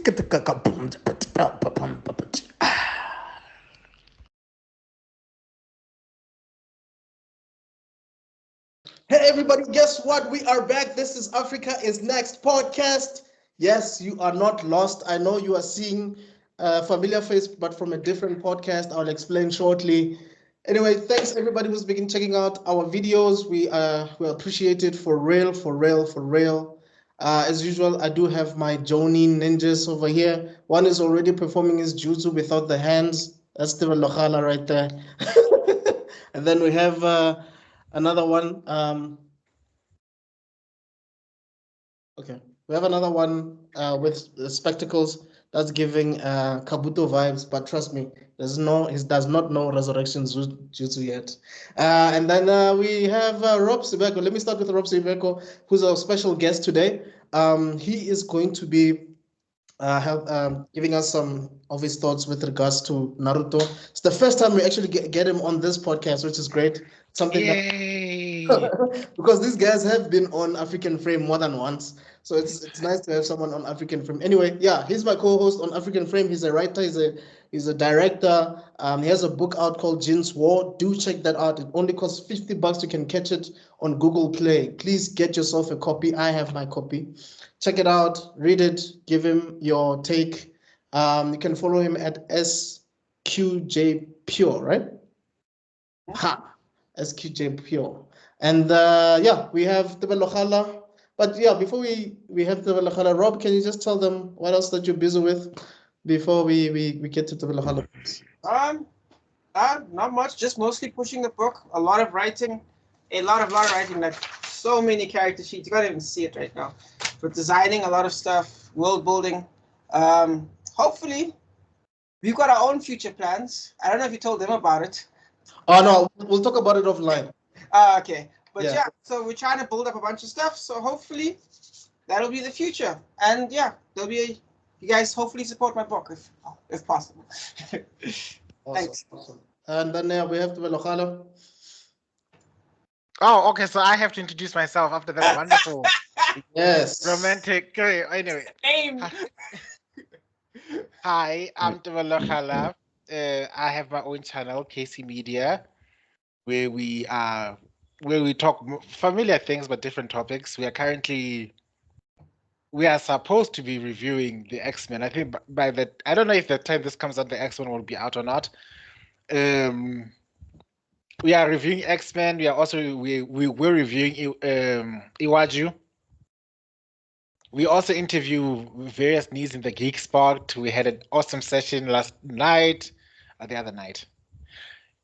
Hey everybody, guess what? We are back. This is Africa is Next podcast. Yes, you are not lost. I know you are seeing a familiar face, but from a different podcast. I'll explain shortly. Anyway, thanks everybody who's been checking out our videos. We appreciate it for real, for real, for real. As usual, I do have my Joni ninjas over here. One is already performing his jutsu without the hands. That's Tebello Khala right there. And then we have another one. Okay, we have another one with the spectacles that's giving Kabuto vibes, but trust me, he does not know Resurrection Jutsu yet. And then we have Rob Sibeko. Let me start with Rob Sibeko, who's our special guest today. He is going to be giving us some of his thoughts with regards to Naruto. It's the first time we actually get him on this podcast, which is great. Something that, because these guys have been on African Frame more than once. So it's nice to have someone on African Frame. Anyway, yeah, he's my co-host on African Frame. He's a writer, he's a director. He has a book out called Jin's War. Do check that out. It only costs $50. You can catch it on Google Play. Please get yourself a copy. I have my copy. Check it out, read it, give him your take. You can follow him at SQJ Pure, right? Ha, SQJ Pure. And yeah, we have Tebello Khala. But yeah, before we have Tebello Khala, Rob, can you just tell them what else that you're busy with before we get to Tebello Khala? Not much, just mostly pushing the book, a lot of writing, like so many character sheets. You can't even see it right now. But designing a lot of stuff, world building. Hopefully, we've got our own future plans. I don't know if you told them about it. Oh no, we'll talk about it offline. Okay. But yeah, so we're trying to build up a bunch of stuff. So hopefully that'll be the future. And yeah, you guys hopefully support my book if possible. Awesome, Thanks. awesome. And then we have Tebello Khala. Oh, okay. So I have to introduce myself after that wonderful, Yes. romantic. Anyway, Name. hi, I'm Tebello Khala. I have my own channel, KC Media, where we talk familiar things but different topics. We are supposed to be reviewing the X-Men. I think by the I don't know if the time this comes out, the X-Men will be out or not. We are reviewing X-Men. We are also we're reviewing Iwaju. We also interview various needs in the Geek Spot. We had an awesome session last night, or the other night.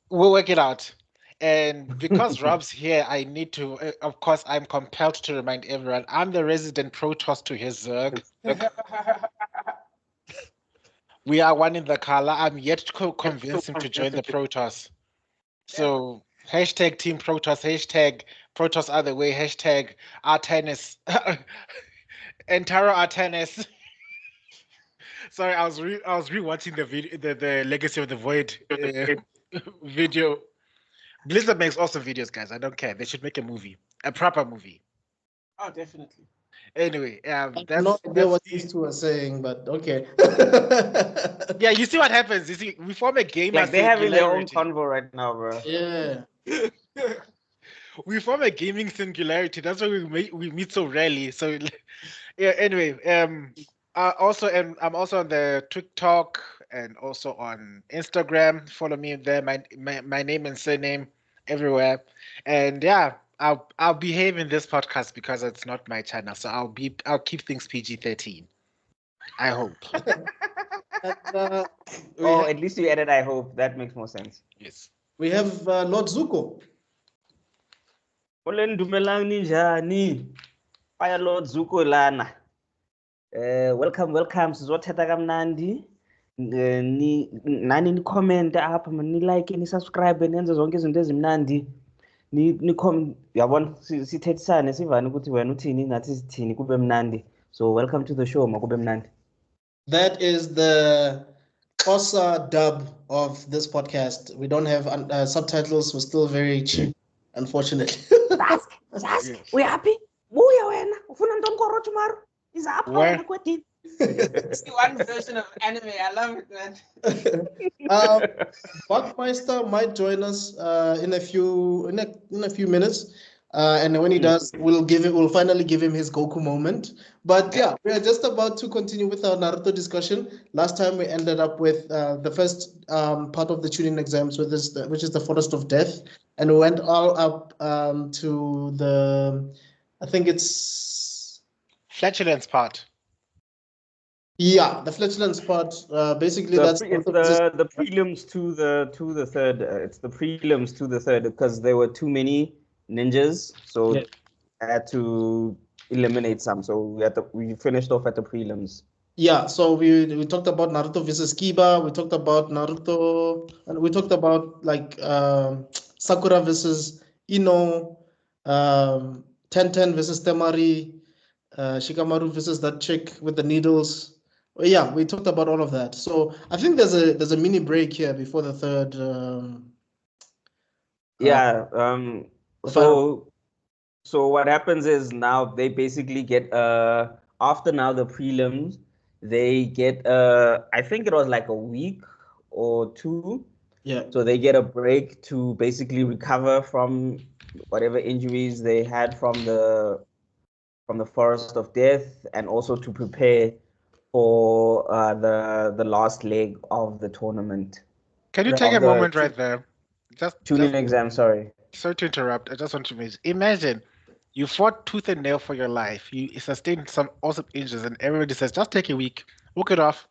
We'll work it out. And because Rob's here, I need to, of course, I'm compelled to remind everyone, I'm the resident Protoss to his Zerg. We are one in the Khala. I'm yet to convince him to join the Protoss. So hashtag Team Protoss, hashtag Protoss other way, hashtag Artanis, Entaro Artanis. Sorry, I was rewatching the video, the Legacy of the Void video. Blizzard makes awesome videos, guys. I don't care. They should make a movie, a proper movie. Oh, definitely. Anyway, that's no idea what these two are saying, but okay. Yeah, you see what happens. You see, we form a game. Like they're having their own convo right now, bro. Yeah. We form a gaming singularity. That's why we meet so rarely. So, yeah. Anyway, I'm also on the TikTok and also on Instagram. Follow me there. My name and surname everywhere. And yeah, I'll behave in this podcast because it's not my channel. So I'll keep things PG-13. I hope. At least you added I hope. That makes more sense. Yes. We have Lord Zuko. Dumelang ninjani. Fire Lord Zuko lana. Welcome. Sizothetha kamnandi. Nani ni comment apha, ni like, ni subscribe, nenze zonke izinto ezimnandi. Ni yabona sithethisane sivane ukuthi wena uthini nathi sithini kube mnandi. So welcome to the show, makube mnandi. That is the Xhosa dub of this podcast. We don't have subtitles. We're still very cheap, unfortunately. We're happy. Buya wena. Ufuna ntoni koro tomorrow? Is up Where? It's the one version of anime. I love it, man. Buckmeister might join us in a few minutes, and when he does, we'll finally give him his Goku moment. But yeah, we are just about to continue with our Naruto discussion. Last time we ended up with the first part of the tuning exams, which is the Forest of Death, and we went all up to I think it's Flatulence part. yeah, the flatulence part. Basically, it's that's the prelims to the third. It's the prelims to the third because there were too many ninjas, so I had to eliminate some. So we finished off at the prelims. Yeah, so we talked about Naruto versus Kiba. We talked about Naruto, and we talked about like Sakura versus Ino, 10-10 versus Temari, Shikamaru versus that chick with the needles. Well, yeah, we talked about all of that. So I think there's a mini break here before the third. Yeah. So what happens is now they basically get after now the prelims, they get I think it was like a week or two. Yeah. So they get a break to basically recover from whatever injuries they had from the Forest of Death, and also to prepare for the last leg of the tournament. Can you take a moment right there? Just tuning exam. Sorry. Sorry to interrupt. I just want to imagine you fought tooth and nail for your life. You sustained some awesome injuries, and everybody says, just take a week, walk it off.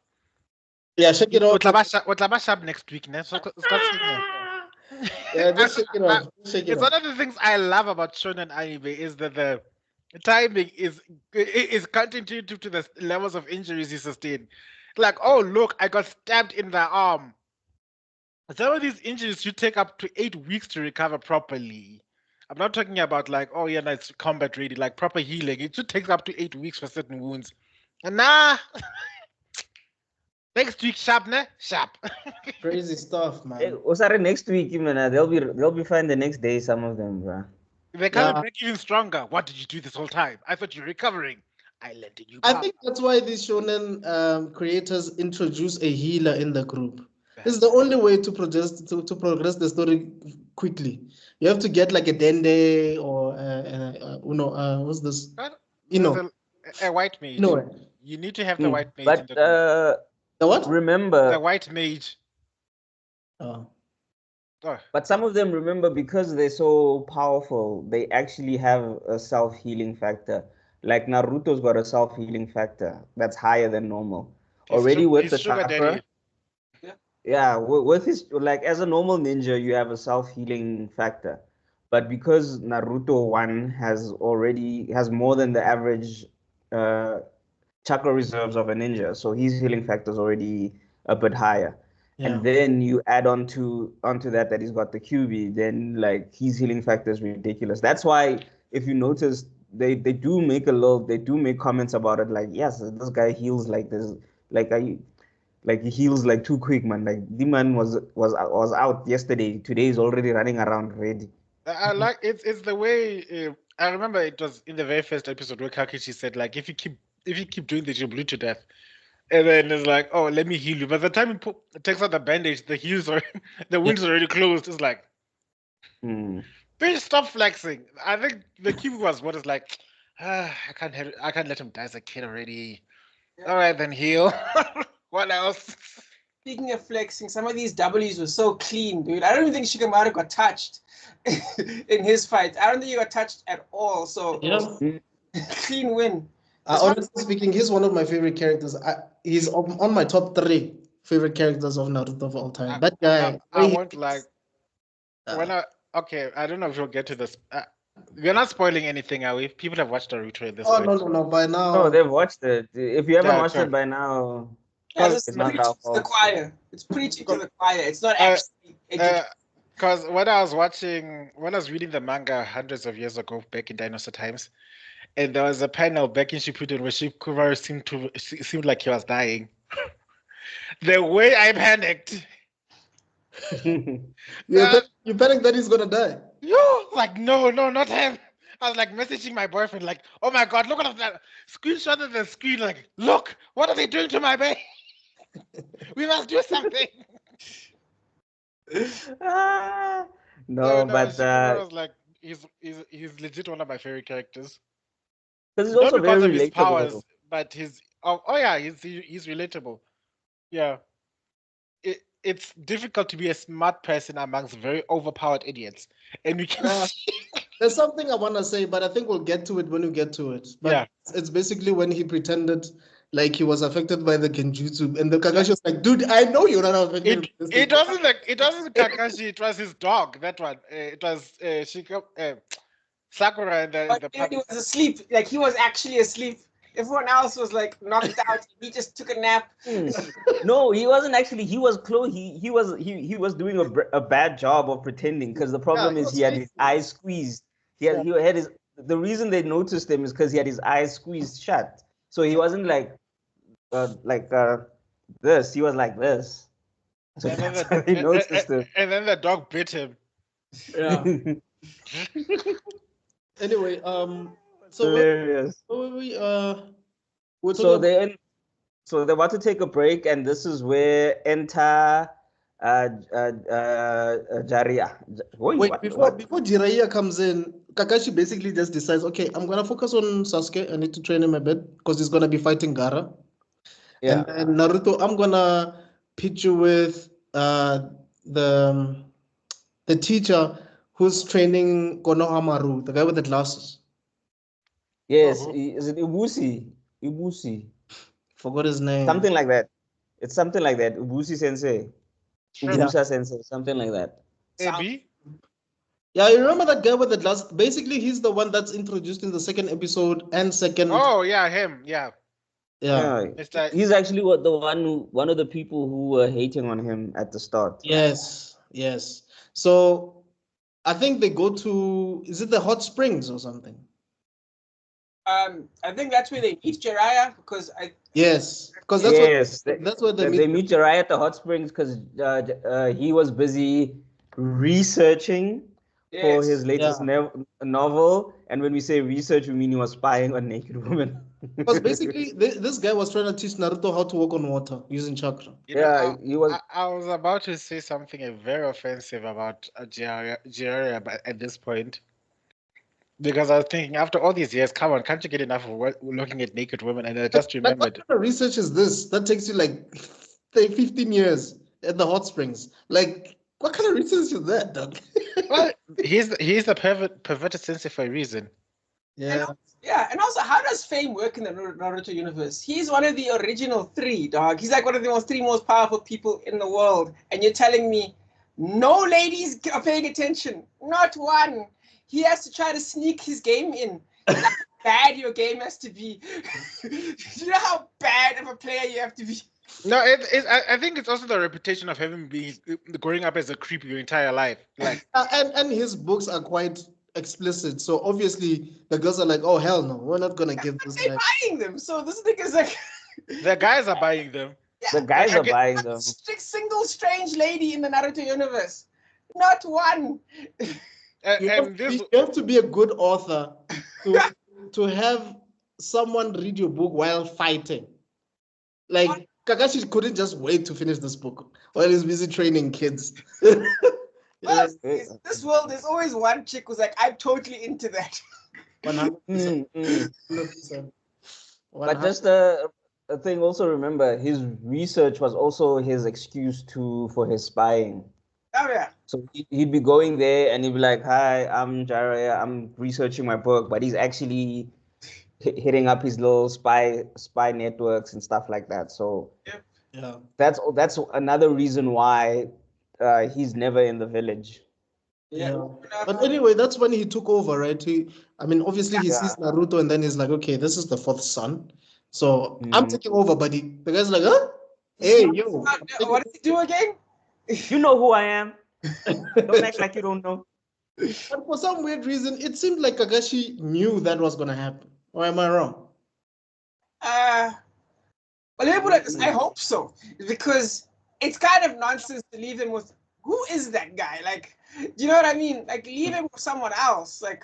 Yeah, shake it off. What up next week? Yeah, just shake it off. It's one of the things I love about shonen anime is that the timing is continuing to the levels of injuries you sustain. Like, oh look, I got stabbed in the arm. Some of these injuries you take up to 8 weeks to recover properly. I'm not talking about like, oh yeah, no, it's combat ready, like proper healing. It should take up to 8 weeks for certain wounds. And next week, sharp, ne? Sharp. Crazy stuff, man. Sorry, next week, man, they'll be fine the next day. Some of them, bro. They're coming back even stronger. What did you do this whole time? I thought you're recovering. I lent you. I think that's why these shonen creators introduce a healer in the group. It's the only way to progress the story quickly. You have to get like a Dende or what's this? A white mage. No. You need to have the white mage. But in the what? Remember the white mage. Oh. But some of them, remember, because they're so powerful, they actually have a self-healing factor. Like Naruto's got a self-healing factor that's higher than normal. Already with the chakra. Yeah, with his, like, as a normal ninja, you have a self-healing factor. But because Naruto 1 has more than the average chakra reserves of a ninja, so his healing factor is already a bit higher. Yeah. And then you add onto that he's got the QB, then like his healing factor is ridiculous. That's why if you notice, they do make comments about it, like, yes, this guy heals like this, like he heals like too quick, man. Like the man was out yesterday. Today he's already running around ready. I like it's the way I remember it was in the very first episode where Kakichi said, like, if you keep doing this, you'll bleed to death. And then it's like, oh, let me heal you. By the time he takes out the bandage, the wound's already closed. It's like, bitch, stop flexing. I think the key was what is like, I can't let him die as a kid already. Yeah. All right, then heal. What else? Speaking of flexing, some of these W's were so clean, dude. I don't even think Shikamaru got touched in his fight. I don't think he got touched at all. So clean win. Honestly speaking, he's one of my favorite characters. He's on my top 3 favorite characters of Naruto of all time. That guy. I won't like. I don't know if we'll get to this. We're not spoiling anything, are we? People have watched Naruto at this point. No. By now. No, they've watched it. If you haven't watched it by now, it's preaching to the choir. It's preaching to the choir. It's not actually. Because when I was reading the manga hundreds of years ago, back in dinosaur times, and there was a panel back in Shippuden where Shikamaru seemed like he was dying. The way I panicked. You panicked that he's gonna die. No, like no, not him. I was like messaging my boyfriend, like, "Oh my god, look at that screenshot of the screen! Like, look, what are they doing to my baby? We must do something." Ah, So no, no, but Shikamaru was like, he's legit one of my favorite characters. because he's Not also because of very his relatable. powers, but oh yeah, he's relatable. Yeah, it's difficult to be a smart person amongst very overpowered idiots, and we can Yeah. see. There's something I want to say, but I think we'll get to it when we get to it. But Yeah. it's basically when he pretended like he was affected by the genjutsu, and the Kakashi was like, "Dude, I know you're not affected." It wasn't Kakashi. It was his dog. That one. It was Sakura and But the he was asleep. Like he was actually asleep. Everyone else was like knocked out. He just took a nap. No, he wasn't actually. He was close. He was doing a bad job of pretending because the problem he is was he had his faking. eyes squeezed. He had his. The reason they noticed him is because he had his eyes squeezed shut. So he wasn't like this. He was like this. So and then that's why they noticed him. and then the dog bit him. Yeah. Anyway, so Hilarious. where we we're So talking about, they're about to take a break, and this is where enter Jaria. Wait, wait before Jiraiya comes in, Kakashi basically just decides, okay, I'm gonna focus on Sasuke. I need to train him a bit because he's gonna be fighting Gaara. Yeah. And then Naruto, I'm gonna pitch you with the the teacher who's training Konoha, the guy with the glasses. Yes, Oh. is it Ibushi? Ibushi. Forgot his name. Something like that. It's something like that. Ibushi Sensei. Yeah. Ubusa Sensei. Something like that. Ebi? Yeah, you remember that guy with the glasses? Basically, he's the one that's introduced in the second episode and second. Oh yeah, him. Yeah. Yeah. Mr. He's actually one of the people who were hating on him at the start. Yes. Yes. So I think they go to, is it the hot springs or something? I think that's where they meet Jiraiya because Yes, because that's Yes, that's where they they meet. meet Jiraiya at the hot springs because he was busy researching for his latest novel. And when we say research, we mean he was spying on naked women. Because basically, this guy was trying to teach Naruto how to walk on water using chakra. You know, Yeah, he was. I was about to say something very offensive about Jiraiya at this point. Because I was thinking, after all these years, come on, can't you get enough of looking at naked women? And I just Like, what remembered. kind of research is this? That takes you like 15 years at the hot springs. Like, what kind of research is that, dog? Well, he's a perverted sensei for a reason. Yeah. And also, how does fame work in the Naruto universe? He's one of the original three, dog. He's like one of the three most powerful people in the world. And you're telling me no ladies are paying attention? Not one. He has to try to sneak his game in. That's how bad your game has to be. You know how bad of a player you have to be? No, I think it's also the reputation of having been growing up as a creep your entire life. Like, And his books are quite explicit. So obviously the girls are like, oh hell no, we're not gonna give this They're guy. buying them. So this thing is like the guys are buying them. The guys Like, are buying them. single strange lady in the Naruto universe. Not one. You have to be a good author to have someone read your book while fighting. Like Kakashi couldn't just wait to finish this book while he's busy training kids. Well, this world, there's always one chick who's like, I'm totally into that. 100%. 100%. But just a thing, also remember, his research was also his excuse for his spying. Oh yeah. So he'd be going there and he'd be like, "Hi, I'm Jiraiya. I'm researching my book," but he's actually hitting up his little spy networks and stuff like that. So yeah, that's another reason why he's never in the village. Yeah. But anyway, that's when he took over, right? Obviously he sees Naruto and then he's like, okay, this is the fourth son. So I'm taking over, buddy. The guy's like, huh? Hey, yo. What did he do again? You know who I am. Don't act like you don't know. But for some weird reason, it seemed like Kakashi knew that was going to happen. Or am I wrong? Well, let me put it this, I hope so. Because it's kind of nonsense to leave him with, who is that guy? Like, do you know what I mean? Like, leave him with someone else. Like,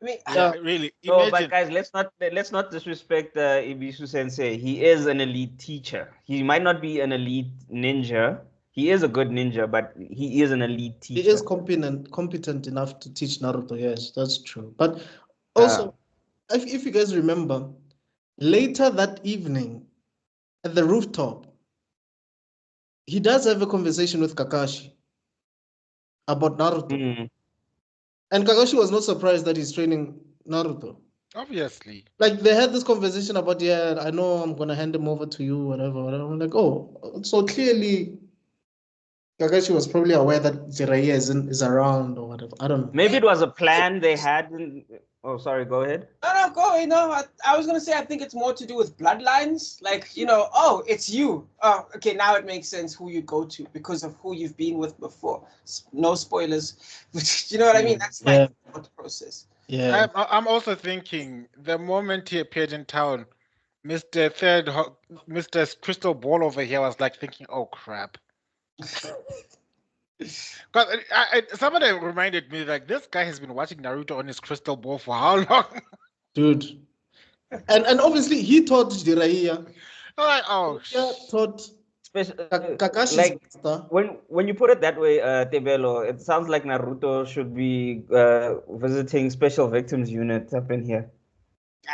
mean, Yeah, really. No, Imagine. but guys, let's not disrespect Ibisu Sensei. He is an elite teacher. He might not be an elite ninja. He is a good ninja, but he is an elite teacher. He is competent enough to teach Naruto. Yes, that's true. But also, if you guys remember, later that evening at the rooftop, he does have a conversation with Kakashi about Naruto. Mm. And Kakashi was not surprised that he's training Naruto. Obviously. Like they had this conversation about, yeah, I know I'm gonna hand him over to you, whatever. I'm like, oh, so clearly Kakashi was probably aware that Jiraiya is around or whatever. I don't know. Maybe it was a plan they had. Oh, sorry. Go ahead. No, go. I was gonna say I think it's more to do with bloodlines. Like, oh, it's you. Oh, okay, now it makes sense who you go to because of who you've been with before. No spoilers, but you know what I mean. That's my thought process. Yeah. I'm also thinking the moment he appeared in town, Mr. Mr. Crystal Ball over here was like thinking, oh crap. Because somebody reminded me, like, this guy has been watching Naruto on his crystal ball for how long? Dude. And obviously he taught Jiraiya. Like, oh, taught Kakashi's like master. when you put it that way, Tebello, it sounds like Naruto should be visiting Special Victims Unit up in here.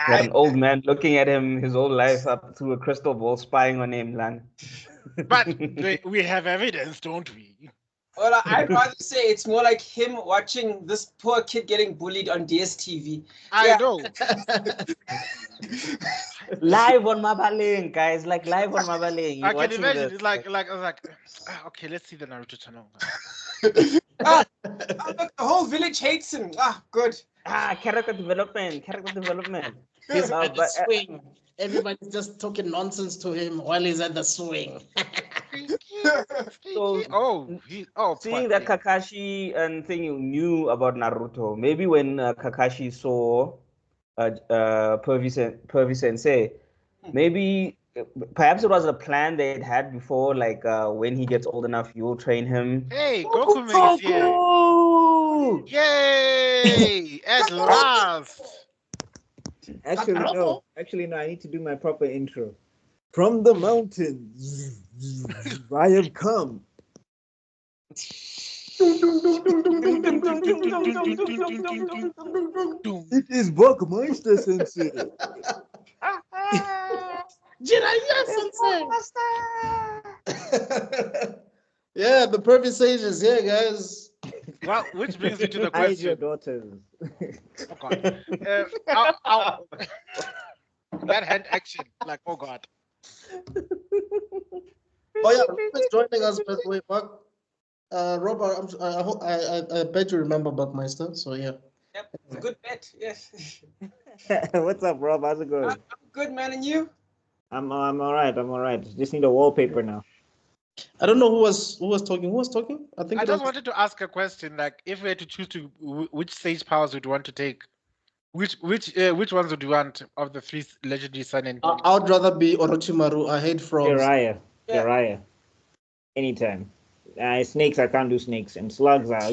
Got an old man looking at him his whole life up through a crystal ball, spying on him, Lang. But we have evidence, don't we? Well, I'd rather say it's more like him watching this poor kid getting bullied on DSTV. I know. Live on Mabaleng, guys, like live on Mabaleng. I can imagine this. It's like I was like, okay, let's see the Naruto channel. Look, the whole village hates him. Good. Character development. He's at the swing. Everybody's just talking nonsense to him while he's at the swing. So, seeing that Kakashi and thing you knew about Naruto, maybe when Kakashi saw Pervy Sensei, maybe perhaps it was a plan they had before, like when he gets old enough, you'll train him. Hey, Goku is here! Yay! At last! Actually, no. I need to do my proper intro. From the mountains, I have come. It is Buckmeister Sensei. Jiraiya Sensei. Yeah, the perfect sages. Yeah, guys. Well, which brings me to the Hide your question. daughters. Oh God. That hand action, like, oh God. Oh yeah, Rob is joining us by the way, Buck. Rob, I bet you remember Buckmeister. So yeah. Yep, it's a good bet. Yes. What's up, Rob? How's it going? I'm good, man, and you? I'm all right. Just need a wallpaper now. I don't know who was talking. Who was talking? I think I it just was... wanted to ask a question. Like, if we had to choose which sage powers would you want to take? Which ones would you want of the three legendary sun and? I would rather be Orochimaru. I hate frogs. Jiraiya. Anytime. Snakes, I can't do snakes, and slugs are.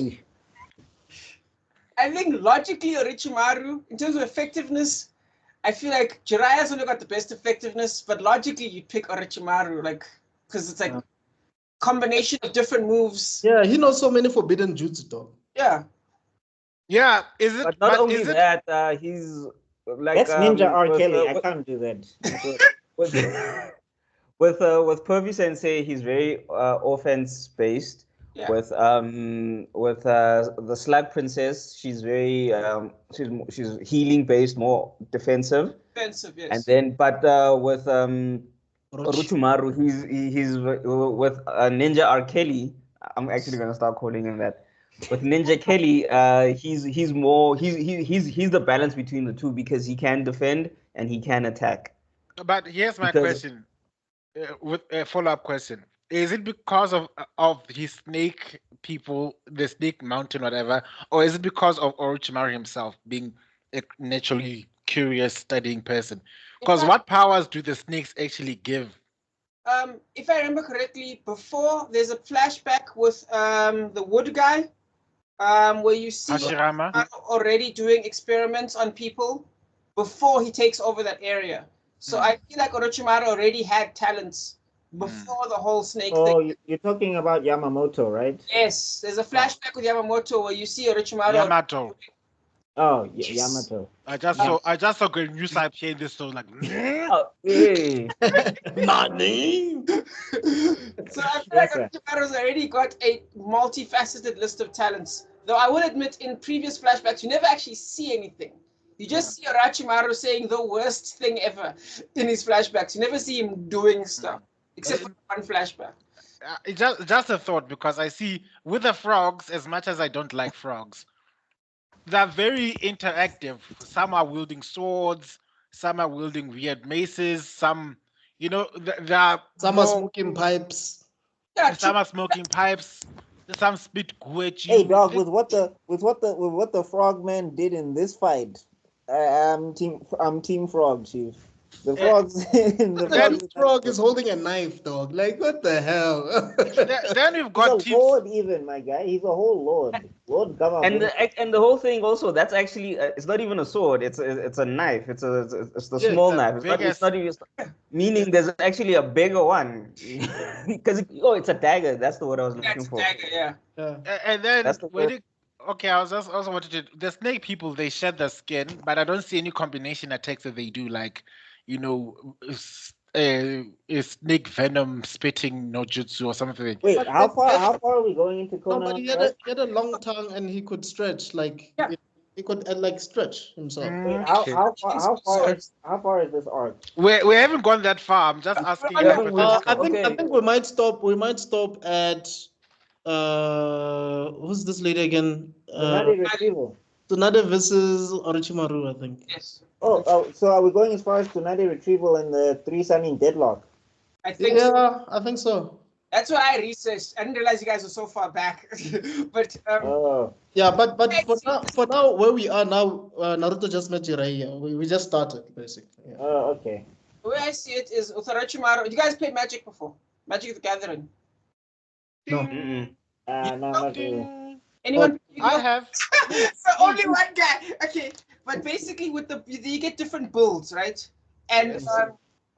I think logically Orochimaru, in terms of effectiveness, I feel like Jiraiya's only got the best effectiveness, but logically you'd pick Orochimaru, like, because it's like combination of different moves. Yeah, he knows so many forbidden jutsu, dog. Yeah. Yeah, is it? But not only that, he's like That's Ninja R. Kelly. I can't do that. With Pervy Sensei, he's very offense based. Yeah. With the Slug Princess, she's very she's healing based, more defensive. Defensive, yes. And then, but with Orochimaru, he's with Ninja R. Kelly. I'm actually gonna start calling him that. With Ninja Kelly, he's the balance between the two because he can defend and he can attack. But here's my question, with a follow-up question: is it because of his snake people, the snake mountain, whatever, or is it because of Orochimaru himself being a naturally curious, studying person? Because what powers do the snakes actually give? If I remember correctly, before there's a flashback with the wood guy. where you see Hashirama. already doing experiments on people before he takes over that area. So I feel like Orochimaru already had talents before the whole snake thing. Oh, you're talking about Yamamoto, right? Yes, there's a flashback with Yamamoto where you see Orochimaru. Yamato. Oh, Yes. Yamato. I just saw good news I playing this song like Oh, hey. Nani? So I feel like Orochimaru's already got a multifaceted list of talents. Though I will admit, in previous flashbacks, you never actually see anything. You just see Orochimaru saying the worst thing ever in his flashbacks. You never see him doing stuff, except for one flashback. It's just a thought, because I see with the frogs, as much as I don't like frogs, they're very interactive. Some are wielding swords, some are wielding weird maces, some, they're Some are smoking pipes. Yeah, some are smoking pipes, some spit goo at you. Hey, dog, with what the frogman did in this fight, I'm team frog, chief. The frogs in the That frogs. frog is holding a knife, dog. Like, what the hell? Then we've He's got a teams. lord, even, my guy. He's a whole lord. Lord Gama. And the whole thing also, that's actually it's not even a sword. It's a knife. It's the Yeah, small the knife. It's biggest- not even meaning there's actually a bigger one because it's a dagger. That's the word I was looking for. dagger, yeah. And then That's the when first- okay, I was also wanted to the snake people, they shed their skin, but I don't see any combination attacks that they do, like a snake venom spitting no jutsu or something. Wait, But how far are we going into No, Konoha? but he had a long tongue and he could stretch, like he could like stretch himself. Wait, Okay. how far is this arc? We haven't gone that far. I'm just asking. Yeah, but hypothetically. I think we might stop. We might stop at who's this lady again? Tsunade retrieval. Tsunade versus Orochimaru, I think. Yes. Oh, so are we going as far as Tsunade retrieval and the three sunning deadlock? I think so. Yeah, I think so. That's what I researched. I didn't realize you guys were so far back. But Yeah, but for now, where we are now, Naruto just met Jiraiya. We just started basically. Yeah. Oh, okay. the way I see it is with Orochimaru. You guys played Magic before? Magic the Gathering. No. Mm-mm. No, not really. Anyone? I have. So only one guy. Okay, but basically with you get different builds, right? And Yes.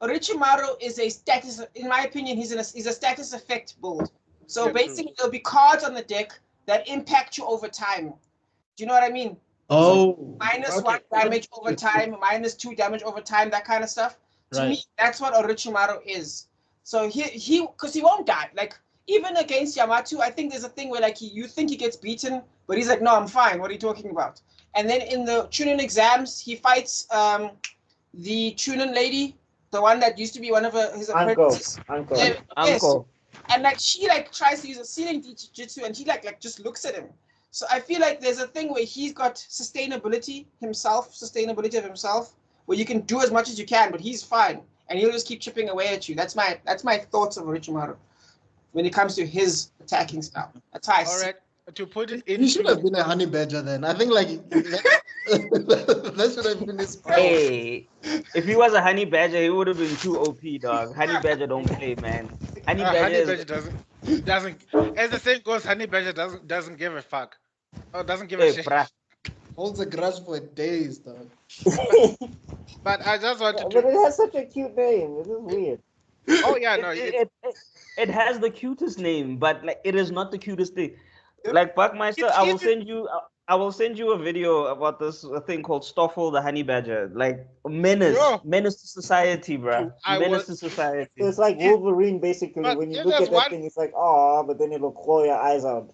Orochimaru is a status. In my opinion, he's a status effect build. So Yeah, basically, there'll be cards on the deck that impact you over time. Do you know what I mean? Oh. Minus Okay. 1 damage over time, minus 2 damage over time, that kind of stuff. To me, that's what Orochimaru is. So he because he won't die. Like even against Yamato, I think there's a thing where like you think he gets beaten, but he's like, no, I'm fine. What are you talking about? And then in the Chunin exams, he fights the Chunin lady, the one that used to be one of his apprentices. Uncle. Yes. Uncle. And like she like tries to use a sealing jutsu, and he like just looks at him. So I feel like there's a thing where he's got sustainability of himself, where you can do as much as you can, but he's fine, and he'll just keep chipping away at you. That's my thoughts of Orochimaru when it comes to his attacking style. That's how I see. All right. To put it He should have into been a honey badger then. I think like that should have been his power. Hey, if he was a honey badger, he would have been too OP, dog. Honey badger don't play, man. Honey badger, Honey is, Badger doesn't. As the saying goes, Honey Badger doesn't give a fuck. Oh, doesn't give a hey, shit. bruh. Holds a grudge for days, dog. But I just wanted But to. it has such a cute name. It is weird. Oh yeah, no. It has the cutest name, but like it is not the cutest thing. Like Buckmeister, I will send you a video about this thing called Stoffel the honey badger. Like menace to society, bruh. Menace to society. So it's like Wolverine, basically. But When you if look there's at that one- thing, it's like, oh, but then it'll claw your eyes out.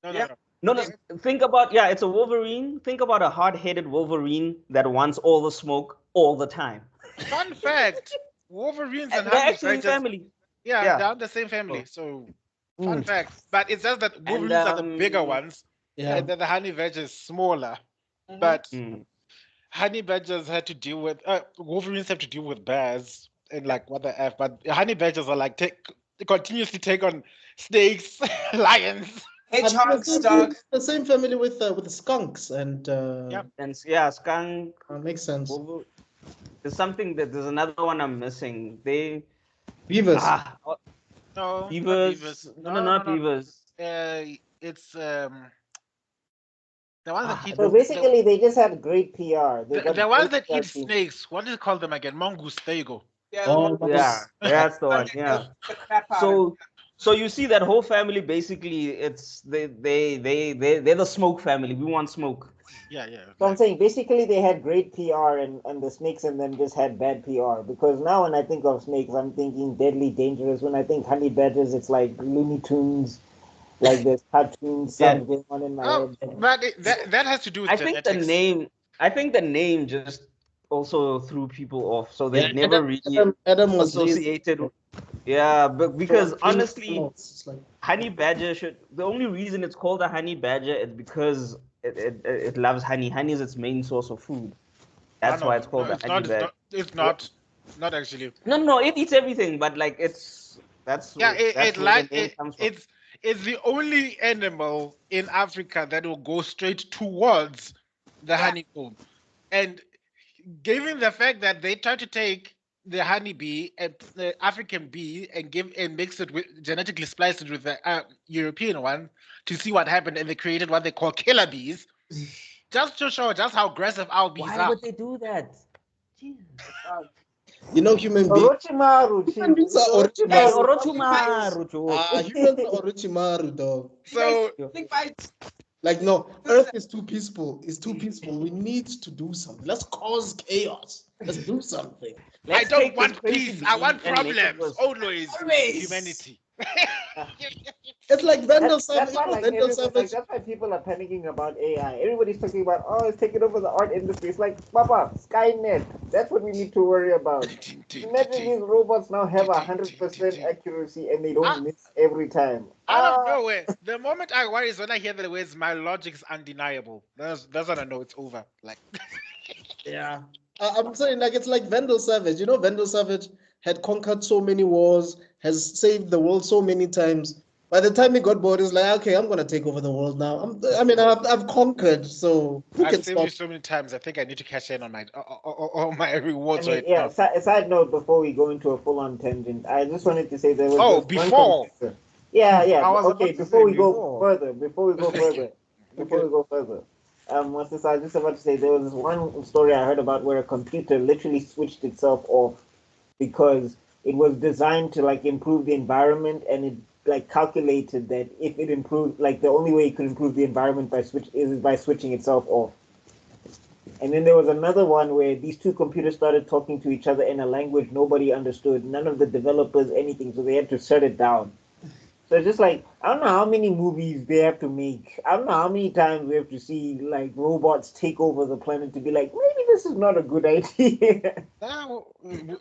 No. No, think about it's a Wolverine. Think about a hard-headed Wolverine that wants all the smoke all the time. Fun fact: Wolverines and They're Honey actually Badgers. family. Yeah, they're the same family. So fun fact. But it's just that Wolverines are the bigger ones, and then the Honey Badgers smaller. Mhm. But Honey Badgers had to deal with Wolverines have to deal with bears and like what the f. But Honey Badgers are like they continuously take on snakes, lions. Hedgehogs, dog. The same family with the skunks and And skunk. makes sense. There's another one I'm missing. Beavers. No, Beavers. No, not beavers. It's The ones that eat So basically, they just had great PR. the ones that eat snakes. What do you call them again? Mongoose. There you go. Yeah, Oh, Yeah, that's the one. Yeah. the crap out of it. So you see that whole family basically it's they're the smoke family. We want smoke. Yeah, yeah. So I'm saying basically they had great PR and the snakes and them just had bad PR, because now when I think of snakes, I'm thinking deadly dangerous. When I think honey badgers, it's like Looney Tunes, like there's cartoon stuff going on in my Oh, head. but that has to do with I think genetics. the name just also threw people off. So they Yeah, never really Adam was associated. Yeah, but because honestly, it's like, honey badger the only reason it's called a honey badger is because it loves honey. Honey is its main source of food. That's why it's called a honey badger. It's not actually. No, it eats everything, but like that's Yeah, that's where the name comes from. it's the only animal in Africa that will go straight towards the honeycomb. And given the fact that they try to take the honeybee and the African bee and mix it with genetically splice it with the European one to see what happened, and they created what they call killer bees, just to show just how aggressive our bees Why are. would they do that? human beings. Orochimaru, Human beings are Hey, Orochimaru. Orochimaru, Joe. Humans are Orochimaru, dog. So Big bites. Like, no, Earth is too peaceful. It's too peaceful. We need to do something. Let's cause chaos. Let's do something. I don't want peace. I want problems. Always humanity. It's like Vandal That's Savage. why, Vandal Savage. that's why people are panicking about AI. Everybody's talking about, oh, it's taking over the art industry. It's like, Papa, Skynet. That's what we need to worry about. Imagine these robots now have 100% accuracy and they don't miss every time. Out of nowhere, the moment I worry is when I hear the words, my logic is undeniable. That's when I know it's over. Like, Yeah. I'm saying, like, it's like Vandal Savage. You know, Vandal Savage had conquered so many wars, has saved the world so many times. By the time he got bored, he's like, okay, I'm gonna take over the world now. I've conquered, so who I've can saved stop? you so many times. I think I need to cash in on my rewards right yeah, now. a side note before we go into a full-on tangent, I just wanted to say there was Oh, this one before. computer. Yeah. I was Okay, about to before say we go before. further, before we go further, what's this? I was just about to say there was this one story I heard about where a computer literally switched itself off because it was designed to like improve the environment, and it like calculated that if it improved, like the only way it could improve the environment by switching itself off. And then there was another one where these two computers started talking to each other in a language nobody understood. None of the developers, anything, so they had to shut it down. So it's just like, I don't know how many movies they have to make. I don't know how many times we have to see like robots take over the planet to be like, maybe this is not a good idea.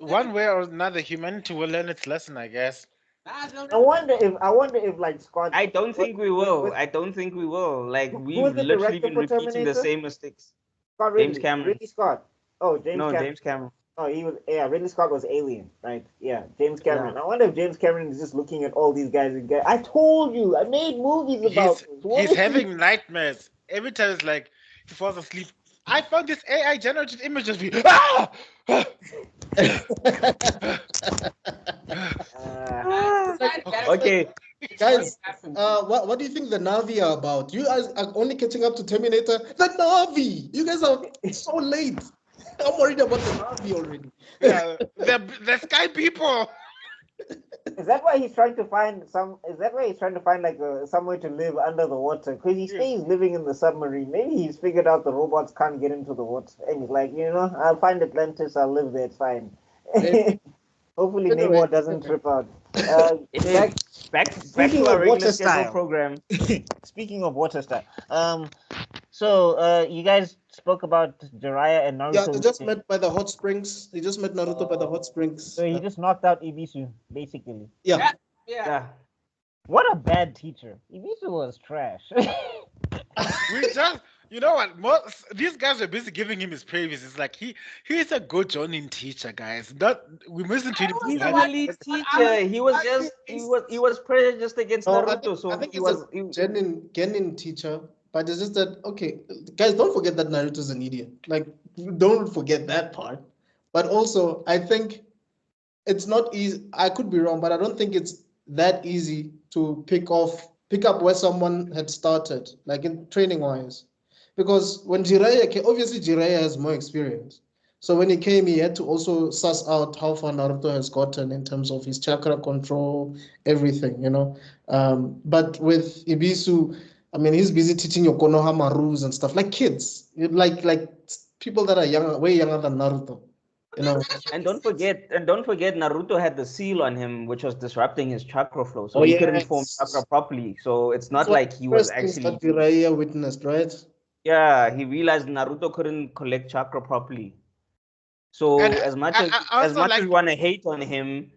One way or another, humanity will learn its lesson, I guess. I wonder if like Scott. I don't think we will. I don't think we will. Like Who we've was the literally director been for repeating the Terminator? same mistakes. Scott James Ridley. Cameron. Ridley Scott. Oh, James Cameron. Oh, he was. Yeah, Ridley Scott was Alien, right? Yeah, James Cameron. I wonder if James Cameron is just looking at all these guys and I told you, I made movies about this. He's having nightmares every time. It's like he falls asleep. I found this AI generated image of you. Ah! Okay. Guys, what do you think the Navi are about? You guys are only catching up to Terminator. The Navi! You guys are so late. I'm worried about the Navi already. Yeah, the sky people. Is that why he's trying to find like somewhere to live under the water? Because he stays living in the submarine. Maybe he's figured out the robots can't get into the water, and he's like, I'll find Atlantis. I'll live there. It's fine. Hopefully, Namor doesn't trip out. Back to our regular schedule program. Speaking of water style, so you guys spoke about Jiraiya and Naruto. Yeah, they just met by the hot springs. They just met Naruto by the hot springs. So he just knocked out Ibisu, basically. Yeah. What a bad teacher. Ibisu was trash. You know what? These guys were busy giving him his praise. It's like he's a good Jonin teacher, guys. We listen to him. He's an elite teacher. He was prejudiced against Naruto. I think he's a genuine teacher. But it's just that, okay, guys, don't forget that Naruto's an idiot. Like, don't forget that part. But also, I think it's not easy. I could be wrong, but I don't think it's that easy to pick up where someone had started, like in training wise. because when Jiraiya came, obviously Jiraiya has more experience. So when he came, he had to also suss out how far Naruto has gotten in terms of his chakra control, everything, you know. But with Ibisu, I mean, he's busy teaching your Konoha Marus and stuff like kids, like people that are younger, way younger than Naruto, you know. And don't forget, Naruto had the seal on him, which was disrupting his chakra flow, so Oh he couldn't form yes, chakra properly. So it's that's not one of like the he was first things actually, that Jiraiya witnessed, right? yeah, he realized Naruto couldn't collect chakra properly. And So as much as I also we like want to hate on him,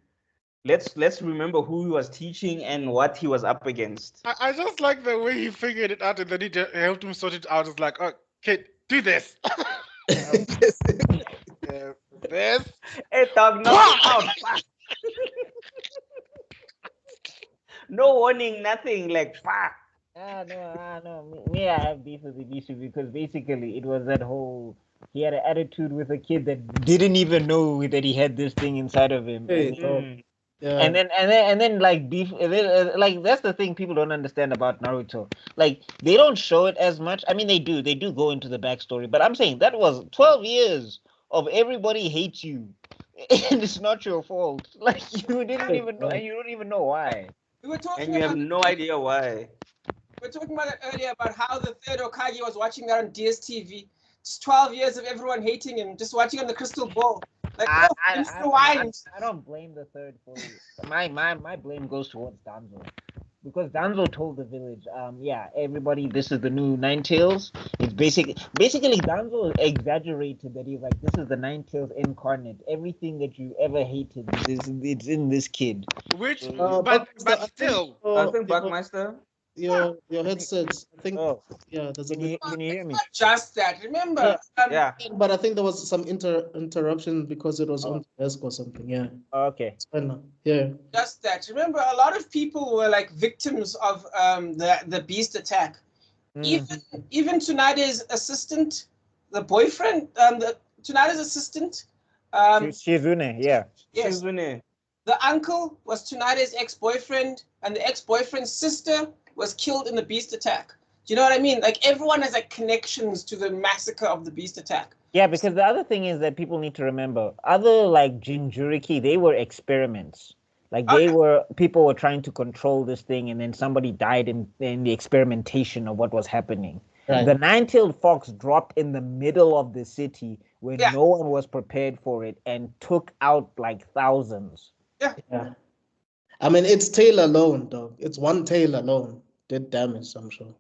let's remember who he was teaching and what he was up against. I just like the way he figured it out and then he just helped him sort it out. It's like, oh, kid, do this. This. Hey, dog, knock him out. No warning, nothing. Like, fuck. No. Me, I have beef with the issue because basically it was that whole. He had an attitude with a kid that didn't even know that he had this thing inside of him. Hey, And, dog. Mm. Yeah. and then like beef, and then, like that's the thing people don't understand about Naruto. Like they don't show it as much. I mean, they do go into the backstory, but I'm saying that was 12 years of everybody hates you, and it's not your fault. Like you didn't even know, and you don't even know why. We were talking And you have about no idea why. we were talking about it earlier about how the third Okage was watching that on DSTV. It's 12 years of everyone hating him, just watching on the crystal ball. Like, I, oh, I, just I, rewind. I don't blame the third fully. My blame goes towards Danzo. Because Danzo told the village, yeah, everybody, this is the new Nine Tails. It's basically Danzo exaggerated that he's like, this is the Nine Tails incarnate. Everything that you ever hated, it's in this kid. Which, Buckmeister, but I think still, I think Buckmeister. your headsets. I think Oh, yeah, there's a can you bit. can you hear It's me? not just that. Remember, Yeah. But I think there was some interruption because it was Oh. on the desk or something. Yeah, Okay. it's fine now. Yeah. just that. Remember, a lot of people were like victims of the beast attack. Even Tsunade's assistant, the boyfriend, Tsunade's assistant, Shizune, yeah. yes, Shizune. the uncle was Tsunade's ex-boyfriend, and the ex-boyfriend's sister was killed in the beast attack. Do you know what I mean? Like everyone has like connections to the massacre of the beast attack. Yeah, because the other thing is that people need to remember, other like Jinjuriki, they were experiments. Like people were trying to control this thing, and then somebody died in the experimentation of what was happening. Right. The nine-tailed fox dropped in the middle of the city where Yeah. no one was prepared for it and took out like thousands. Yeah. I mean, it's tail alone, dog. It's one tail alone did damage. I'm sure.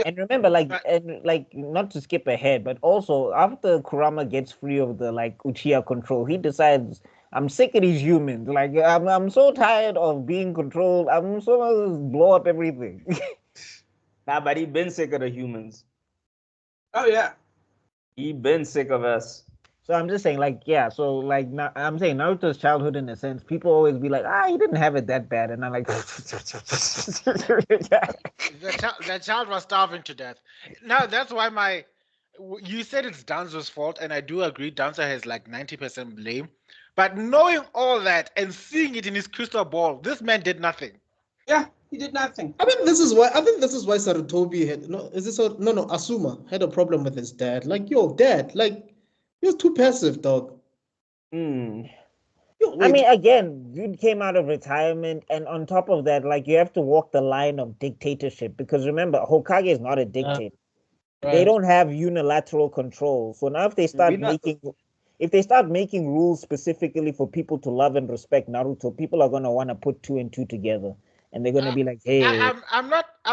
And remember, not to skip ahead, but also after Kurama gets free of the like Uchiha control, he decides, I'm sick of these humans. Like I'm so tired of being controlled. I'm so gonna blow up everything. Nah, but he been sick of the humans. Oh yeah. He been sick of us. So I'm just saying, like, yeah. So like, I'm saying Naruto's childhood, in a sense, people always be like, he didn't have it that bad, and I'm like, the child was starving to death. Now that's why you said it's Danzo's fault, and I do agree. Danzo has like 90% blame. But knowing all that and seeing it in his crystal ball, this man did nothing. Yeah, he did nothing. I think this is why Sarutobi had Asuma had a problem with his dad. Like, yo, dad, like you're too passive, dog. Mm. Yo, I wait, mean, again, dude came out of retirement, and on top of that, like, you have to walk the line of dictatorship, because remember, Hokage is not a dictator. They right. don't have unilateral control. So now if they start making rules specifically for people to love and respect Naruto, people are gonna want to put two and two together, and they're gonna be like, hey.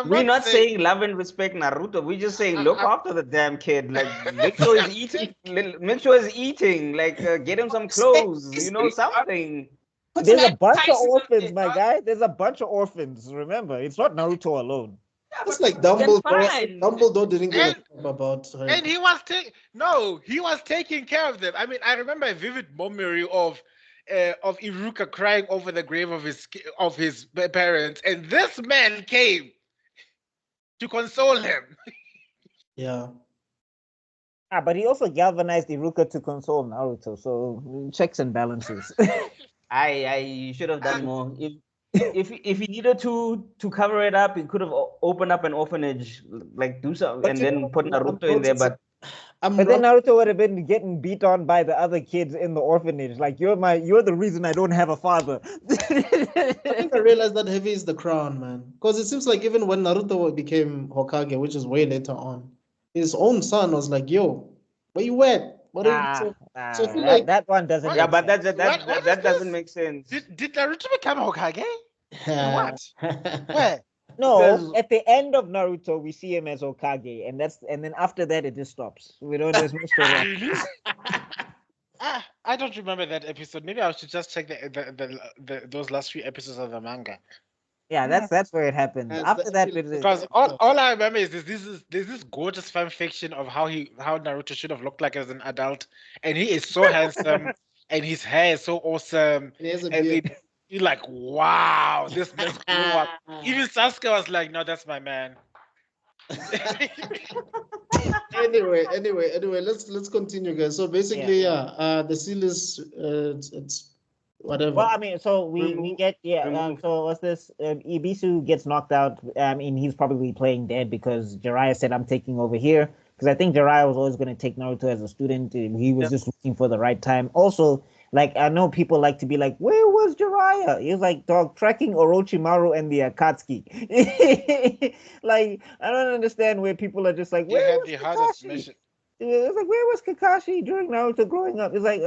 We're not saying love and respect Naruto. We're just saying look after the damn kid. Like make sure he's eating. Make sure he's eating. Like get him some clothes. You know, something. There's a bunch of orphans, my guy. There's a bunch of orphans. Remember, it's not Naruto alone. That's like Dumbledore. Dumbledore didn't give a fuck about her. And he was taking care of them. I mean, I remember a vivid memory of Iruka crying over the grave of his parents, and this man came to console him. Yeah. But he also galvanized Iruka to console Naruto. So checks and balances. I should have done more. if he needed to cover it up, he could have opened up an orphanage, like do something, But and you then know, put I'm Naruto in there. noticing- But But then Naruto would have been getting beat on by the other kids in the orphanage. Like you're the reason I don't have a father. I think I realized that heavy is the crown, man. Because it seems like even when Naruto became Hokage, which is way later on, his own son was like, "Yo, where you at? What are you?" So I feel like that one doesn't. What? yeah, make but sense. that doesn't make sense. Did Naruto become Hokage? What? Where? Where? No, Because- at the end of Naruto, we see him as Hokage, and then after that, it just stops. We don't. There's no story. Really? I don't remember that episode. Maybe I should just check those last few episodes of the manga. Yeah, that's where it happens. That's After that, actually- Because all I remember is there's this gorgeous fan fiction of how Naruto should have looked like as an adult, and he is so handsome, and his hair is so awesome, He has a and beard. then you're like, wow, this man's grew up. Even Sasuke was like, no, that's my man. anyway, let's continue, guys. So basically, the seal is it's whatever. Well, I mean, so we Remove- get remove. so what's this? Ibisu gets knocked out. I mean, he's probably playing dead because Jiraiya said, "I'm taking over here." Because I think Jiraiya was always going to take Naruto as a student. He was just looking for the right time. Also, like I know people like to be like, "Where was Jiraiya?" He was like, "Dog, tracking Orochimaru and the Akatsuki." Like I don't understand where people are just like, He "Where had was the hardest Kakashi?" mission. It's like, where was Kakashi during Naruto growing up? It's like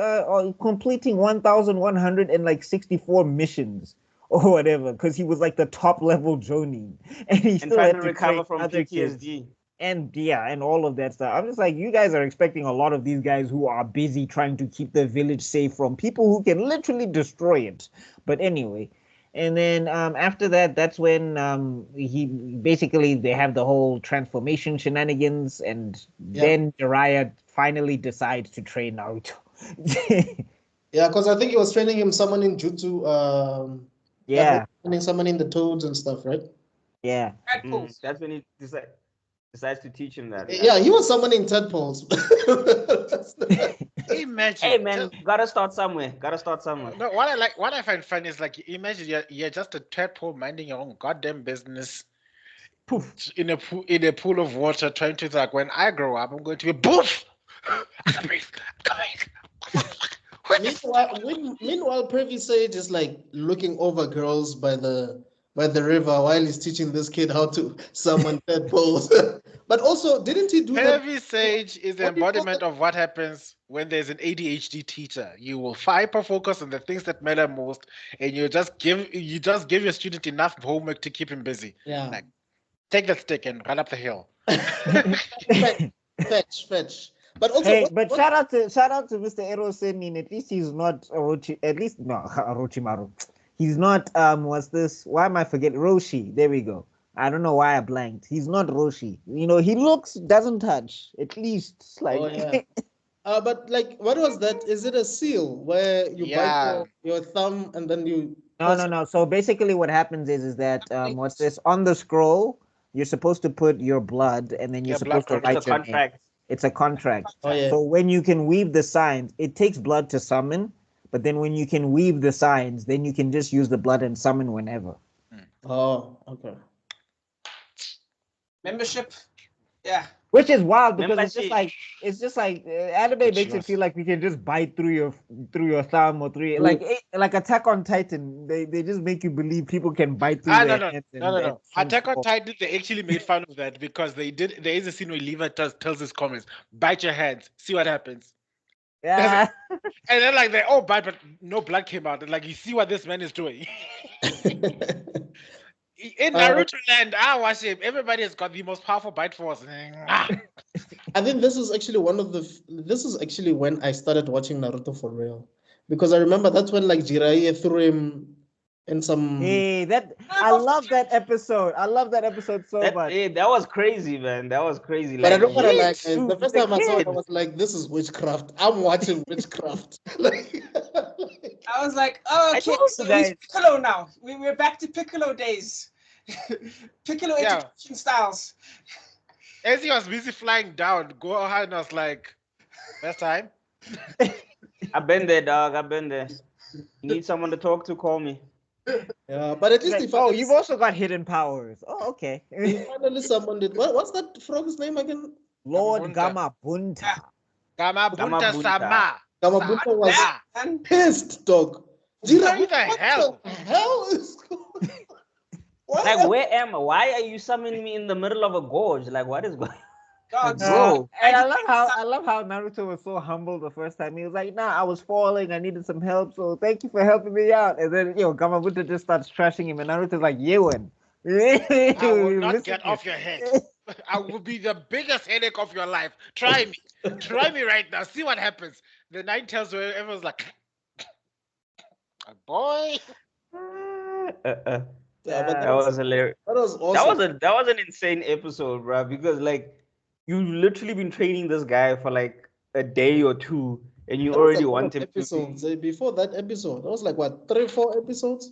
completing 1,164 missions or whatever, because he was like the top level Jonin, and he And still trying had to to recover train from other kids. PTSD. And and all of that stuff. I'm just like, you guys are expecting a lot of these guys who are busy trying to keep the village safe from people who can literally destroy it. But anyway, and then after that, that's when he basically they have the whole transformation shenanigans, and then Jiraiya finally decides to train Naruto. Yeah, because I think he was training him summoning jutsu. Summoning the toads and stuff, right? Yeah. Tadpoles. That's when he decides to teach him that. Yeah, he was summoning tadpoles. Imagine. Hey man, gotta start somewhere. No, what I find funny is like, imagine you're just a tadpole minding your own goddamn business, poof, in a pool of water, trying to like, when I grow up, I'm going to be poof. Meanwhile, Privy Sage is like looking over girls by the river while he's teaching this kid how to summon tadpoles. But also, didn't he do that? Heavy Sage is the embodiment of what happens when there's an ADHD teacher. You will hyper focus on the things that matter most, and you just give your student enough homework to keep him busy. Yeah. Like, take that stick and run up the hill. Fetch. But also, Hey, shout out to Mr. Ero Senin. At least he's not Orochimaru. He's not what's this? Why am I forgetting Roshi? There we go. I don't know why I blanked. He's not Roshi. You know, he doesn't touch. At least like Oh, yeah. But like, what was that? Is it a seal where you bite your thumb and then you? No. So basically, what happens is that what's this on the scroll? You're supposed to put your blood, and then you're Your supposed to blood write your name. It's a contract. Oh, yeah. So when you can weave the signs, it takes blood to summon, but then when you can weave the signs, then you can just use the blood and summon whenever. Oh, okay. Membership. Yeah. Which is wild because Membership. it's just like anime makes it feel like you can just bite through your thumb or through like Attack on Titan. They just make you believe people can bite through their hands. No. Attack on Titan, they actually made fun of that because there is a scene where Levi tells his comments, bite your hands, see what happens. Yeah. And then like they bite, but no blood came out. And like, you see what this man is doing. In Naruto land, I watch him. Everybody has got the most powerful bite force. I think this is actually when I started watching Naruto for real, because I remember that's when like Jiraiya threw him in some. Hey, I love that episode. I love that episode so much. Hey, that was crazy, man. That was crazy. But I don't want to like the first time I saw it, I was like, "This is witchcraft." I'm watching witchcraft. I was like, oh, I okay, told so you guys. he's Piccolo now. We're back to Piccolo days. Piccolo education styles. As he was busy flying down, Gohan was like, first time. I've been there, dog. I've been there. You need someone to talk to, call me. Yeah, but at least he Oh, finally, you've also got hidden powers. Oh, okay. he finally summoned it. What's that frog's name again? Lord Gamabunta. Gamabunta. Gamabunta Gamabunta. sama. Gamabunta was Sama. And pissed, dog. Who Jirai, the what hell? the hell is going on? Like, where am I? Why are you summoning me in the middle of a gorge? Like, what is going dogs, Bro. And I love how Naruto was so humble the first time. He was like, "Nah, I was falling. I needed some help. So thank you for helping me out." And then Gamabunta just starts trashing him, and Naruto's like, "Yewen, I will not listen get to off me." your head. I will be the biggest headache of your life. Try me. Try me right now. See what happens. The Nine Tails where everyone's like, boy. Yeah, but That was hilarious. that was awesome. That was an insane episode, bro. Because like you literally been training this guy for like a day or two, and you That was a already lot want of him to. episodes. Before that episode, that was like what, 3-4 episodes?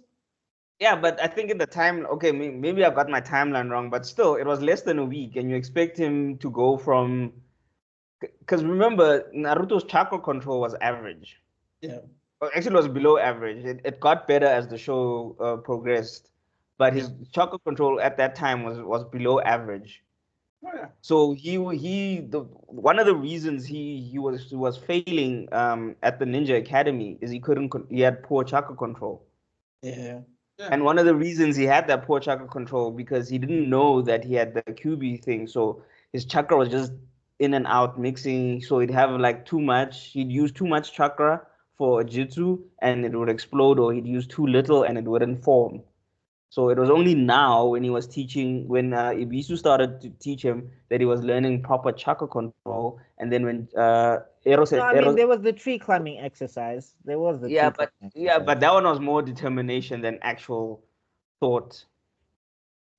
Yeah, but I think in the time, okay, maybe I got my timeline wrong, but still, it was less than a week, and you expect him to go from. Because remember, Naruto's chakra control was average. Yeah. Well, actually, it was below average. It got better as the show progressed, but his chakra control at that time was below average. oh, yeah. So one of the reasons he was failing at the Ninja Academy is he had poor chakra control. Yeah. And one of the reasons he had that poor chakra control because he didn't know that he had the QB thing. So his chakra was just in and out mixing. So he'd have like too much. He'd use too much chakra for a jutsu and it would explode, or he'd use too little and it wouldn't form. So it was only now when he was teaching, when Ibisu started to teach him that he was learning proper chakra control. And then when Eros, No, I mean there was the tree climbing exercise. There was the yeah, tree but climbing yeah, exercise. but that one was more determination than actual thought.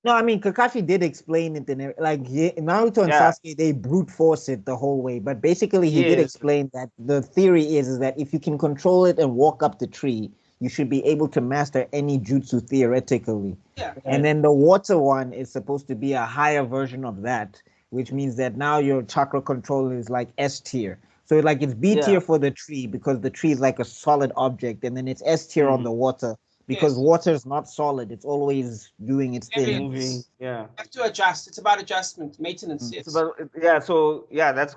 No, I mean Kakashi did explain it in Naruto and Yeah. Sasuke, they brute force it the whole way. But basically he did Yes. explain that the theory is that if you can control it and walk up the tree, you should be able to master any jutsu theoretically. Yeah. And then the water one is supposed to be a higher version of that, which means that now your chakra control is like S tier. So like it's B tier Yeah. for the tree because the tree is like a solid object, and then it's S tier on Mhm. the water because Yes. water is not solid. It's always doing its Very thing. Moving. Yeah. You have to adjust. It's about adjustment, maintenance. Mm. Yes. Yeah. So yeah, that's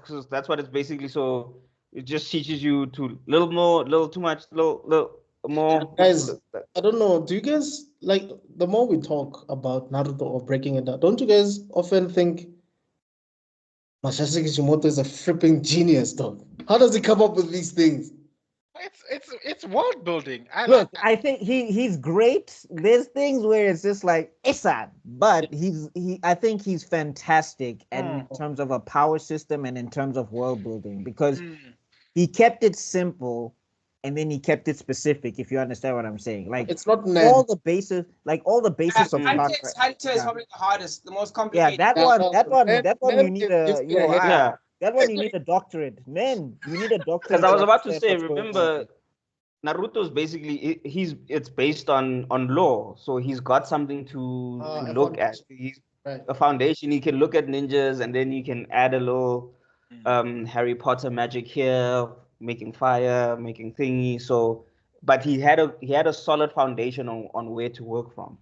what it's basically. So it just teaches you to little too much, little more. Guys, I don't know. Do you guys like the more we talk about Naruto or breaking it down? Don't you guys often think Masashi Kishimoto is a flipping genius, dog? How does he come up with these things? It's world building. Look, I think he's great. There's things where it's just like Isan, but I think he's fantastic in terms of a power system and in terms of world building because he kept it simple and then he kept it specific, if you understand what I'm saying. Like It's not all the basis of Hunter chakra. is probably the hardest, the most Yeah, complicated. that one you need a Yeah. that one you need a doctorate. Man, you need a doctorate. Because I was to about to understand say, what's going on. remember, Naruto's basically it's based on law, so he's got something to a look at. foundation. He's Right. a foundation. He can look at ninjas, and then you can add a little Harry Potter magic here, making fire, making thingy. So, but he had a solid foundation on where to work from.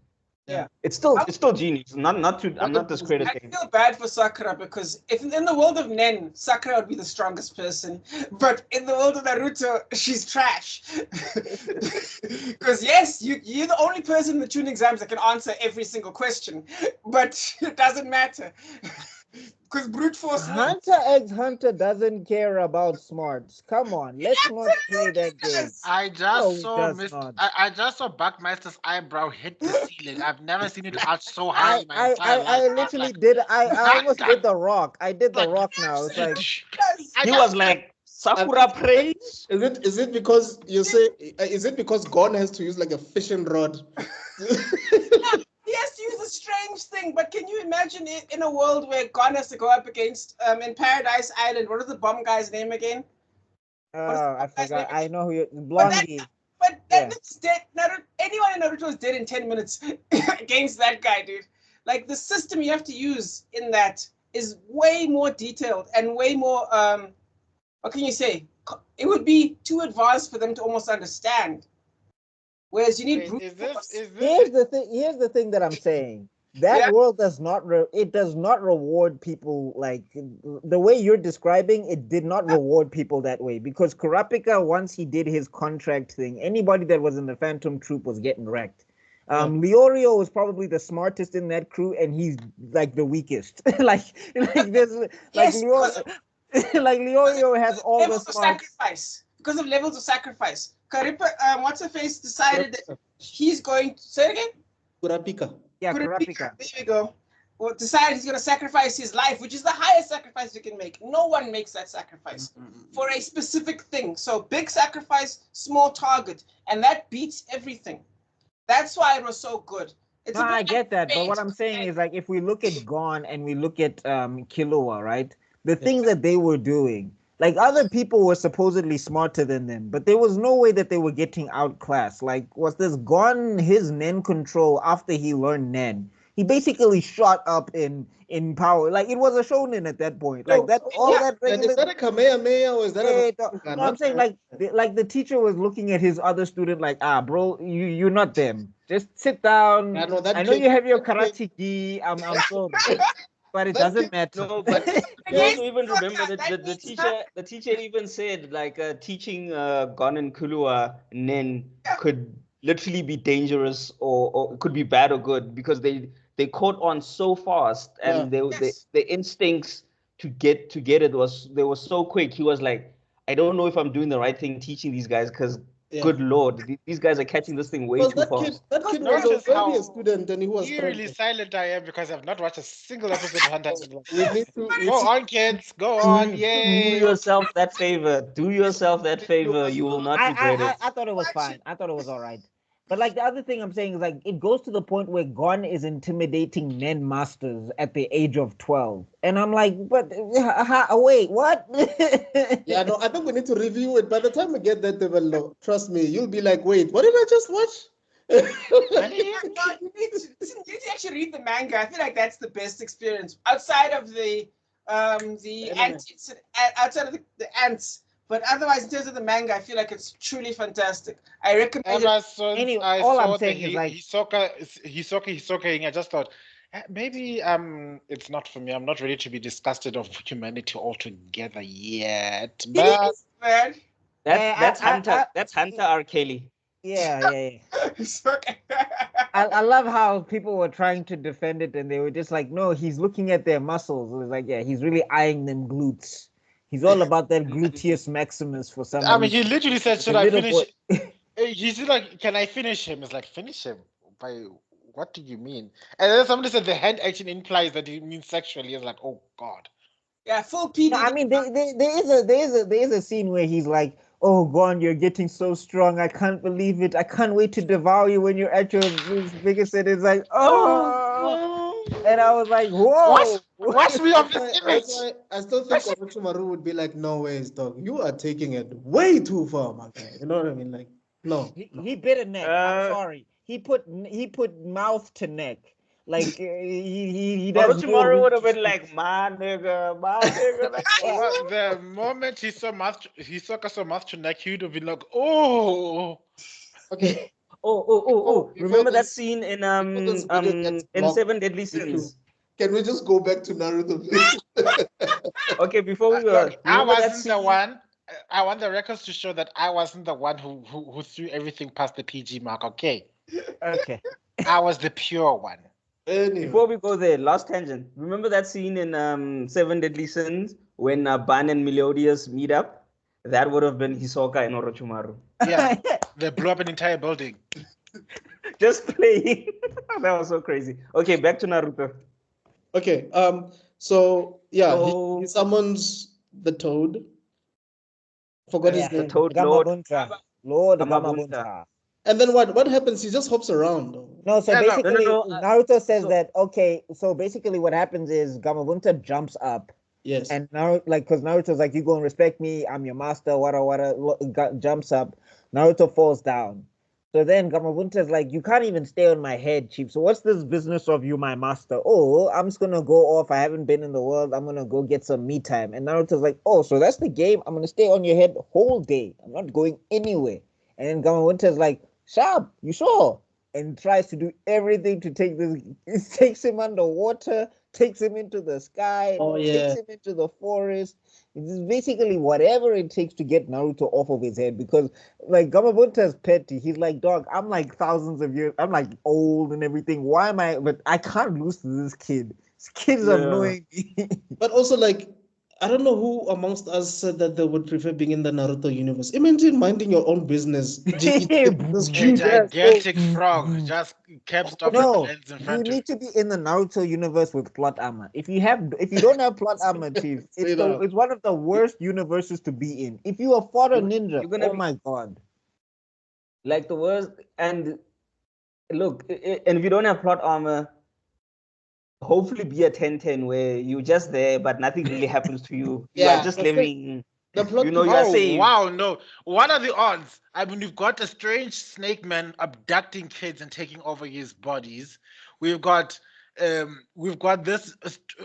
Yeah. It's still genius. Not to I'm not I discrediting. feel bad for Sakura because if in the world of Nen, Sakura would be the strongest person, but in the world of Naruto, she's trash. Because yes, you're the only person in the tuning exams that can answer every single question, but it doesn't matter. Because brute force. Hunter x Hunter doesn't care about smarts. Come on, let's not play that game. I just saw Buckmeister's eyebrow hit the ceiling. I've never seen it arch so high in my entire life. I literally did. I almost did the rock. I did the rock now. It's like He was like Sakura praise. Is it because you say? Is it because Gon has to use like a fishing rod? He has to use a strange thing, but can you imagine it in a world where Gon has to go up against in Paradise Island? What is the bomb guy's name again? I forgot. I know who you Blondie. But that's dead. Anyone in Naruto is dead in 10 minutes against that guy, dude. Like the system you have to use in that is way more detailed and way more what can you say? It would be too advanced for them to almost understand. Whereas you need Wait, brute is this force. is Here's this the thing. Here's the thing that I'm saying. That Yeah. world does not. It does not reward people like the way you're describing. It did not reward people that way because Kurapika, once he did his contract thing, anybody that was in the Phantom Troop was getting wrecked. Leorio was probably the smartest in that crew, and he's like the weakest. like there's like Yes, Leorio, like Leorio has all the levels of smarts. sacrifice. Because of levels of sacrifice. Karipa, what's her face decided that he's going to say it again? Kurapika. Yeah, Kurapika. Kurapika. There we go. Well, decided he's going to sacrifice his life, which is the highest sacrifice you can make. No one makes that sacrifice for a specific thing. So big sacrifice, small target, and that beats everything. That's why it was so good. It's No, a bit I get that, but what fate. I'm saying is like if we look at Gon and we look at Killua, right? The things that they were doing, like other people were supposedly smarter than them, but there was no way that they were getting outclassed. Like was this Gon his Nen control after he learned Nen? He basically shot up in power. Like it was a shonen at that point. Like that all yeah. that And is regular that a Kamehameha or is that Hey, a no, I'm saying like the teacher was looking at his other student like, bro, you're not them. Just sit down. Yeah, no, that I know kid- you have your that kid- karate gi. I'm sorry, but it That doesn't kid- matter. No, but you Yes, also even remember that that the means teacher even said like teaching Gon and Kulua Nen could literally be dangerous or it could be bad or good because they caught on so fast and Yes. the instincts to get it they were so quick. He was like, I don't know if I'm doing the right thing teaching these guys because good lord, these guys are catching this thing way Because too fast. that kid was Notice already how a student and he was eerily silent I am because I've not watched a single episode of Hunter. We need to Go on, kids. Go on. Do Yay. yourself that favor. Do yourself that favor. You will not regret it. I thought it was fine. I thought it was all right. But like the other thing I'm saying is like it goes to the point where Gon is intimidating Nen masters at the age of 12, and I'm like, but wait, what? Yeah, no, I think we need to review it. By the time we get that Tebello, trust me, you'll be like, wait, what did I just watch? You need to actually read the manga. I feel like that's the best experience outside of the ants, outside of the ants. But otherwise, in terms of the manga, I feel like it's truly fantastic. I recommend it. Ever since Anyway, I all I'm saw the saying is, like- Hisoka, I just thought maybe it's not for me. I'm not ready to be disgusted of humanity altogether yet. But Man. That's I- Hunter. That's Hunter R. Kelly. Yeah. I love how people were trying to defend it and they were just like, no, he's looking at their muscles. It was like, yeah, he's really eyeing them glutes. He's all about that gluteus maximus for some I mean, he reason. literally said, "Should The I little finish?" boy- He's like, "Can I finish him?" It's like, "Finish him by what do you mean?" And then somebody said the hand action implies that he means sexually. It's like, oh god. Yeah, full PD. No, I mean, there is a scene where he's like, "Oh, Gon, you're getting so strong. I can't believe it. I can't wait to devour you when you're at your biggest." And it's like, oh, and I was like, whoa. Watch me on this That's image. why I still think Orochimaru would be like, no ways, dog. You are taking it way too far, my guy. You know what I mean? Like, no. He bit a neck. I'm Uh, sorry. He put mouth to neck. Like he does. Orochimaru would have been like, my nigga. Like, Well, the moment he saw Hisoka saw mouth to neck, he would have been like, oh. Okay. oh. Before Remember that this- scene in before this video gets in blocked, 7 Deadly Sins? Can we just go back to Naruto, please? Okay, before we go, Look, I remember that wasn't the scene? one. I want the records to show that I wasn't the one who threw everything past the PG mark. Okay, Okay. I was the pure one. Anyway. Before we go there, last tangent. Remember that scene in 7 Deadly Sins when Ban and Meliodas meet up? That would have been Hisoka and Orochimaru. Yeah, they blew up an entire building. Just playing. That was so crazy. Okay, back to Naruto. Okay. So yeah, So- he summons the toad. Forgot his The name. Toad Lord. Gamabunta. Lord Gamabunta. Gamabunta. And then what happens? He just hops around. Though. No, so Yeah, no, basically, no, Naruto says so- that, okay, so basically what happens is Gamabunta jumps up, Yes. and now, like, because Naruto's like, you go and respect me, I'm your master, jumps up, Naruto falls down. So then Gamabunta's like, you can't even stay on my head, chief. So what's this business of you, my master? Oh, I'm just gonna go off. I haven't been in the world. I'm gonna go get some me time. And Naruto's like, oh, so that's the game. I'm gonna stay on your head the whole day. I'm not going anywhere. And then Gamabunta's like, Sharp, you sure? And tries to do everything to take this. It takes him underwater, takes him into the sky, Oh, takes yeah. him into the forest. It's basically whatever it takes to get Naruto off of his head. Because like Gamabunta's petty. He's like, dog, I'm like thousands of years. I'm like old and everything. Why am I? But I can't lose to this kid. This kid's Yeah. annoying me. But also, like, I don't know who amongst us said that they would prefer being in the Naruto universe. Imagine minding your own business. This A huge ass gigantic frog just kept stopping No, planes in you front of need to be in the Naruto universe with plot armor. If you don't have plot armor, Chief, Straight up. it's one of the worst universes to be in. If you are fought a ninja, You're gonna oh be- my god. Like the worst. And look, and if you don't have plot armor, hopefully be a 10-10 where you're just there, but nothing really happens to you. You Yeah, are just that's it. living. The plot You know, twist- you are Oh saved. wow, no! What are the odds? I mean, we've got a strange snake man abducting kids and taking over his bodies. We've got this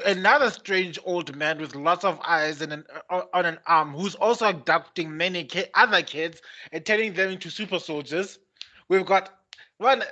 another strange old man with lots of eyes and on an arm who's also abducting many other kids and turning them into super soldiers. We've got one.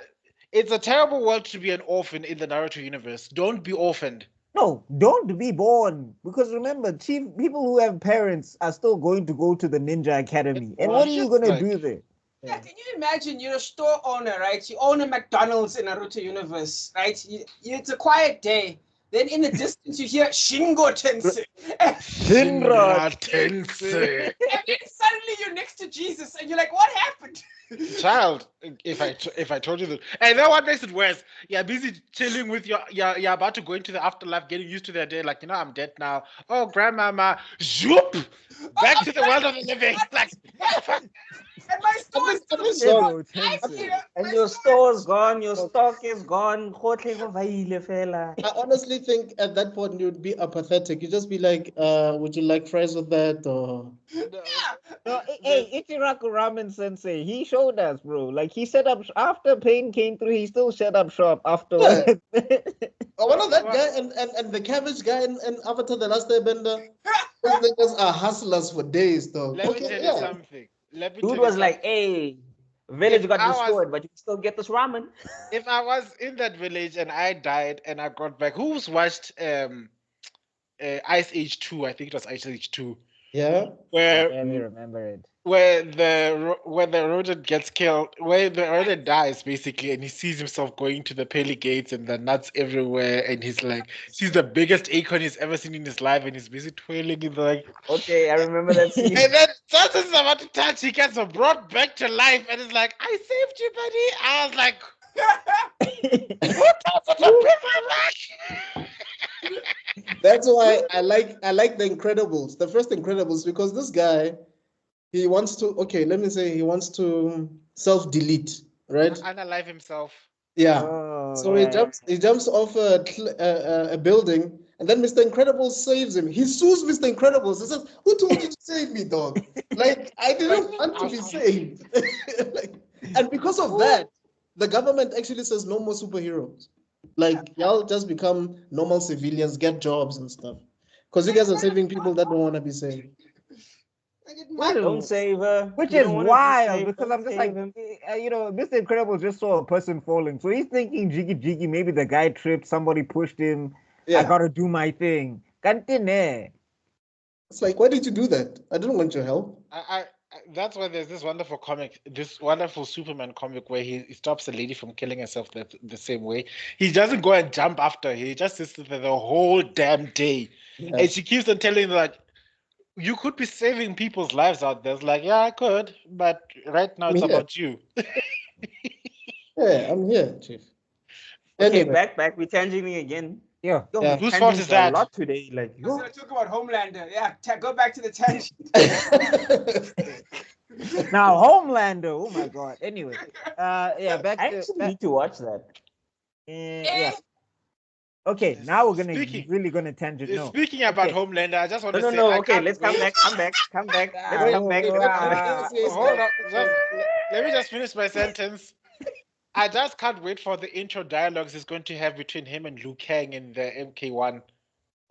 It's a terrible world to be an orphan in the Naruto universe. Don't be orphaned. No, don't be born. Because remember, Chief, people who have parents are still going to go to the Ninja Academy. And what are you Just gonna like- do there? Yeah, can you imagine you're a store owner, right? You own a McDonald's in Naruto universe, right? It's a quiet day. Then in the distance you hear Shingo Tensei. And Shinra Tensei. then suddenly you're next to Jesus and you're like, what happened? Child, if I told you that, and then what makes it worse? You're busy chilling with you're about to go into the afterlife, getting used to their day. Like, I'm dead now. Oh, grandmama, zoop, back to the world of the living. Like, And my store is at least Shingo I Tensei. see And my your store store's gone, your stock is gone. Gohle go vaile fela. I honestly think at that point you'd be apathetic. You'd just be like, would you like fries with that? Or No, hey, Ichiraku Ramen Sensei, he showed us, bro. Like he set up after Pain came through, he still set up shop afterwards. one of that guy and the cabbage guy and Avatar the Last Airbender. Those niggas are hustlers for days, though. let me tell you something. Let me tell Dude you was like, something. hey, village If got I was- destroyed, but you can still get this ramen. If I was in that village and I died and I got back, who's watched Ice Age 2? I think it was Ice Age 2. Yeah. Where Let me remember it. where the rodent gets killed, where the rodent dies basically, and he sees himself going to the pearly gates and the nuts everywhere, and he's like, sees the biggest acorn he's ever seen in his life, and he's busy twirling it like, Okay, I remember that scene. and then just as he's about to touch, he gets brought back to life, and it's like, I saved you, buddy. I was like, who does it to bring my back? That's why I like the Incredibles, the first Incredibles, because this guy, he wants to, okay, let me say he wants to self-delete, right? Unalive himself. Yeah. Oh, So yeah. he jumps off a building, and then Mr. Incredible saves him. He sues Mr. Incredibles. He says, "Who told you to save me, dog? Like I didn't want to be saved." Like, and because of that, the government actually says no more superheroes. Like y'all just become normal civilians, get jobs and stuff. Because you guys are saving people that don't want to be saved. I get Which mad. Don't save her. Which You is don't wanna be wild saved, because don't I'm just save like, him. Mr. Incredible just saw a person falling. So he's thinking jiggy, maybe the guy tripped, somebody pushed him. I Yeah. gotta do my thing. Continue. It's like, why did you do that? I didn't want your help. I that's why there's this wonderful comic, this wonderful Superman comic where he stops a lady from killing herself the same way. He doesn't go and jump after her. He just sits there the whole damn day. Yeah. And she keeps on telling him, like, you could be saving people's lives out there. It's like, yeah, I could, but right now it's Yeah. about you. Yeah, I'm here, Chief. Okay, Anyway, back. We're tangenting again. Yeah. Yo, Yeah. we Whose fault tangented is that? A lot today. Like, I was yo, gonna talk about Homelander. Yeah, go back to the tangent. Now Homelander. Oh my god. Anyway. Yeah, back I to actually back, need to watch that. yeah. Okay, now we're gonna Speaking- really gonna tangent. No. Speaking about Okay. Homelander, I just want No, to no, say, no. I Okay, can't let's come wait. back. Come back. Let's Wait, come back. wait, Let's come wait, back. wait. Hold on, let me just finish my sentence. I just can't wait for the intro dialogues he's going to have between him and Liu Kang in the MK1.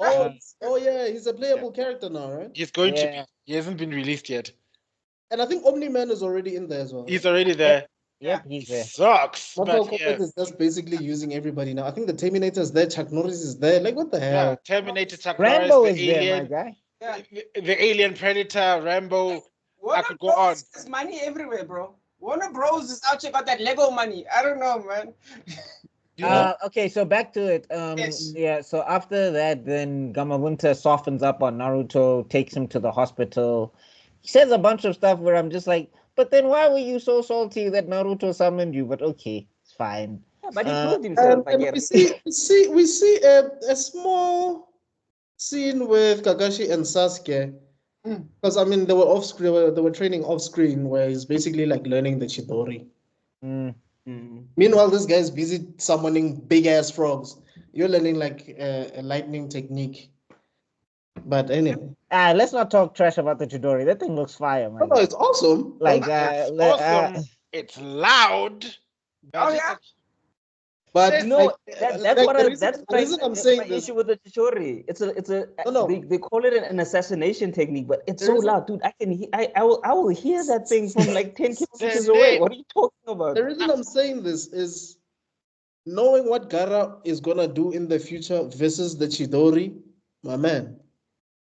oh yeah, he's a playable character now, right? He's going to be. Yeah. He hasn't been released yet. And I think Omni-Man is already in there as well. He's already there. Yep, he's there. Sucks. Mortal But Kombat yes. is just basically using everybody now. I think the Terminator is there, Chuck Norris is there. Like, what the Yeah, hell? Terminator, Chuck Rambo Norris, is the there, my alien, guy. Yeah. the alien Predator, Rambo. Warner could go on. Bros. Has money everywhere, bro. Warner Bros. Is out here got that Lego money. I don't know, man. Okay, so back to it. Yes. Yeah, so after that, then Gamabunta softens up on Naruto, takes him to the hospital. He says a bunch of stuff where I'm just like, but then why were you so salty that Naruto summoned you? But okay, it's fine. Yeah, but he proved himself. And we see a small scene with Kakashi and Sasuke. Because I mean they were off screen, they were training off screen where he's basically like learning the Chidori. Meanwhile, this guy's busy summoning big ass frogs. You're learning like a lightning technique. But anyway. Let's not talk trash about the Chidori. That thing looks fire, man. No, it's awesome. Like It's awesome. It's loud. Oh yeah. But No, like, that's like what the reason I'm saying my this. issue with the Chichori. It's a No. they call it an assassination technique, but it's The so reason- loud, dude. I will hear that thing from like 10 kilometers They- away. What are you talking about? The reason I'm saying this is knowing what Gaara is gonna do in the future versus the Chidori, my man.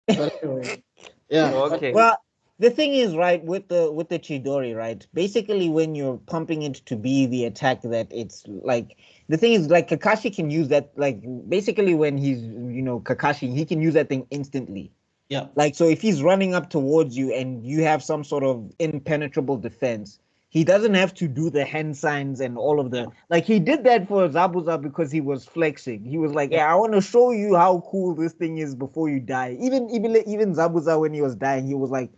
But anyway, yeah. Okay. Well, the thing is, right, with the Chidori, right? Basically, when you're pumping it to be the attack that it's like, the thing is, like, Kakashi can use that, like, basically when he's, Kakashi, he can use that thing instantly. Yeah. Like, so if he's running up towards you and you have some sort of impenetrable defense, he doesn't have to do the hand signs and all of the, like, he did that for Zabuza because he was flexing. He was like, I want to show you how cool this thing is before you die. Even Zabuza, when he was dying, he was like,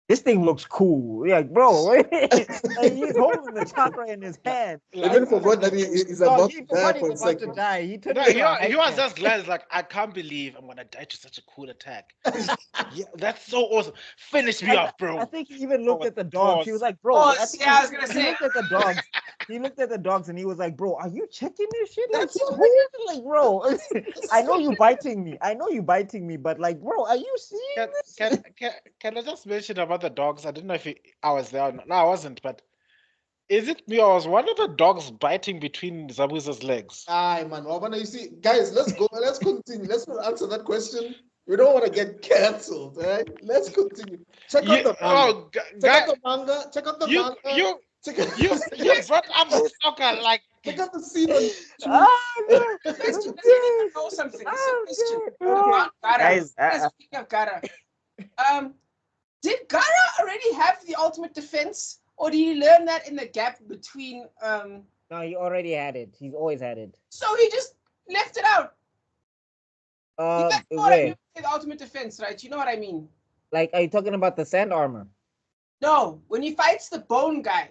this thing looks cool. Yeah, bro. Like, he's holding the chakra in his hand. Even forgot that he's about to die for a second. He took No, it he was just glad. He's like, I can't believe I'm gonna die to such a cool attack. Yeah, that's so awesome. Finish me off, bro. I think he even looked at the dogs. He was like, bro. Oh, I think yeah, I was gonna he say. looked at the dogs. He looked at the dogs and he was like, bro, are you checking this shit? Like, That's he's so weird. Like, bro, I know you biting me. But like, bro, are you seeing this? Can I just mention about the dogs? I don't know if I was there or not. No, I wasn't, but is it me or was one of the dogs biting between Zabuza's legs? Aye, man. Wabana, you see, guys, let's go. Let's continue. Let's not answer that question. We don't want to get cancelled, right? Let's continue. Check out the manga. Check out the manga. Check out the manga. You brought up soccer like Check out the scene on Let's know something. Listen, Guys, speaking of Gaara, did Gaara already have the ultimate defense, or did he learn that in the gap between? No, he already had it. He's always had it. So he just left it out. You guys know what I mean with the ultimate defense, right? You know what I mean? Like, are you talking about the sand armor? No, when he fights the bone guy,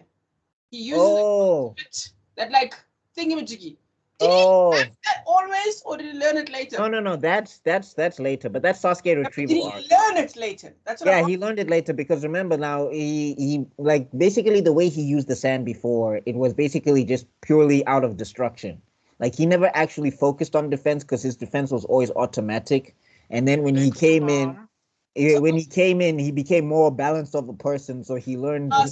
he uses that like thingamajiggy. Did he have that always, or did he learn it later? No. That's later, but that's Sasuke retrieval Did he arc. learn it later? That's what He learned it later because remember now he like basically the way he used the sand before, it was basically just purely out of destruction. Like he never actually focused on defense because his defense was always automatic. And then when he came in, he became more balanced of a person, so he learned more.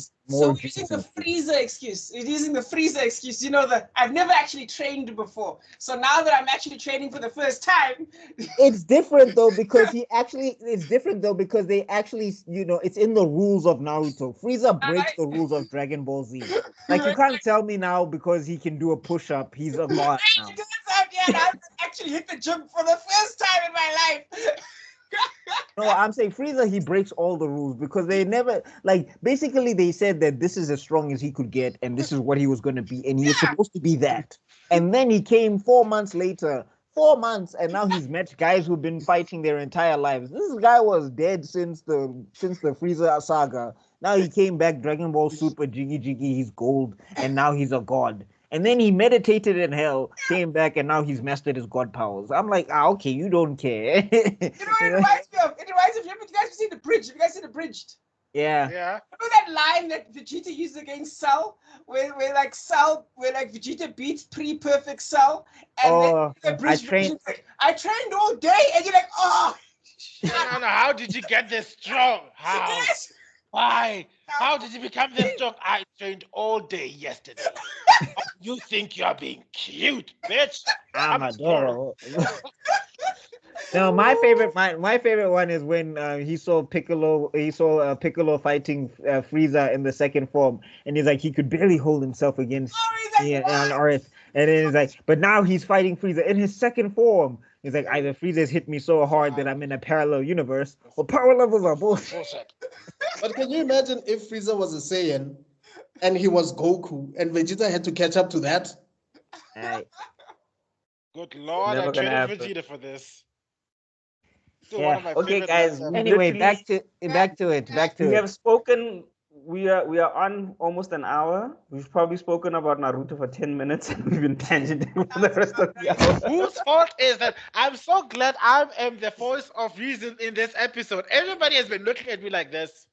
So using the freezer excuse. He's using the freezer excuse. You know that I've never actually trained before. So now that I'm actually training for the first time, it's different though because they actually, it's in the rules of Naruto. Frieza breaks the rules of Dragon Ball Z. Like you can't tell me now because he can do a push-up, he's a god now. I actually hit the gym for the first time in my life. No, I'm saying Frieza, he breaks all the rules because they never, like, basically they said that this is as strong as he could get and this is what he was going to be and he was supposed to be that. And then he came 4 months later, 4 months, and now he's met guys who've been fighting their entire lives. This guy was dead since the Frieza saga. Now he came back, Dragon Ball Super, Jiggy, he's gold, and now he's a god. And then he meditated in hell, came back, and now he's mastered his god powers. I'm like, okay, you don't care. You know what it reminds me of? It reminds me of, you guys have seen The Bridge? Have you guys seen The Bridged? Yeah. Remember that line that Vegeta used against Cell? Where Vegeta beats pre-perfect Cell? And then the Bridge I trained all day, and you're like, oh! No, how did you get this strong? How? Yes! Why? How did you become this strong? I trained all day yesterday. You think you're being cute, bitch? I'm I'm strong. adorable. No, my favorite one is when he saw Piccolo fighting Frieza in the second form, and he's like he could barely hold himself against on Earth, and then he's like, but now he's fighting Frieza in his second form. He's like, either Frieza's hit me so hard that I'm in a parallel universe, or power levels are bullshit. Bullshit. But can you imagine if Frieza was a Saiyan and he was Goku and Vegeta had to catch up to that? Right. Good lord, Never I gonna traded happen. Vegeta for this. Still Yeah. one of my Okay, favorite guys. ones. Anyway, Literally, back to it. we have spoken. We are on almost an hour. We've probably spoken about Naruto for 10 minutes, and we've been tangenting for the rest of the hour. Whose fault is that? I'm so glad I am the voice of reason in this episode. Everybody has been looking at me like this.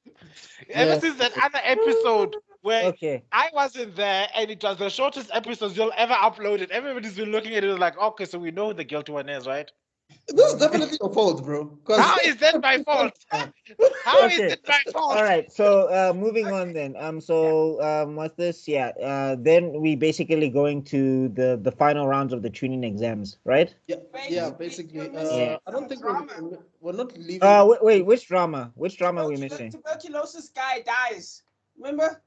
Ever since that other episode where Okay. I wasn't there and it was the shortest episode you'll ever upload it. Everybody's been looking at it like, okay, so we know who the guilty one is, right? This is definitely your fault, bro. How is that my fault? How is Okay. it my fault? All right. So moving on then. What's this? Yeah. Then we basically going to the final rounds of the tuning exams, right? Yeah, basically. Yeah. I don't think we're not leaving. Wait. Which drama? Which drama are we missing? The tuberculosis guy dies. Remember?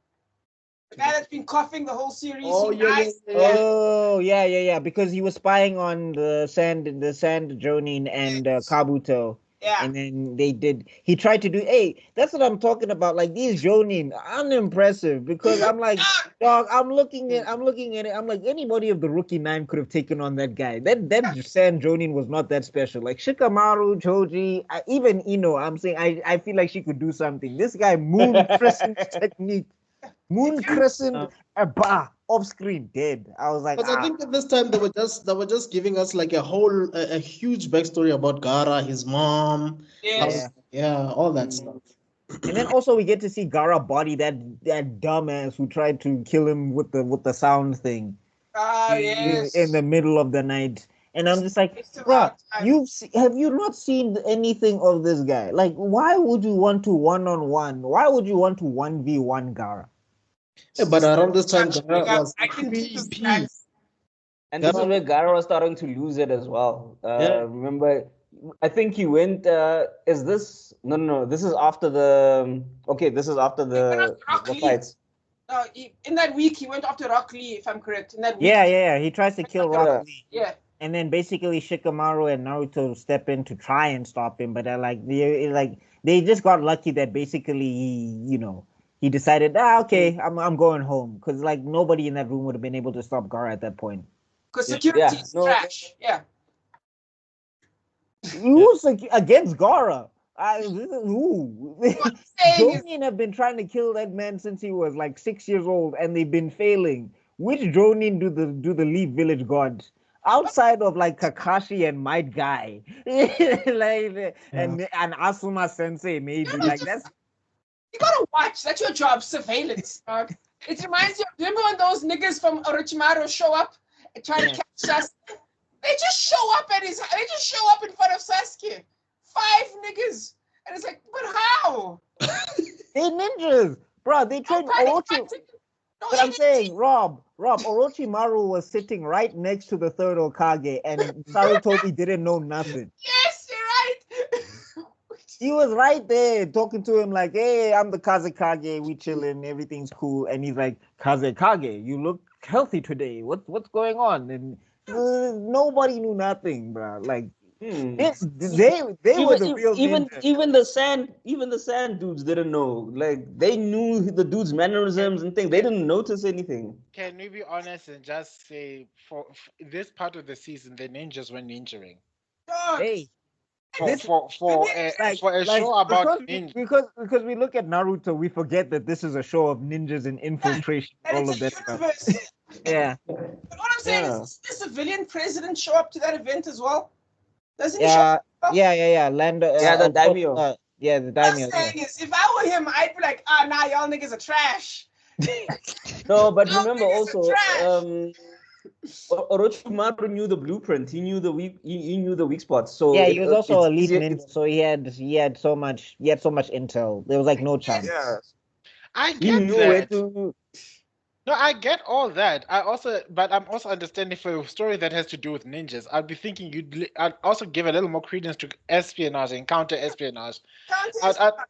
The guy that's been coughing the whole series. Oh, he yeah, dies. Oh yeah. Because he was spying on the sand Jonin and Kabuto. Yeah. And then he tried to do, hey, that's what I'm talking about. Like these Jonin, unimpressive because I'm like, dog, I'm looking at it. I'm like, anybody of the rookie 9 could have taken on that guy. That Sand Jonin was not that special. Like Shikamaru, Choji, even Ino, I'm saying I feel like she could do something. This guy, Moon Crescent technique. Moon Crescent, a bar off screen, dead. I was like, Because I think at this time they were just giving us like a huge backstory about Gaara, his mom, Yes. all that stuff. And then also we get to see Gaara body that dumbass who tried to kill him with the sound thing Yes. in the middle of the night. And I'm just like, It's bro, about time. have you not seen anything of this guy? Like, why would you want to one-on-one? Why would you want to 1v1 Gaara? Yeah, but around this time, Gaara Yeah, was I can do this, 3P. guys. And this is Gaara- where Gaara was starting to lose it as well. Yeah. Remember, I think he went. Is this no? This is after the. Okay, this is after the fights. No, in that week he went after Rock Lee, if I'm correct. In that week. Yeah. He tries to kill Rock Lee. Yeah. And then basically Shikamaru and Naruto step in to try and stop him, but they just got lucky that basically he decided, okay, I'm going home, because like nobody in that room would have been able to stop Gaara at that point. Because security is no. trash. Yeah. Who's against Gaara? Who? Saying is- Jonin have been trying to kill that man since he was like 6 years old, and they've been failing. Which Jonin do the Leaf Village gods? Outside of like Kakashi and Might Guy, and Asuma Sensei, maybe like that's. You gotta watch. That's your job, surveillance. Dog. It reminds you. Remember when those niggas from Orochimaru show up and try to catch Sasuke? They just show up They just show up in front of Sasuke. 5 niggas, and it's like, but how? They ninjas, bro. They trained Orochi. But I'm saying, Rob, Orochimaru was sitting right next to the third Hokage, and Sarutobi didn't know nothing. Yes, you're right. He was right there talking to him like, hey, I'm the Kazekage, we chilling, everything's cool. And he's like, Kazekage, you look healthy today. What's going on? And nobody knew nothing, bro. Like, they were the real ninjas. Even the sand dudes didn't know. Like they knew the dude's mannerisms and things. They didn't notice anything. Can we be honest and just say for this part of the season, the ninjas were ninjering? Hey. For a show about ninjas. Because we look at Naruto, we forget that this is a show of ninjas and infiltration, all of that stuff. Yeah. But what I'm saying is, the civilian president show up to that event as well? Doesn't he Yeah. show up? Yeah. Lando. The daimyo. The What I'm daimyo. saying is, if I were him, I'd be like, nah, y'all niggas are trash. No, but Y'all remember niggas are also, trash. Orochimaru knew the blueprint. He knew the weak spots. So Yeah, he was also it's a lead easier- ninja, so he had so much intel. There was like no chance. Yeah, I he get knew where that. to. No, I get all that. But I'm also understanding for a story that has to do with ninjas. I'd be thinking I'd also give a little more credence to espionage and counter espionage.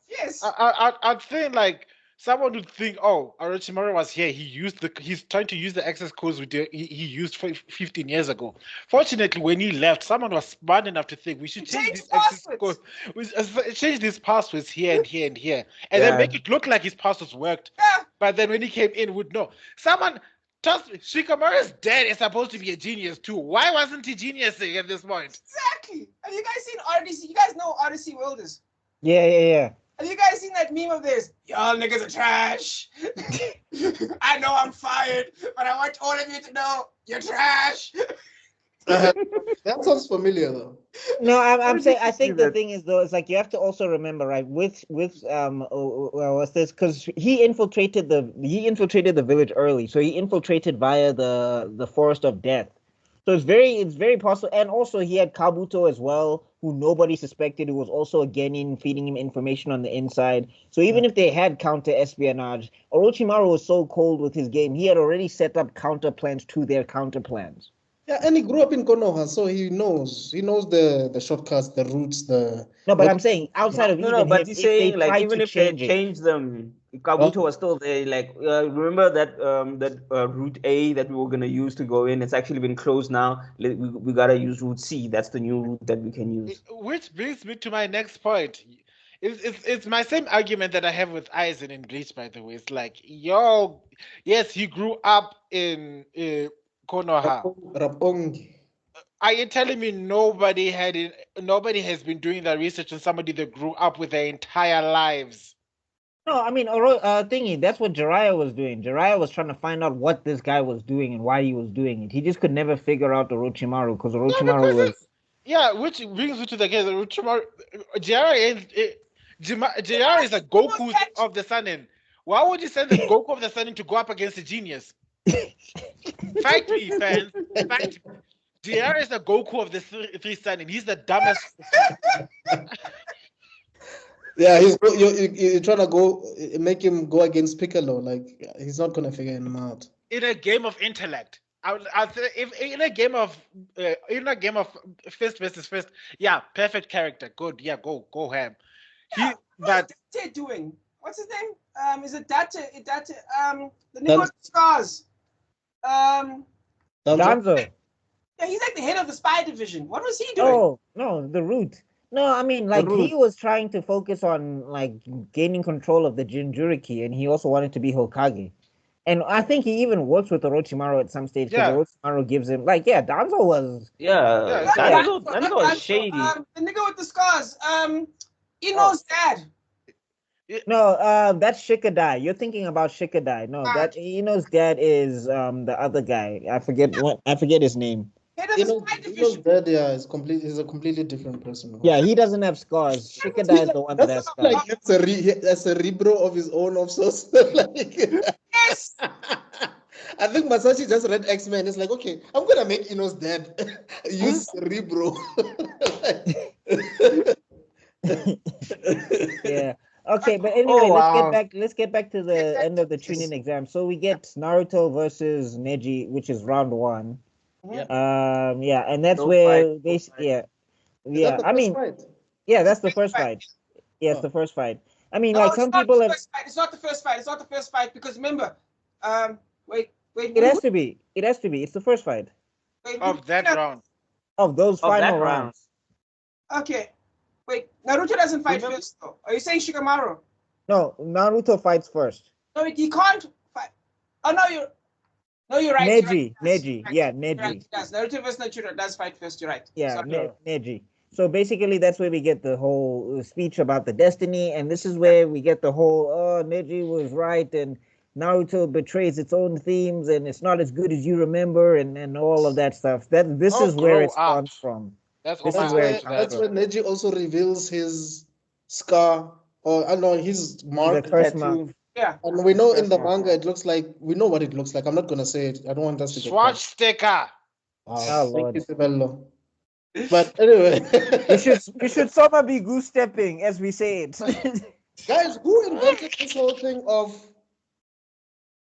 Yes. I'd think like someone would think, oh, Orochimaru was here. He's trying to use the access codes he used 15 years ago. Fortunately, when he left, someone was smart enough to think we should change Change these access passwords. codes, change these passwords here and here and here, and then Yeah. make it look like his passwords worked. Yeah. But then when he came in, would know. Someone, trust me, Shikamaru's dad is supposed to be a genius too. Why wasn't he geniusing at this point? Exactly. Have you guys seen Odyssey? You guys know what Odyssey World is. Yeah. Have you guys seen that meme of this? Y'all niggas are trash. I know I'm fired, but I want all of you to know you're trash. That sounds familiar though. No, I'm did saying you I see think the that? thing is though, it's like you have to also remember, right? With what's this? Because he infiltrated the village early, so he infiltrated via the forest of death. So it's very possible, and also he had Kabuto as well, who nobody suspected, who was also again feeding him information on the inside. So even if they had counter espionage, Orochimaru was so cold with his game, he had already set up counter plans to their counter plans. Yeah, and he grew up in Konoha, so he knows the shortcuts, the routes, No, but I'm saying outside of No, even but him, he's if they saying like tried even to if they change it. changed them, Kabuto was still there. Like remember that route A that we were gonna use to go in? It's actually been closed now. We gotta use route C. That's the new route that we can use. Which brings me to my next point. It's my same argument that I have with Aizen in Bleach, by the way. It's like, yo, yes, he grew up in Konoha. Rapong. Ah. Are you telling me nobody has been doing that research on somebody that grew up with their entire lives? No, I mean, thingy. That's what Jiraiya was doing. Jiraiya was trying to find out what this guy was doing and why he was doing it. He just could never figure out Orochimaru because Orochimaru was. Yeah, which brings me to the case. Jiraiya is a Goku of the Sun. Why would you send the Goku of the Sun to go up against a genius? Fight me, fans. Fight me. Jiraiya is the Goku of the three Sun. He's the dumbest. Yeah, you're trying to make him go against Piccolo. Like he's not gonna figure him out. In a game of intellect, I'd say if in a game of fist versus fist, yeah, perfect character, good, yeah, go ham. Yeah, what's Date doing? What's his name? Is it Date? The nigga with the scars. Danzo. Yeah, he's like the head of the spy division. What was he doing? Oh no, the root. No, I mean, like he was trying to focus on like gaining control of the Jinchuriki, and he also wanted to be Hokage. And I think he even works with Orochimaru at some stage because Orochimaru gives him Danzo was Danzo was shady. The nigga with the scars. Ino's dad. No, that's Shikadai. You're thinking about Shikadai. No, that Ino's dad is the other guy. I forget his name. Ino's dad, yeah, he's a completely different person. Yeah, he doesn't have scars. Shikadai is the one that has scars. Like a cerebro of his own of sorts. Yes. I think Masashi just read X-Men. It's like, okay, I'm gonna make Ino's dad use cerebro. Yeah. Okay, but anyway, let's get back to the end of the Chunin exam. So we get Naruto versus Neji, which is round 1. Yeah. And that's where basically, I mean, that's the first fight. Yeah, it's the first fight. I mean, like some people have. It's not the first fight. It's not the first fight because remember, wait. It has to be. It's the first fight of that round. Of those final rounds. Okay. Wait, Naruto doesn't fight first though. Are you saying Shikamaru? No, Naruto fights first. No, he can't fight. Oh no, you're right. Neji. Right. Yes, Naruto versus Naruto does fight first. You're right. Yeah, Neji. So basically, that's where we get the whole speech about the destiny, and this is where we get the whole Neji was right, and Naruto betrays its own themes, and it's not as good as you remember, and all of that stuff. This is where it spawns from. That's where Neji also reveals his scar, or his mark, the curse mark. Yeah. And we know in the That's manga it looks like we know what it looks like. I'm not gonna say it. I don't want us to get Swatch caught. sticker. Oh, Thank Lord. you, Tebello. But anyway, You should summer be goose stepping as we say it. guys, who invented this whole thing of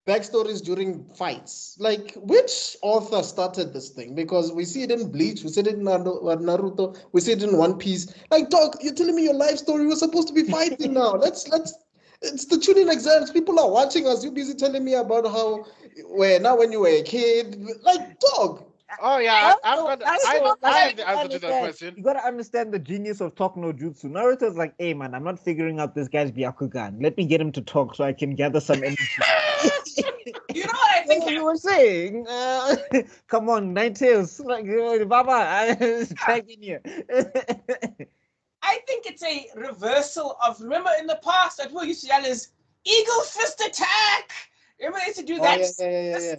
backstories during fights? Like, which author started this thing? Because we see it in Bleach, we see it in Naruto, we see it in One Piece. Like, dog, you're telling me your life story. We're supposed to be fighting now. Let's. It's the tuning exams. People are watching us. You're busy telling me about how when you were a kid. Like, dog. Oh yeah, I've got. I have the answer to that understand. question. You gotta understand the genius of talk no jutsu. Naruto's like, hey man, I'm not figuring out this guy's Byakugan. Let me get him to talk so I can gather some energy. You know what I think? What you were saying? Come on, Nine Tails. Like, Baba, tag in here. I think it's a reversal of, remember in the past that people used to yell is eagle fist attack. Remember they used to do that? Yeah.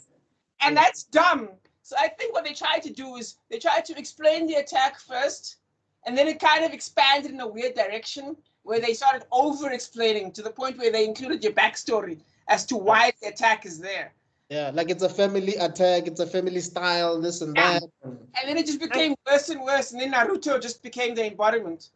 And that's dumb. So I think what they tried to do is they tried to explain the attack first, and then it kind of expanded in a weird direction where they started over-explaining to the point where they included your backstory as to why the attack is there. Yeah, like it's a family attack, it's a family style, this and that. And then it just became worse and worse, and then Naruto just became the embodiment.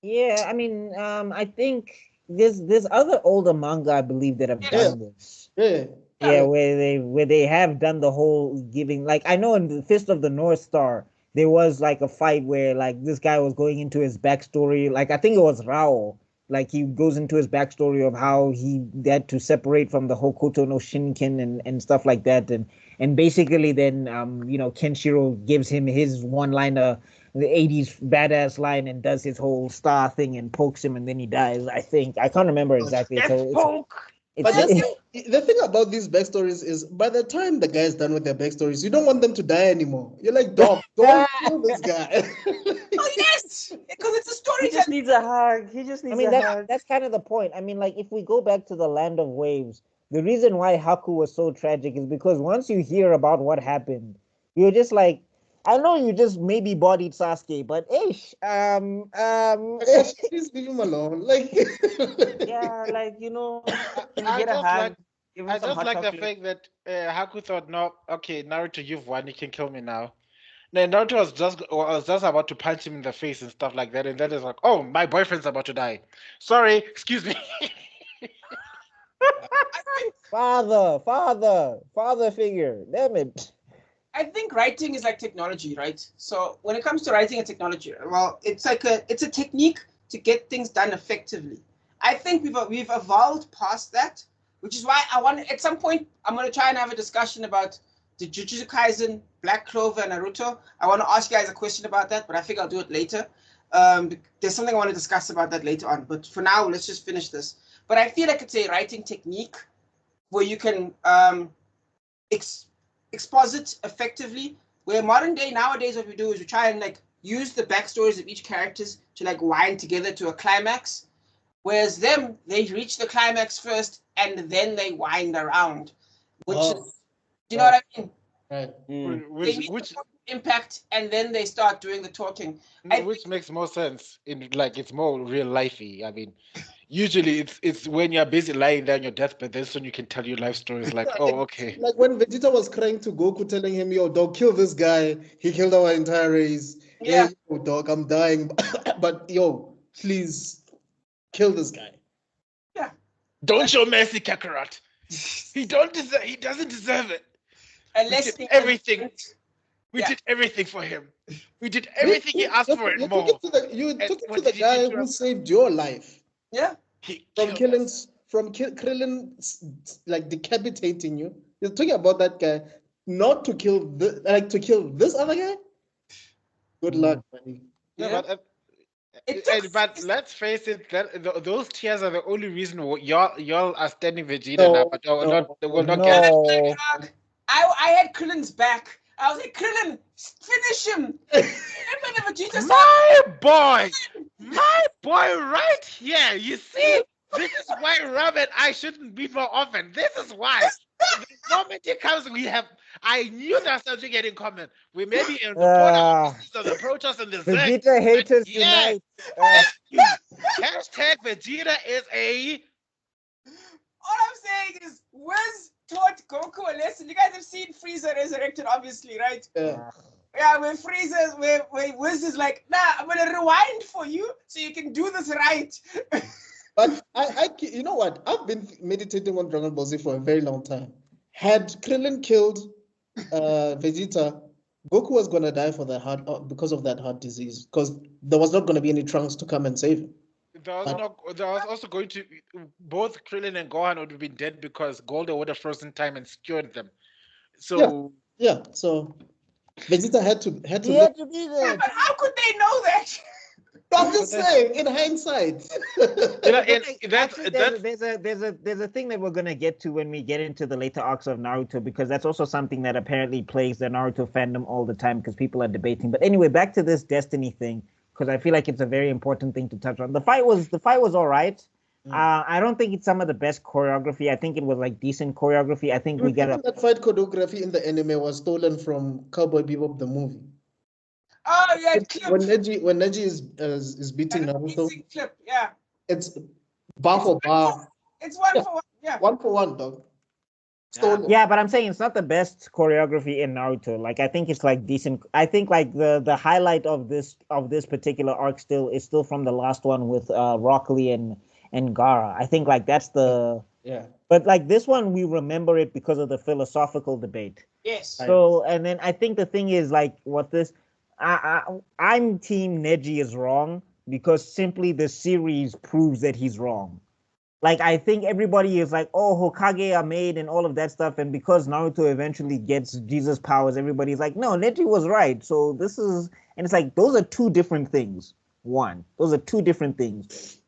Yeah, I mean, I think there's other older manga I believe that have done this. Yeah. Where they have done the whole giving, like I know in the Fist of the North Star there was like a fight where like this guy was going into his backstory, like I think it was Rao, like he goes into his backstory of how he had to separate from the Hokuto no Shinken and stuff like that, and basically then Kenshiro gives him his one liner, the 80s badass line, and does his whole star thing and pokes him and then he dies. I think I can't remember exactly. But the thing about these backstories is by the time the guy's done with their backstories, you don't want them to die anymore. You're like, dog, don't kill this guy. Oh yes, because it's a story. He just needs a hug. He just needs a hug. That's kind of the point. I mean, like if we go back to the Land of Waves, the reason why Haku was so tragic is because once you hear about what happened, you're just like, I know you just maybe bodied Sasuke, but Please leave him alone. Like yeah, like I get a just hug. like Give him I some just hot like the chocolate. fact that Haku thought, no, okay, Naruto, you've won, you can kill me now. Then Naruto was just about to punch him in the face and stuff like that, and then it's like, oh, my boyfriend's about to die. Sorry, excuse me. father figure. Damn it. I think writing is like technology, right? So when it comes to writing and technology, well, it's a technique to get things done effectively. I think we've evolved past that, which is why I want at some point I'm going to try and have a discussion about the Jujutsu Kaisen, Black Clover, and Naruto. I want to ask you guys a question about that, but I think I'll do it later. There's something I want to discuss about that later on, but for now, let's just finish this. But I feel like it's a writing technique where you can exposit effectively, where modern day nowadays what we do is we try and like use the backstories of each characters to like wind together to a climax, whereas they reach the climax first and then they wind around, which is, do you know what I mean? Right. They meet the impact and then they start doing the talking, which makes more sense in like it's more real lifey. I mean, usually it's when you're busy lying there on your deathbed, that's when you can tell your life stories. Like, oh, okay. Like when Vegeta was crying to Goku, telling him, "Yo, dog, kill this guy. He killed our entire race. Yeah. Hey, yo, dog, I'm dying, but yo, please kill this guy." Yeah. Don't show mercy, Kakarot. He doesn't deserve it. Unless we did everything. We did everything for him. We did everything he asked for and more. You took it to the guy who saved your life. Yeah. From Krillin like decapitating you. You're talking about that guy, not to kill to kill this other guy. Good luck, buddy. Yeah, but let's face it, those tears are the only reason y'all are standing Vegeta now, but will not get it. I had Krillin's back. I was like, Krillin, finish him. Remember the Vegeta my boy right here. You see, this is why Rob and I shouldn't be more often. This is why. The moment it comes, I knew that's something in common. We may be in the Protoss and the Vegeta haters unite. Hashtag Vegeta is a I'm saying is, Wiz taught Goku a lesson. You guys have seen Frieza resurrected, obviously, right? Yeah. Yeah, where where Wiz is like, nah, I'm gonna rewind for you so you can do this right. But you know what? I've been meditating on Dragon Ball Z for a very long time. Had Krillin killed Vegeta, Goku was gonna die for the heart because of that heart disease. Because there was not gonna be any Trunks to come and save him. There was also going to both Krillin and Gohan would have been dead because Golden would have frozen time and secured them. So yeah. So Vegeta had to He had to be there. But how could they know that? I'm just saying, in hindsight. Actually, there's a thing that we're gonna get to when we get into the later arcs of Naruto, because that's also something that apparently plagues the Naruto fandom all the time because people are debating. But anyway, back to this destiny thing, because I feel like it's a very important thing to touch on. The fight was all right. I don't think it's some of the best choreography. I think it was like decent choreography. I think we get that fight choreography in the anime was stolen from Cowboy Bebop the movie. Oh yeah, when Neji is beating Naruto, clip, yeah. It's bar for bar. It's one for one, yeah. 1-for-1, dog. Stolen. Yeah, but I'm saying it's not the best choreography in Naruto. Like, I think it's like decent. I think like the highlight of this particular arc is still from the last one with Rock Lee and Gaara. I think like that's the But like this one, we remember it because of the philosophical debate. Yes. So and then I think the thing is like what this. I'm team Neji is wrong because simply the series proves that he's wrong. Like, I think everybody is like, oh, Hokage are made and all of that stuff. And because Naruto eventually gets Jesus powers, everybody's like, no, Neji was right. So this is, and it's like, those are two different things. One, those are two different things.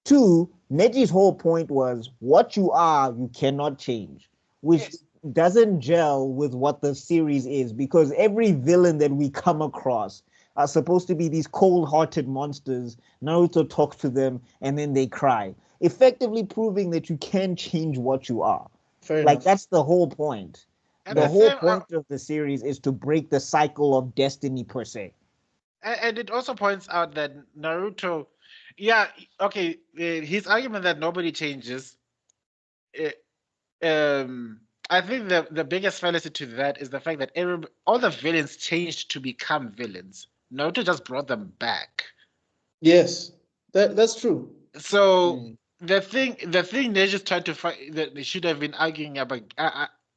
Two, Neji's whole point was what you are, you cannot change, which doesn't gel with what the series is, because every villain that we come across are supposed to be these cold-hearted monsters. Naruto talks to them and then they cry, effectively proving that you can change what you are. Fair enough. That's the whole point. And the whole point of the series is to break the cycle of destiny per se. And it also points out that Naruto, his argument that nobody changes, I think the biggest fallacy to that is the fact that all the villains changed to become villains. Naruto just brought them back. Yes, that's true. So the thing Neji's trying to fight, that they should have been arguing about,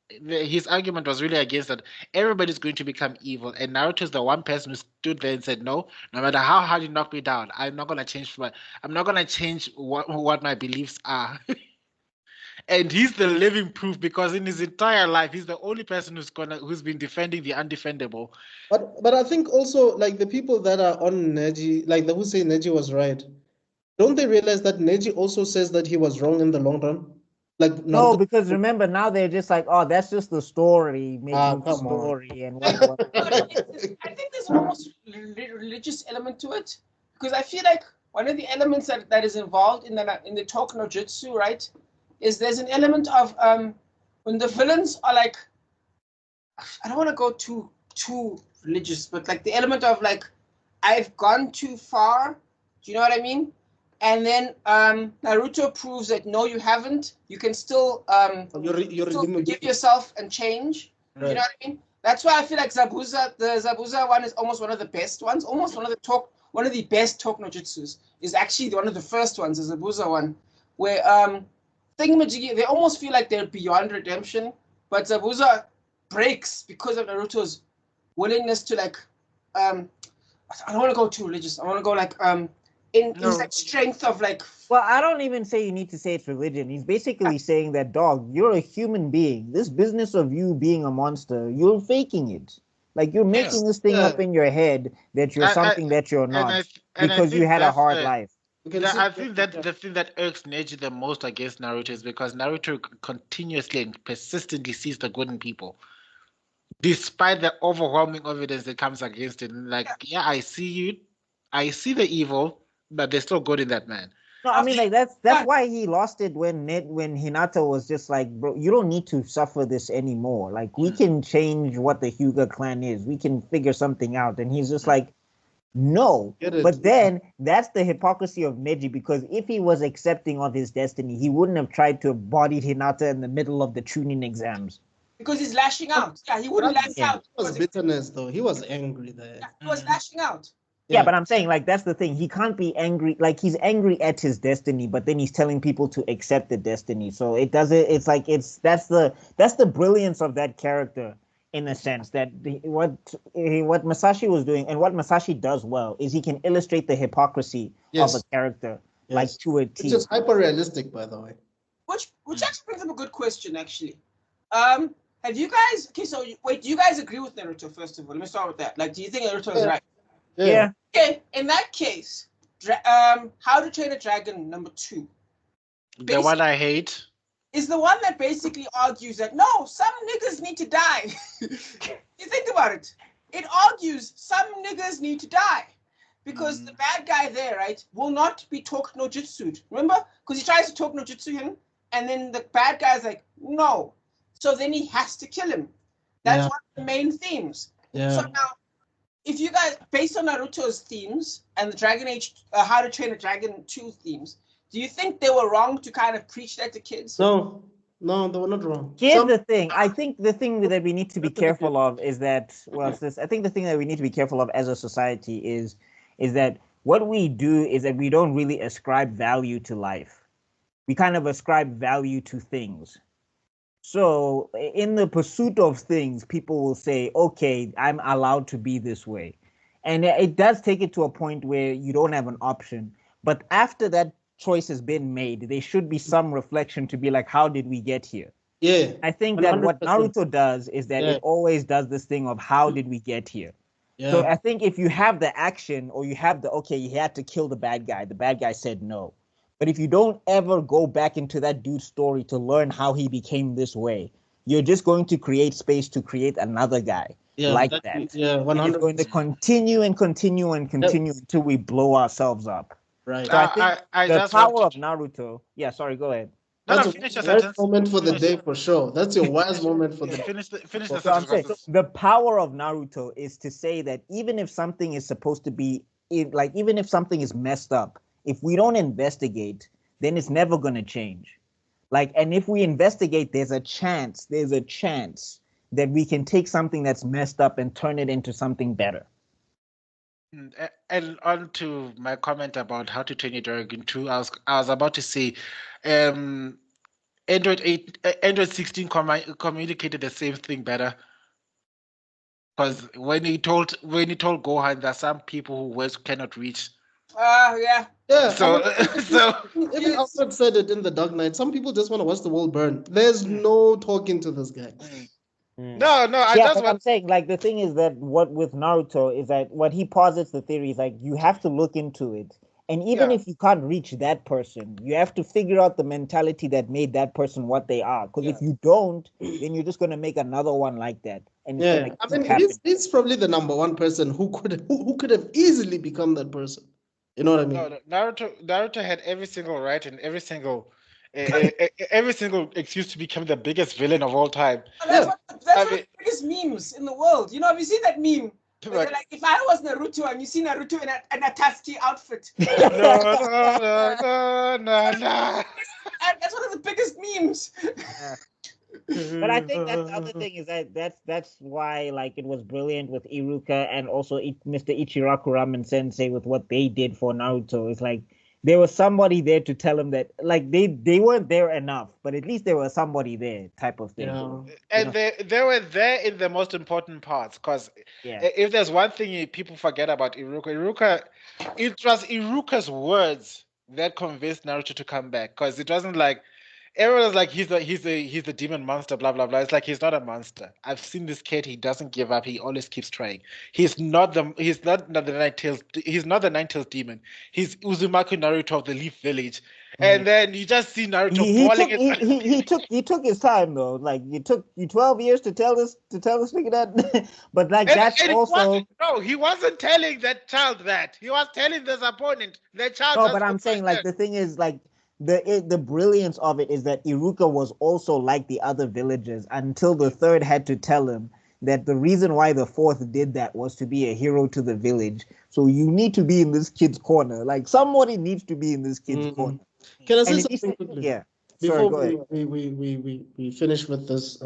his argument was really against that everybody's going to become evil, and Naruto's the one person who stood there and said, no matter how hard you knock me down, I'm not gonna change what my beliefs are. And he's the living proof, because in his entire life, he's the only person who's been defending the undefendable. But I think also, like, the people that are on Neji, like the who say Neji was right, don't they realize that Neji also says that he was wrong in the long run? Like, no, because remember now they're just like, oh, that's just the story, making the story and what. I think there's almost religious element to it, because I feel like one of the elements that is involved in the Toku no Jutsu, right, is there's an element of when the villains are like, I don't want to go too religious, but like the element of like, I've gone too far. Do you know what I mean? And then Naruto proves that no, you haven't. You can still give yourself and change. Right. You know what I mean? That's why I feel like the Zabuza one is almost one of the best ones. Almost one of the best Toku no Jutsus is actually one of the first ones, the Zabuza one, where they almost feel like they're beyond redemption, but Zabuza breaks because of Naruto's willingness to like, I don't want to go too religious. I want to go like, his like strength of like. Well, I don't even say you need to say it's religion. He's basically saying that, dog, you're a human being. This business of you being a monster, you're faking it. Like, you're making this thing up in your head that you're something that you're not because you had a hard life. I think that the thing that irks Neji the most against Naruto is because Naruto continuously and persistently sees the good in people, despite the overwhelming evidence that comes against it. Like, I see you, I see the evil, but there's still good in that man. No, I mean, like that's why he lost it when Hinata was just like, bro, you don't need to suffer this anymore. Like, we can change what the Hyuga clan is. We can figure something out. And he's just like, No, Get it. but then that's the hypocrisy of Neji, because if he was accepting of his destiny, he wouldn't have tried to body Hinata in the middle of the tuning exams. Because he's lashing out. Yeah, he wouldn't lash Yeah. out. It was bitterness, though. He was angry there. Yeah, he was lashing out. Yeah, but I'm saying, like, that's the thing. He can't be angry. Like, he's angry at his destiny, but then he's telling people to accept the destiny. So it doesn't. It's like that's the brilliance of that character, in a sense, that what Masashi was doing and what Masashi does well is he can illustrate the hypocrisy Yes. of a character, Yes. like, to a T. It's just hyper realistic, by the way. Which actually brings up a good question, actually. Have you guys? Okay, so wait, do you guys agree with Naruto? First of all, let me start with that. Like, do you think Naruto is right? Yeah. Okay, in that case, How to Train a Dragon #2. The one I hate. Is the one that basically argues that no, some niggas need to die. You think about it. It argues some niggas need to die. Because the bad guy there, right, will not be talk no jutsu. Remember? Because he tries to talk no jutsu him, and then the bad guy's like, no. So then he has to kill him. That's one of the main themes. Yeah. So now, if you guys, based on Naruto's themes and the Dragon Age, How to Train a Dragon 2 themes, do you think they were wrong to kind of preach that to kids? No, they were not wrong. Here's the thing. I think the thing that we need to be careful of is that, I think the thing that we need to be careful of as a society is that what we do is that we don't really ascribe value to life. We kind of ascribe value to things. So in the pursuit of things, people will say, okay, I'm allowed to be this way. And it does take it to a point where you don't have an option. But after that choice has been made, there should be some reflection to be like, how did we get here? Yeah. I think that 100%. what Naruto does is that it always does this thing of how did we get here? Yeah. So I think if you have the action or you have he had to kill the bad guy said no. But if you don't ever go back into that dude's story to learn how he became this way, you're just going to create space to create another guy like that. Yeah, 100%. And it's going to continue until we blow ourselves up. Right. So I think I the just power want of Naruto. Yeah, sorry, go ahead. That's a finish your wise sentence. moment for the Finish. day for sure. That's your wise moment for the day. Finish the So I'm saying sentence. the power of Naruto is to say that even if something is supposed to be even if something is messed up, if we don't investigate, then it's never going to change. And if we investigate, there's a chance that we can take something that's messed up and turn it into something better. And on to my comment about How to Train Your Dragon 2, I was about to say, Android 16 communicated the same thing better. Because when he told Gohan that some people who words cannot reach. Yeah. Yeah. So Even Alfred said it in the Dark Knight. Some people just want to watch the world burn. There's no talking to this guy. No, I'm saying, the thing is that what with Naruto is that what he posits the theory is you have to look into it. And even if you can't reach that person, you have to figure out the mentality that made that person what they are. Because if you don't, then you're just going to make another one like that. And he's probably the number one person who could have easily become that person. You know what I mean? No, Naruto had every single right and every single excuse to become the biggest villain of all time. That's one of the biggest memes in the world. Have you seen that meme? Where they're like, if I was Naruto and you see Naruto in a Tatsuki outfit. No. And that's one of the biggest memes. But I think that's the other thing is that's why it was brilliant with Iruka and also Mr. Ichiraku Ramen Sensei with what they did for Naruto. It's there was somebody there to tell him that they weren't there enough, but at least there was somebody there type of thing. And they were there in the most important parts, because if there's one thing people forget about Iruka, it was Iruka's words that convinced Naruto to come back, because it wasn't everyone was like, he's the demon monster, blah blah blah. It's he's not a monster. I've seen this kid. He doesn't give up. He always keeps trying. He's not the Nine-Tails demon. He's Uzumaki Naruto of the Leaf Village. And then you just see Naruto falling. He took his time though. It took you 12 years to tell this nigga that. But he wasn't telling that child that. He was telling this opponent. The child. No, but I'm saying the thing is the brilliance of it is that Iruka was also like the other villagers until the third had to tell him that the reason why the fourth did that was to be a hero to the village. So you need to be in this kid's corner. Like somebody needs to be in this kid's corner. Can I say And something quickly? yeah. Before Sorry, go ahead. we finish with this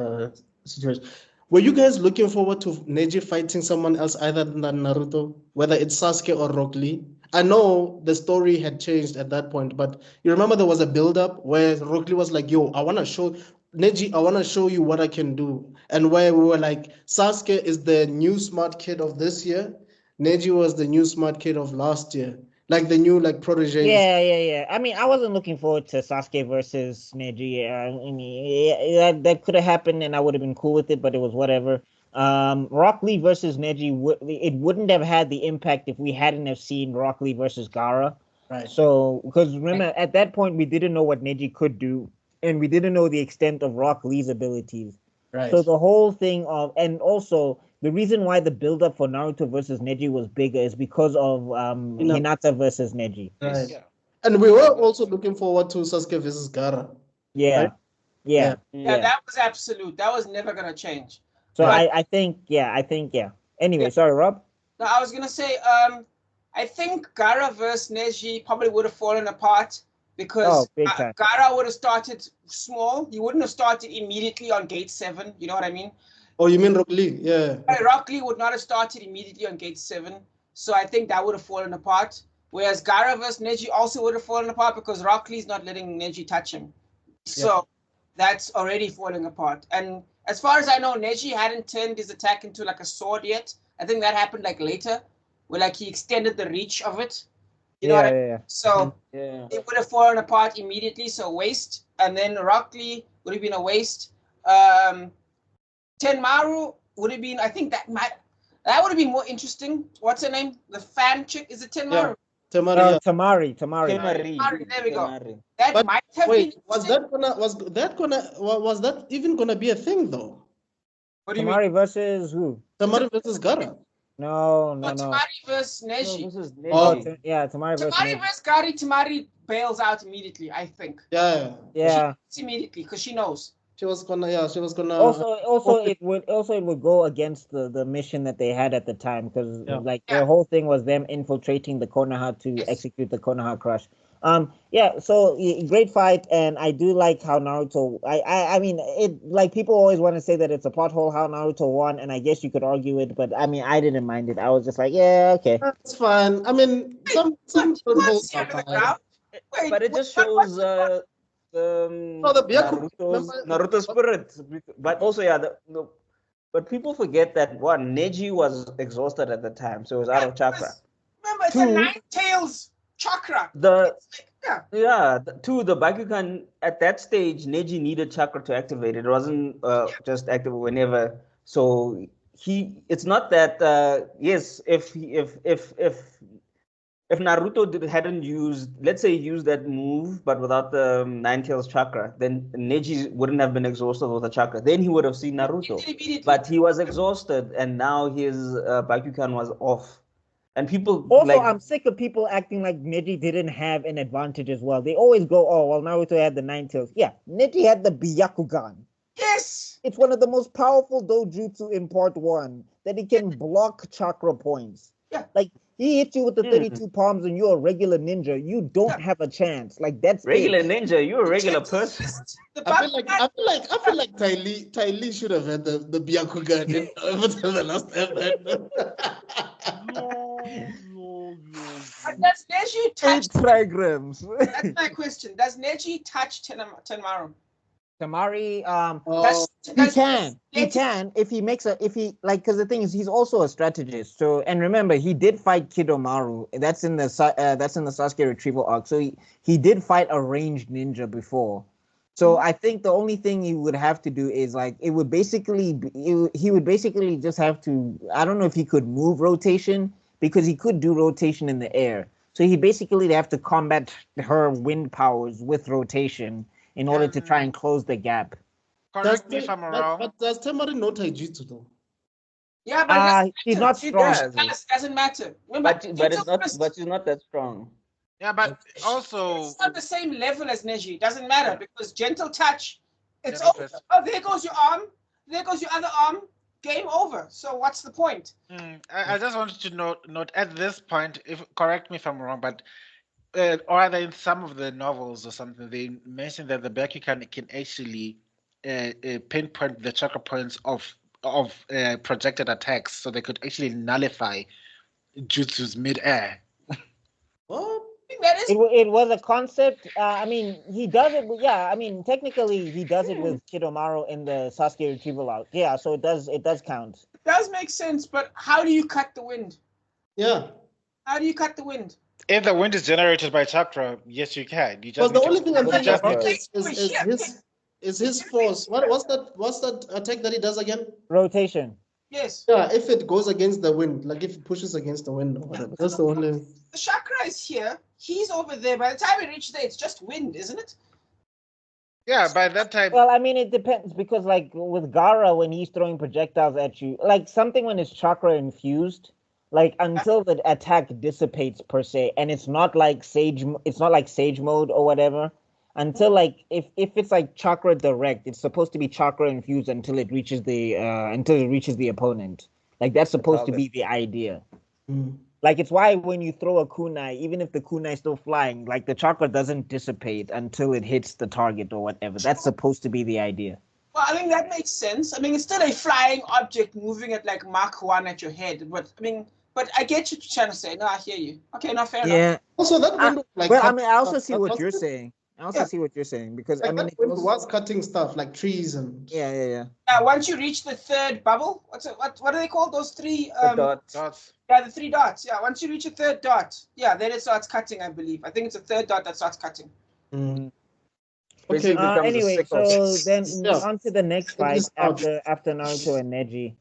situation. Were you guys looking forward to Neji fighting someone else other than Naruto, whether it's Sasuke or Rock Lee? I know the story had changed at that point, but you remember there was a build-up where Rock Lee was like, "Yo, I want to show Neji, I want to show you what I can do," and where we were like, Sasuke is the new smart kid of this year, Neji was the new smart kid of last year, like the new protege. Yeah. I mean, I wasn't looking forward to Sasuke versus Neji. I mean, that could have happened, and I would have been cool with it, but it was whatever. Rock Lee versus Neji, it wouldn't have had the impact if we hadn't have seen Rock Lee versus Gaara. Right. So, because remember, at that point, we didn't know what Neji could do, and we didn't know the extent of Rock Lee's abilities. Right. So the whole thing of, and also the reason why the build-up for Naruto versus Neji was bigger is because of Hinata versus Neji. Right. Yeah. And we were also looking forward to Sasuke versus Gaara. Yeah. Right? Yeah, that was absolute. That was never gonna change. So But- I think. Anyway, sorry, Rob. No, I was gonna say, I think Gaara versus Neji probably would have fallen apart because big time. Gaara would have started small. He wouldn't have started immediately on Gate 7. You know what I mean? Oh, you mean Rock Lee? Yeah. Rock Lee would not have started immediately on Gate 7. So I think that would have fallen apart. Whereas Gaara versus Neji also would have fallen apart because Rock Lee's not letting Neji touch him. So that's already falling apart. And as far as I know, Neji hadn't turned his attack into like a sword yet. I think that happened like later, where he extended the reach of it. You know what I mean? Yeah. So it would have fallen apart immediately, so waste. And then Rock Lee would have been a waste. Tenmaru would have been, I think that would have been more interesting. What's her name? The fan chick? Is it Tenmaru? Temari. Tamari. There we go. That might have Wait, been. was that even gonna be a thing though? What do you mean? Tamari versus who? Temari versus Gaara. No. Tamari versus Neji. No, this is Oh, Neji. Tamari versus Tamari Neji. versus Gari, Tamari bails out immediately, I think. Yeah. Yeah. She immediately, because she knows. She was gonna. Also, it would go against the mission that they had at the time because their whole thing was them infiltrating the Konoha to execute the Konoha crush. So great fight, and I do like how Naruto. I mean, it people always want to say that it's a pothole how Naruto won, and I guess you could argue it, but I mean, I didn't mind it. I was just like, yeah, okay. That's fine. I mean, some What's here to the ground? Wait, But it just what- shows the Byakugan, Naruto's spirit. But also, but people forget that Neji was exhausted at the time, so it was out of chakra. Remember, it's a nine tails chakra. The Yeah. the Bakugan at that stage, Neji needed chakra to activate it. It wasn't just active whenever. So it's not that yes, if Naruto hadn't used, let's say, used that move, but without the Nine Tails chakra, then Neji wouldn't have been exhausted with the chakra. Then he would have seen Naruto. Immediately. But he was exhausted, and now his Bakugan was off. And people Also, I'm sick of people acting like Neji didn't have an advantage as well. They always go, "Oh, well, Naruto had the Nine Tails." Yeah, Neji had the Byakugan. Yes. It's one of the most powerful dojutsu in Part 1 that it can block chakra points. Yeah. Like, he hits you with the 32 palms and you're a regular ninja. You don't have a chance. Like, that's regular it. ninja. You're a regular person. I feel like Ty Lee should have had the Byakugan in the last episode. But does Neji touch? 8 trigrams. That's my question. Does Neji touch Tenmaru? Tamari, he Does can if he makes because the thing is he's also a strategist. So, and remember, he did fight Kidomaru. That's in the Sasuke retrieval arc. So he did fight a ranged ninja before. So I think the only thing he would have to do is he would basically just have to, I don't know if he could move rotation because he could do rotation in the air. So he basically have to combat her wind powers with rotation in order to try and close the gap. Correct me if I'm wrong. But does Temari know Taijutsu though? Yeah, but He's not She strong. doesn't matter. Remember, But she's not that strong. Yeah, but also it's not the same level as Neji. It doesn't matter because gentle touch. It's Gentle over. touch. Oh, there goes your arm. There goes your other arm. game over. So what's the point? I just wanted to note at this point, if correct me if I'm wrong, but or either in some of the novels or something, they mentioned that the Bakugan can actually pinpoint the chakra points of projected attacks, so they could actually nullify jutsus mid-air. What? I think that is It was a concept. I mean, he does it. Yeah, I mean, technically, he does it with Shikamaru in the Sasuke retrieval arc. Yeah, so it does count. it does make sense, but how do you cut the wind? Yeah. How do you cut the wind? If the wind is generated by chakra, yes, you can. You Well, just the need to- only thing I'm you thinking just need about to- is his force. What's that attack that he does again? Rotation. Yes. Yeah, if it goes against the wind, like if it pushes against the wind or whatever. That's the only. The chakra is here. He's over there. By the time we reach there, it's just wind, isn't it? Yeah, by that time, Well, I mean, it depends because, like, with Gaara, when he's throwing projectiles at you, like something when it's chakra infused, like until the attack dissipates per se, and it's not like sage mode or whatever. Until like if it's like chakra direct, it's supposed to be chakra infused until it reaches the opponent. Like that's supposed to be the idea. Mm. Like it's why when you throw a kunai, even if the kunai is still flying, like the chakra doesn't dissipate until it hits the target or whatever. That's supposed to be the idea. Well, I mean, that makes sense. I mean, it's still a flying object moving at like Mach 1 at your head. But I get what you're trying to say. No, I hear you. Okay, no, fair enough. Also, that wind like. Well, I mean, I also see what what's you're it? saying. I also see what you're saying because Like I mean, that wind was cutting stuff like trees and. yeah. Once you reach the third bubble, what are they called? Those three dots. Yeah, the 3 dots. Yeah, once you reach a third dot, yeah, then it starts cutting, I believe. I think it's a third dot that starts cutting. Mm. Basically Okay. becomes a Anyway, sickle. so then Yeah. on to the next It fight is out. after Naruto and Neji.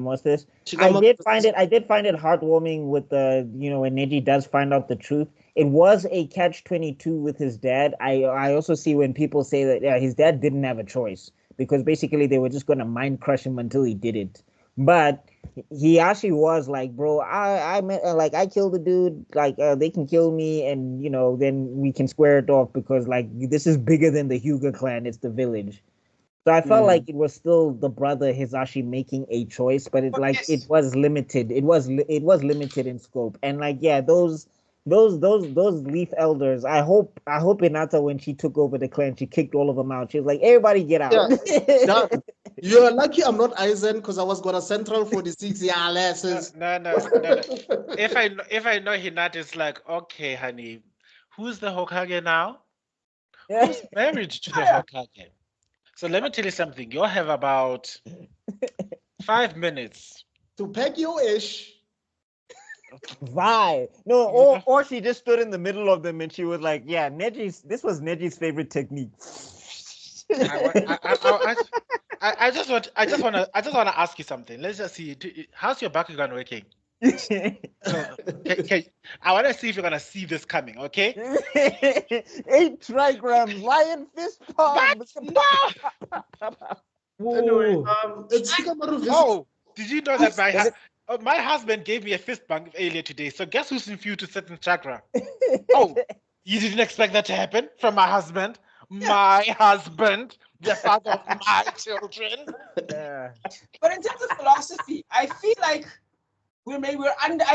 What's this? Shikamaru- I did find it heartwarming with the when Neji does find out the truth. It was a catch-22 with his dad. I also see when people say that his dad didn't have a choice because basically they were just gonna mind crush him until he did it. But he actually was like, bro, I killed the dude. Like they can kill me, and then we can square it off because like this is bigger than the Hyuga clan. It's the village. So I felt like it was still the brother Hisashi making a choice, but it was limited. It was limited in scope, and like those leaf elders. I hope Hinata, when she took over the clan, she kicked all of them out. She was like, everybody get out. Yeah. You're lucky I'm not Aizen because I was gonna Central 46. Yeah, lessons. No. If I know Hinata, it's like, okay, honey, who's the Hokage now? Who's married to the Hokage? So let me tell you something. You'll have about 5 minutes To peg your ish. Vibe. No, or she just stood in the middle of them and she was like, yeah, this was Neji's favorite technique. I just want to ask you something. Let's just see. How's your Bakugan working? Okay, I want to see if you're gonna see this coming. Okay. 8 trigrams, lion fist palm. Anyway, it's Shikamaru visit. Oh, did you know that my husband gave me a fist bump earlier today? So guess who's infused to certain chakra? Oh, you didn't expect that to happen from my husband? My husband, the father of my children. Yeah. But in terms of philosophy, I feel like I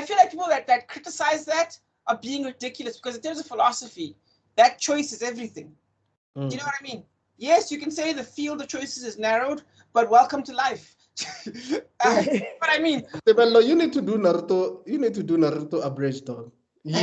feel like people that criticize that are being ridiculous because in terms of philosophy, that choice is everything. Do you know what I mean? Yes, you can say the field of choices is narrowed, but welcome to life. But I mean, Tebello, you need to do Naruto. You need to do Naruto abridged, dog. You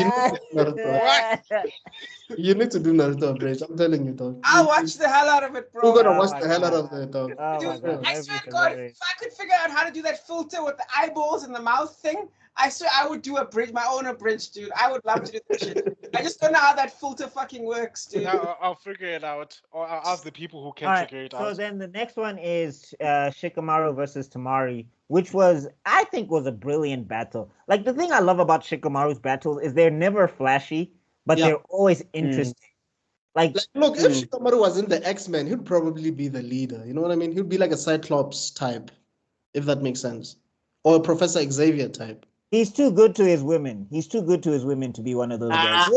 need to do Naruto abridged. I'm telling you, dog. I'll watch the hell out of it, bro. You're gonna Oh watch my the hell out God. of it, dog. Oh my Dude, God, I that'd swear be to God, hilarious. if I could figure out how to do that filter with the eyeballs and the mouth thing, I swear I would do my own abridged, dude. I would love to do that shit. I just don't know how that filter fucking works, dude. No, I'll figure it out, or I'll ask the people who can All right, figure it so out. then the next one is Shikamaru versus Tamari, which I think was a brilliant battle. Like the thing I love about Shikamaru's battles is they're never flashy, but they're always interesting. Like Look, if Shikamaru was in the X-Men, he'd probably be the leader. You know what I mean? He'd be like a Cyclops type, if that makes sense, or a Professor Xavier type. he's too good to his women. He's too good to his women to be one of those guys.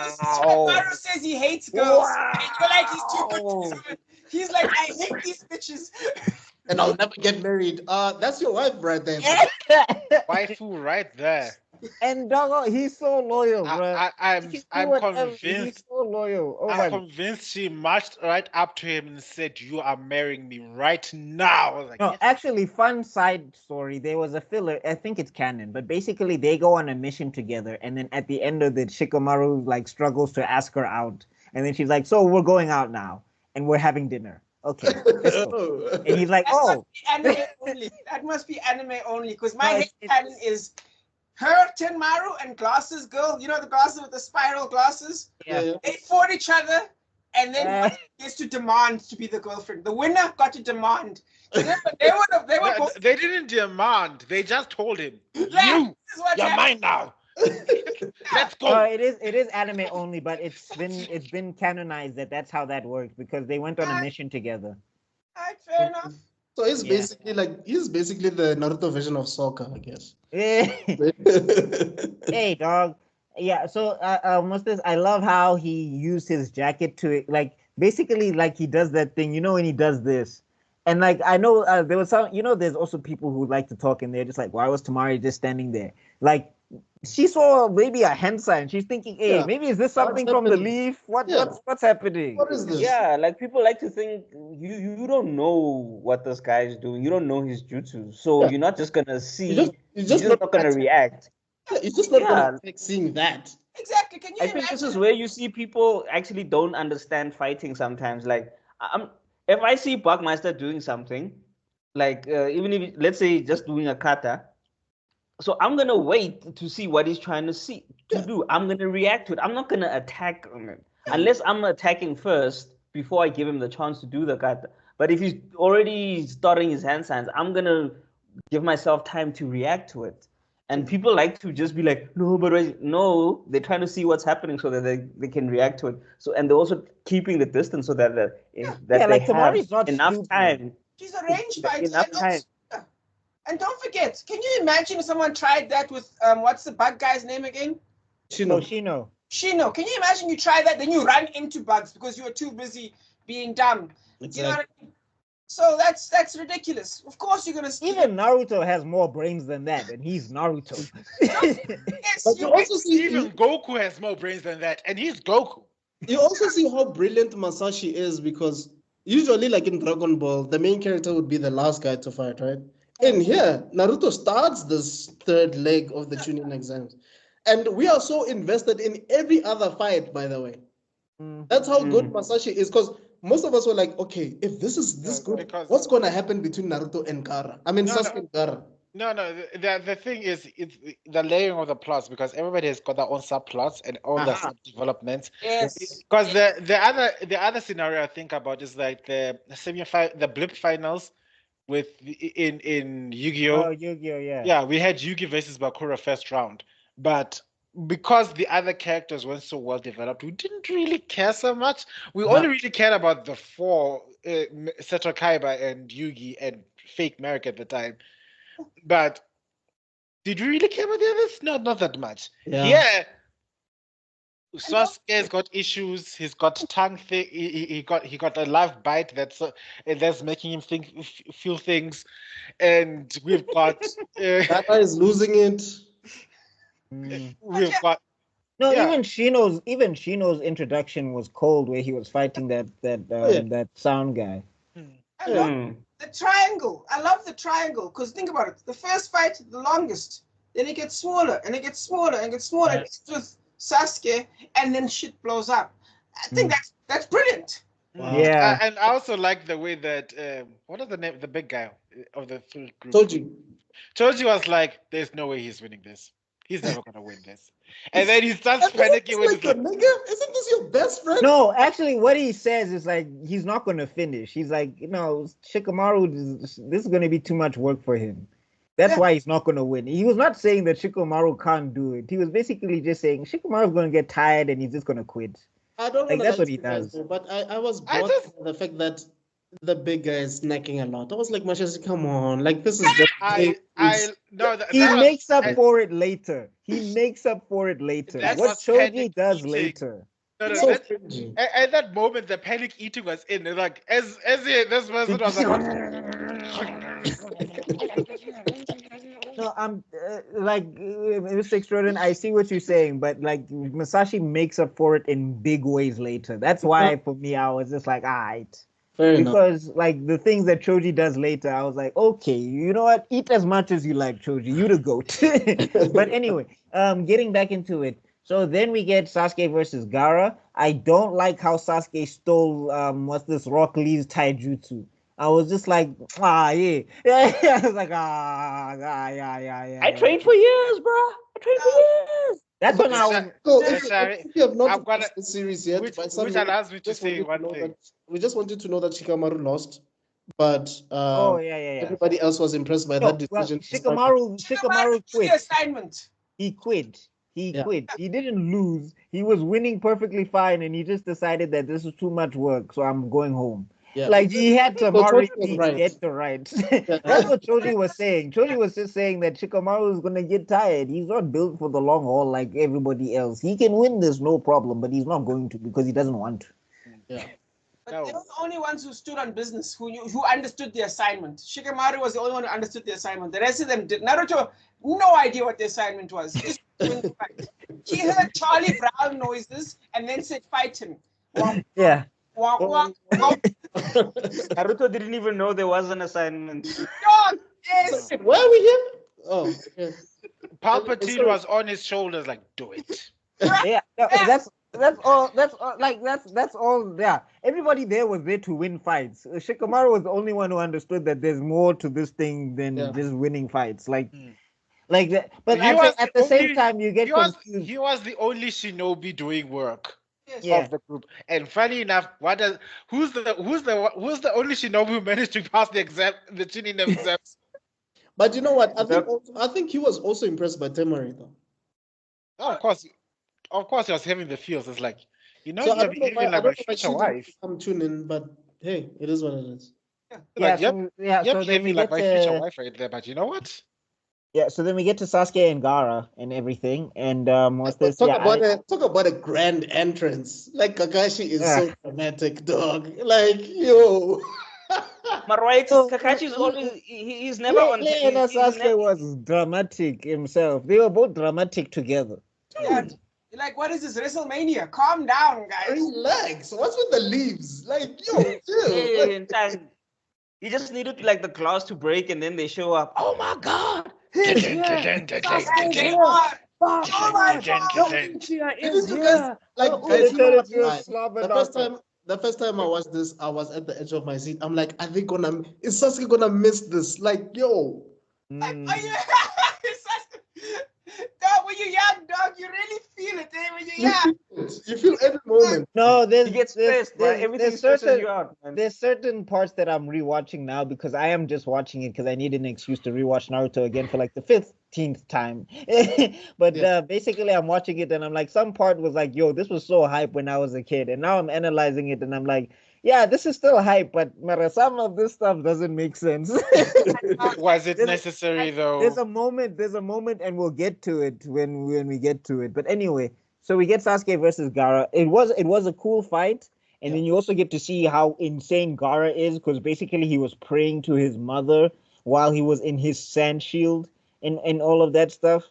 Shikamaru says he hates girls. And you're like, he's too good to his women. He's like, I hate these bitches. And I'll never get married. That's your wife right there. Waifu right there. And doggo, he's so loyal, bro. I'm He's convinced. so loyal. Oh I'm my. convinced she marched right up to him and said, "You are marrying me right now." I was like, No, yes. actually, fun side story. There was a filler. I think it's canon, but basically they go on a mission together, and then at the end of it, Shikamaru like struggles to ask her out, and then she's like, "So we're going out now, and we're having dinner." Okay, let's go. And he's like, That "Oh, must be anime only. That must be anime only. Because my No, head it's- canon is her, Tenmaru, and glasses girl. You know the glasses with the spiral glasses? yeah." They fought each other, and then Uh, one gets to demand to be the girlfriend. The winner got to demand. So they were both. They didn't demand. They just told him, Yeah, "You, this is what you're happened. mine now. Let's No, go." it is anime only, but it's been canonized that's how that works because they went on a mission together. Alright, fair enough. So he's Yeah. basically the Naruto version of soccer, I guess. Hey, dog. Yeah. So, Mustard, I love how he used his jacket to like basically like he does that thing, when he does this, and like I know there was some, there's also people who like to talk and they're just like, why was Tamari just standing there? Like she saw maybe a hand sign. She's thinking, hey, Yeah. maybe is this something from the happening? leaf? Yeah. What's happening? What is this? Yeah, like people like to think you don't know what this guy is doing. You don't know his jutsu, so Yeah. you're not just gonna see. You're just not not gonna attack- react. Yeah, you're just not Yeah. gonna like seeing that. Exactly. Can you I imagine? think this is where you see people actually don't understand fighting sometimes. Like, if I see Buckmeister doing something, like even if let's say just doing a kata, so I'm gonna wait to see what he's trying to do. I'm gonna react to it. I'm not gonna attack on it unless I'm attacking first before I give him the chance to do the kata. But if he's already starting his hand signs, I'm gonna give myself time to react to it. And people like to just be like, no, but no, they're trying to see what's happening so that they can react to it. So, and they're also keeping the distance so that Yeah, they like have Tamari's not enough stupid. time. She's a range fighter. Enough And also- and don't forget, can you imagine if someone tried that with what's the bug guy's name again? Shino. Shino. Can you imagine you try that, then you run into bugs because you were too busy being dumb? You know what I mean? So that's ridiculous. Of course you're gonna Even Naruto has more brains than that, and he's Naruto. Yes, But you also see Even Goku has more brains than that, and he's Goku. you also see how brilliant Masashi is, because usually, like in Dragon Ball, the main character would be the last guy to fight, right? And here, Naruto starts this third leg of the Chunin exams. And we are so invested in every other fight, by the way. That's how good Masashi is, because most of us were like, okay, if this is this good, because- what's going to happen between Naruto and Gaara? I mean, No, Sasuke no. and Gaara. No, the thing is, it's the layering of the plots, because everybody has got their own subplots and all the Uh-huh. sub-developments. Yes. Because the other scenario I think about is like the blip finals in Yu-Gi-Oh! Oh, Yu-Gi-Oh, yeah. Yeah, we had Yugi versus Bakura first round, but because the other characters weren't so well developed, we didn't really care so much. We only really cared about the four, Seto Kaiba and Yugi and Fake Merrick at the time. But did we really care about the others? No, not that much. Yeah. Sasuke's got issues. He's got tongue thing. He got a live bite that's making him feel things, and we've got Gaara is losing it. we've got No, Yeah. even Shino's introduction was cold, where he was fighting that sound guy. And look, the triangle. I love the triangle because think about it. The first fight, the longest. Then it gets smaller and it gets smaller and gets smaller. It gets with Sasuke, and then shit blows up. I think that's brilliant. Wow. Yeah. and I also like the way that what is the name, the big guy of the three group? Toji was like, there's no way he's winning this. He's never gonna win this. And then he starts panicking when like he's a nigga? Isn't this your best friend? No, actually, what he says is like he's not going to finish. He's like, Shikamaru, this is going to be too much work for him. That's why he's not going to win. He was not saying that Shikamaru can't do it. He was basically just saying Shikamaru's going to get tired and he's just going to quit. I don't Like, know. that's what he does. But I was bored by the fact that the big guy is snacking a lot. I was like, Mashasi, come on. Like, this is just... He makes up for it later. He makes up for it later. That What was Choji panic does eating. later. No, So that's, cringy. at that moment, the panic eating was in. Like this person was like, No, I'm Mr. Extrodin, I see what you're saying, but like Masashi makes up for it in big ways later. That's why for me I was just like, alright. Fair enough. Because like the things that Choji does later, I was like, okay, you know what? Eat as much as you like, Choji. You the goat. But anyway, getting back into it. So then we get Sasuke versus Gaara. I don't like how Sasuke stole what's this Rock Lee's taijutsu. I was just like, yeah. I was like, yeah. I trained for years, bro. I trained for years. That's when I was. So Sorry, if you have not I've got watched the series yet, which by some which reason, allows me to just say wanted one know thing. we just wanted to know that Shikamaru lost, but Oh yeah. everybody else was impressed by No, that well, decision. Shikamaru The quit. assignment. He quit. He Yeah. quit. He didn't lose. He was winning perfectly fine, and he just decided that this is too much work, so I'm going home. Yeah. Like he had to Choji was already right. get the rights. Yeah. That's what Choji was saying. Choji was just saying that Shikamaru is gonna get tired. He's not built for the long haul like everybody else. He can win this no problem, but he's not going to because he doesn't want to. Yeah. But No. they were the only ones who stood on business, who understood the assignment. Shikamaru was the only one who understood the assignment. The rest of them did. Naruto, no idea what the assignment was. Just win the fight. He heard Charlie Brown noises and then said, "Fight him." Wah, Yeah. wah, wah, wah. Naruto didn't even know there was an assignment. Dog, yes. Why are we here? Oh, okay. Palpatine was on his shoulders, like, do it. Yeah. That's all. That's all. Yeah. Everybody there was there to win fights. Shikamaru was the only one who understood that there's more to this thing than just winning fights. Like that. But at the same time, you get confused. He was the only shinobi doing work Yeah. of the group. And funny enough, who's the only shinobi who managed to pass the exam, the Chunin exams? But you know what? I think he was also impressed by Temari though. Oh, of course, he was having the feels. It's like, So you're I don't know behaving why like my future she didn't wife. come tune in, but hey, it is what it is. Like, So you're then we behaving like get my future to wife right there. But you know what? so then we get to Sasuke and Gaara and everything. And what's But this? talk about a grand entrance. Like Kakashi is so dramatic, dog. Like yo. But right, Kakashi's always he's never on. Sasuke was dramatic himself. They were both dramatic together. Yeah. You're like, what is this WrestleMania? Calm down, guys. Relax. What's with the leaves? Like yo, chill. In time, you just needed like the glass to break, and then they show up. Oh my God! Oh my God. Is here. Like guys, you know what? The The first time I watched this, I was at the edge of my seat. I'm like, is Sasuke gonna miss this? Like, yo. Like, are you? Dog, when you're young, dog, you really feel it. When you're young. You feel every moment. No, He gets stressed, but everything stresses you out, man. There's certain parts that I'm rewatching now because I am just watching it because I need an excuse to rewatch Naruto again for like the 15th time. But basically, I'm watching it and I'm like, some part was like, yo, this was so hype when I was a kid, and now I'm analyzing it and I'm like, yeah, this is still hype, but some of this stuff doesn't make sense. Was it necessary though? There's a moment, and we'll get to it when we get to it. But anyway, so we get Sasuke versus Gaara. It was a cool fight, and then you also get to see how insane Gaara is, because basically he was praying to his mother while he was in his sand shield and all of that stuff.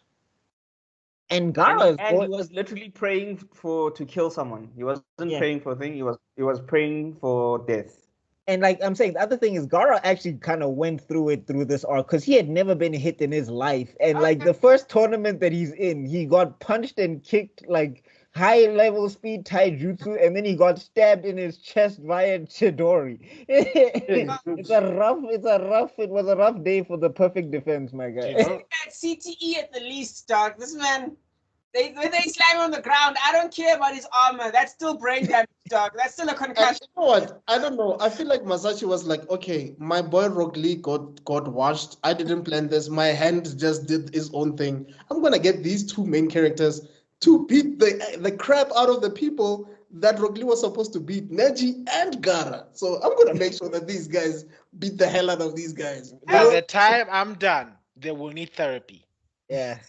And Gaara he was literally praying to kill someone. He wasn't praying for a thing. He was praying for death. And like I'm saying, the other thing is Gaara actually kind of went through this arc because he had never been hit in his life. And like the first tournament that he's in, he got punched and kicked like high level speed taijutsu, and then he got stabbed in his chest via Chidori. It was a rough day for the perfect defense, my guy. At CTE at the least, dog. This man, when they slam him on the ground, I don't care about his armor. That's still brain damage, dog. That's still a concussion. You know what? I don't know. I feel like Masashi was like, okay, my boy Rock Lee got washed. I didn't plan this. My hand just did his own thing. I'm gonna get these two main characters to beat the crap out of the people that Rock Lee was supposed to beat, Neji and Gaara. So I'm gonna make sure that these guys beat the hell out of these guys. By the time I'm done, they will need therapy. Yeah.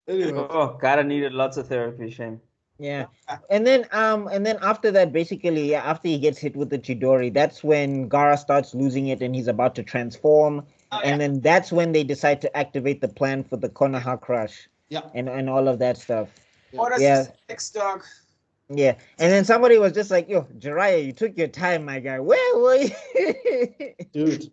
Anyway. Oh, Gaara needed lots of therapy, shame. Yeah. And then after that, basically, yeah, after he gets hit with the Chidori, that's when Gaara starts losing it and he's about to transform. Oh, And then that's when they decide to activate the plan for the Konoha crush. Yeah. And all of that stuff. Order Yeah. 66, dog. Yeah. And then somebody was just like, yo, Jiraiya, you took your time, my guy. Where were you? Dude.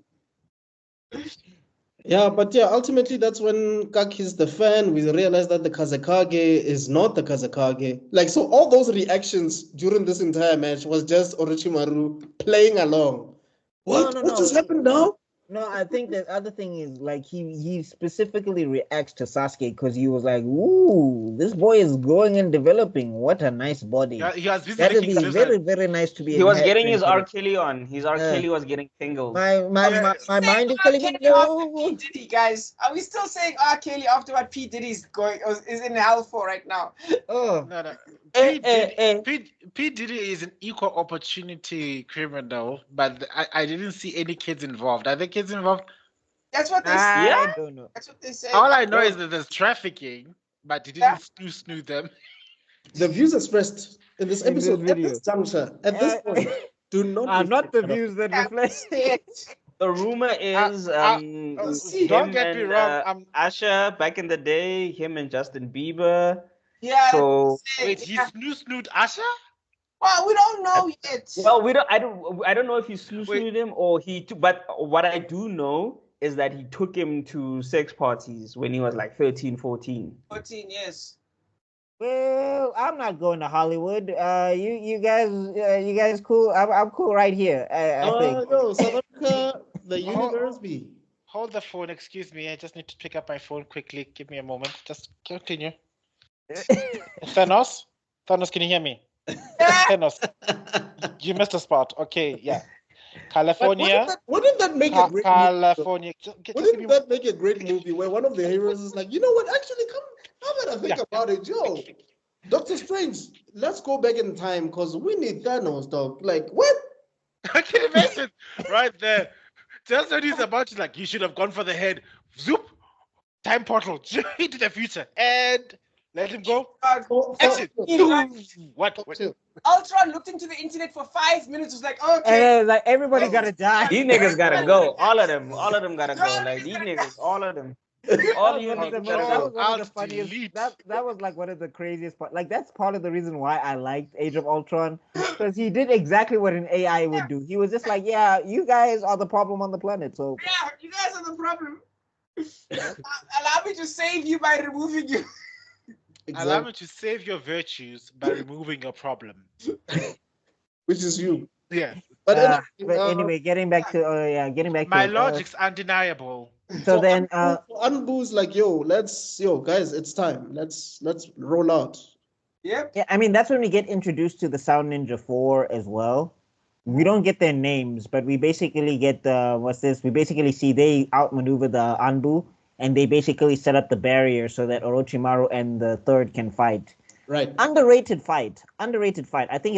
Yeah, but yeah, ultimately that's when Kaki's the fan. We realize that the Kazekage is not the Kazekage. Like, so all those reactions during this entire match was just Orochimaru playing along. What? No. What just happened now? No, I think the other thing is like he specifically reacts to Sasuke because he was like, "Ooh, this boy is growing and developing. What a nice body. Yeah, he was busy That would licking be his very, lizard. very nice to be." He was in getting his for R. it." Kelly on. His R. Kelly was getting tingles. My mind is telling me Kelly after P. no. Diddy, guys. Are we still saying R. Kelly after what P. Diddy's is in hell for right now? Oh, No. Eh. P. Diddy is an equal opportunity criminal, but I didn't see any kids involved. Are there kids involved? That's what they say. I don't know. That's what they say. All I know is that there's trafficking, but he didn't snoo them. The views expressed in this In this episode, at video. this juncture, at this point, do not Not the reflect on- views that reflect. The rumor is Don't get me wrong. Asha back in the day, him and Justin Bieber. Yeah. So Wait, he snoot Asha? Well, we don't know yet. well, I don't know if he snooed him or but what I do know is that he took him to sex parties when he was like 13, 14. 14 years. Well, I'm not going to Hollywood. You guys cool. I'm cool right here. I think. No, South Africa, the universe be. Hold the phone. Excuse me. I just need to pick up my phone quickly. Give me a moment. Just continue. Thanos, can you hear me? Thanos, you missed a spot. Okay, yeah. California. Wouldn't that make a great California. movie? Wouldn't that make a great movie where one of the heroes is like, you know what? Actually, come. How about I think about it, Joe? Doctor Strange, let's go back in time because we need Thanos, dog. Like, what? I can imagine right there. Just when he's about to, like, you should have gone for the head. Zoop, time portal into the future, and let him go. Exit. What? Ultron looked into the internet for 5 minutes. Was like, okay. Like everybody gotta die. These niggas gotta go. All of them gotta go. Like these niggas, all of them. All you That niggas gotta was go. one of the funniest. That was like one of the craziest part. Like that's part of the reason why I liked Age of Ultron because he did exactly what an AI would do. He was just like, yeah, you guys are the problem on the planet. So yeah, you guys are the problem. Allow me to save you by removing you. Exactly. Allow me to save your virtues by removing your problem. Which is you. Yeah. But anyway, getting back to My logic's undeniable. So then Anbu's like, guys, it's time. Let's roll out. Yep. Yeah, I mean that's when we get introduced to the Sound Ninja 4 as well. We don't get their names, but we basically get we basically see they outmaneuver the Anbu and they basically set up the barrier so that Orochimaru and the third can fight. Right. Underrated fight. I think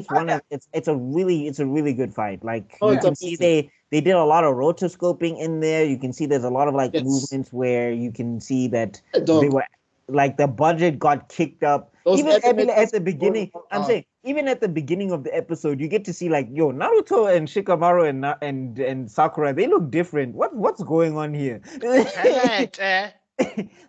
it's it's a really good fight. Like you can see they did a lot of rotoscoping in there. You can see there's a lot of movements where you can see that they were like the budget got kicked up. Even at the beginning, I'm saying even at the beginning of the episode, you get to see Naruto and Shikamaru and Sakura, they look different. What's going on here?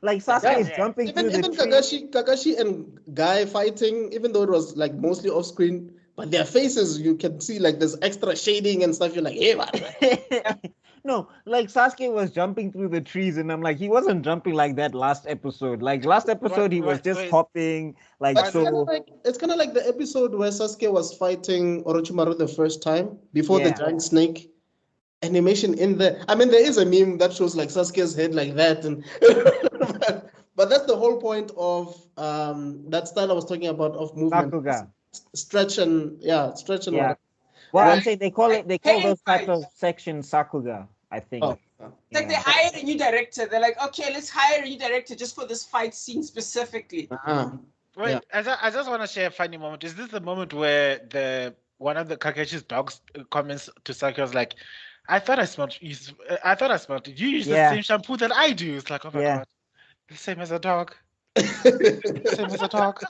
Like Sasuke is jumping through the tree. Kakashi and Guy fighting, even though it was like mostly off screen, but their faces you can see like there's extra shading and stuff. You're like, hey man. No, like Sasuke was jumping through the trees, and I'm like, he wasn't jumping like that last episode. Like last episode, he was just hopping. It's kind of like the episode where Sasuke was fighting Orochimaru the first time before the giant snake. Animation in there. I mean, there is a meme that shows like Sasuke's head like that, and but that's the whole point of that style I was talking about of movement. Sakuga. Stretch and. Yeah. Well, I'm saying they call those type of sections Sakuga, I think. Oh. Like they hired a new director. They're like, okay, let's hire a new director just for this fight scene specifically. Wait, I just want to share a funny moment. Is this the moment where one of the Kakashi's dogs comments to Sasuke was like, I thought I smelled it. You use the same shampoo that I do. It's like, oh my god, the same as a dog. Same as a dog.